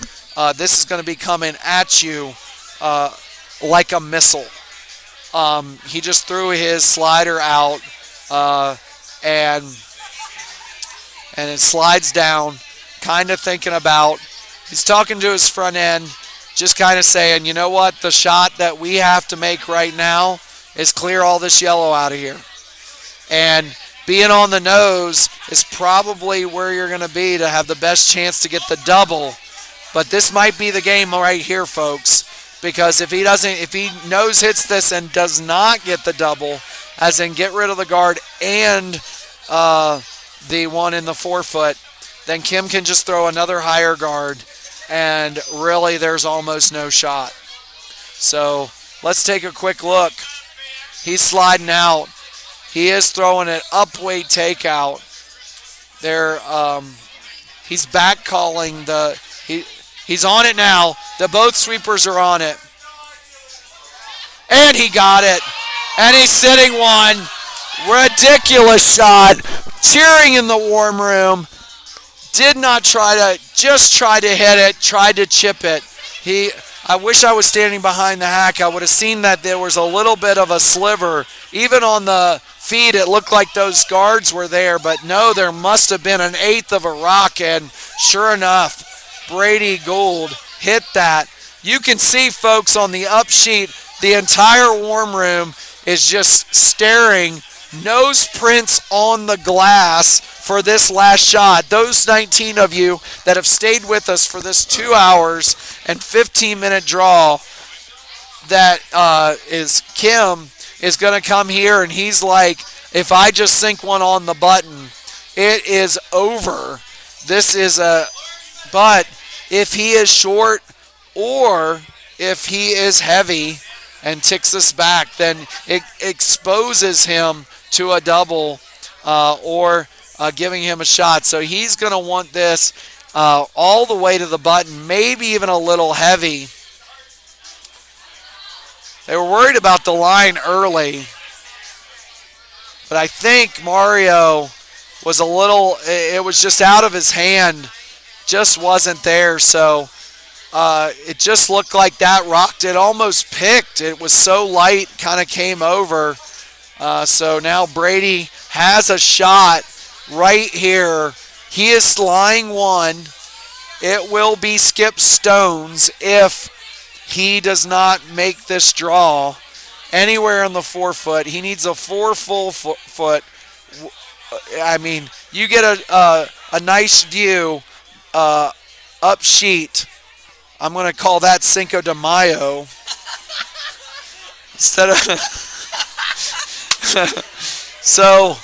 this is going to be coming at you like a missile. He just threw his slider out, and it slides down, kind of thinking about, he's talking to his front end, just kind of saying, you know what, the shot that we have to make right now is clear all this yellow out of here. And being on the nose is probably where you're going to be to have the best chance to get the double. But this might be the game right here, folks, because if he nose hits this and does not get the double, as in get rid of the guard and the one in the 4-foot, then Kim can just throw another higher guard, and really there's almost no shot. So let's take a quick look. He's sliding out. He is throwing an up-weight takeout. He's back calling he's on it now. Both sweepers are on it. And he got it. And he's sitting one. Ridiculous shot. Cheering in the warm room. Did not try to hit it, tried to chip it. I wish I was standing behind the hack. I would have seen that there was a little bit of a sliver. Even on the feed, it looked like those guards were there, but no, there must have been an eighth of a rock, and sure enough, Brady Gould hit that. You can see, folks, on the up sheet, the entire warm room is just staring, nose prints on the glass for this last shot. Those 19 of you that have stayed with us for this 2 hours and 15-minute draw, that is Kim, is going to come here, and he's like, if I just sink one on the button, it is over. But if he is short or if he is heavy and ticks us back, then it exposes him to a double or giving him a shot. So he's going to want this all the way to the button, maybe even a little heavy. They were worried about the line early, but I think Mario was it was just out of his hand, just wasn't there. So it just looked like that rocked. It almost picked. It was so light, kind of came over. So now Brady has a shot right here. He is lying one. It will be Skip Stones if he does not make this draw anywhere in the 4-foot. He needs a 4 full foot. I mean, you get a nice view up sheet. I'm going to call that Cinco de Mayo instead of. So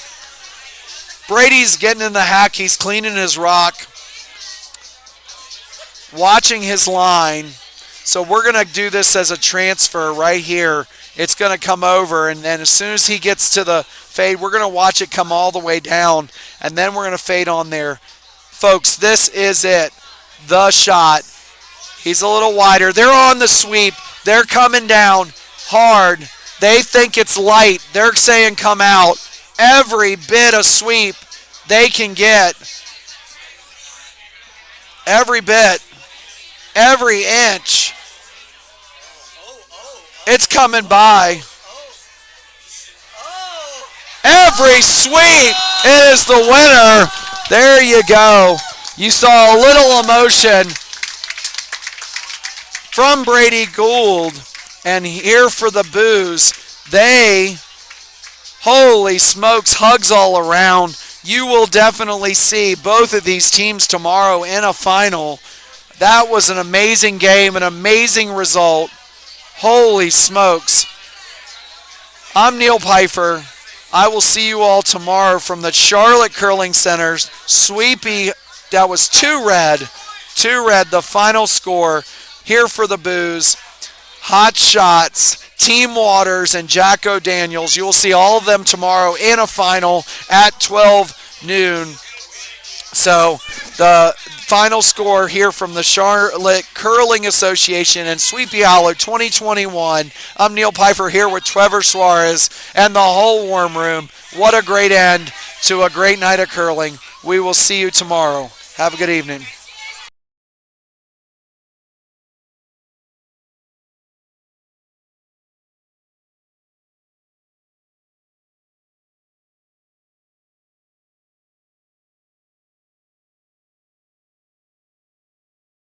Brady's getting in the hack. He's cleaning his rock, watching his line. So we're going to do this as a transfer right here. It's going to come over, and then as soon as he gets to the fade, we're going to watch it come all the way down, and then we're going to fade on there. Folks, this is it. The shot. He's a little wider. They're on the sweep. They're coming down hard. They think it's light. They're saying come out. Every bit of sweep they can get. Every bit. Every inch. It's coming by. Every sweep is the winner. There you go. You saw a little emotion from Brady Gould. And here for the Boos, they, holy smokes, hugs all around. You will definitely see both of these teams tomorrow in a final. That was an amazing game, an amazing result. Holy smokes. I'm Neil Pfeiffer. I will see you all tomorrow from the Charlotte Curling Center's Sweepy. That was 2 red. 2 red, the final score. Here for the Boos. Hot Shots, Team Waters, and Jacko Daniels. You will see all of them tomorrow in a final at 12 noon. So the final score here from the Charlotte Curling Association and Sweepy Hollow 2021. I'm Neil Pfeiffer here with Trevor Suarez and the whole Warm Room. What a great end to a great night of curling. We will see you tomorrow. Have a good evening.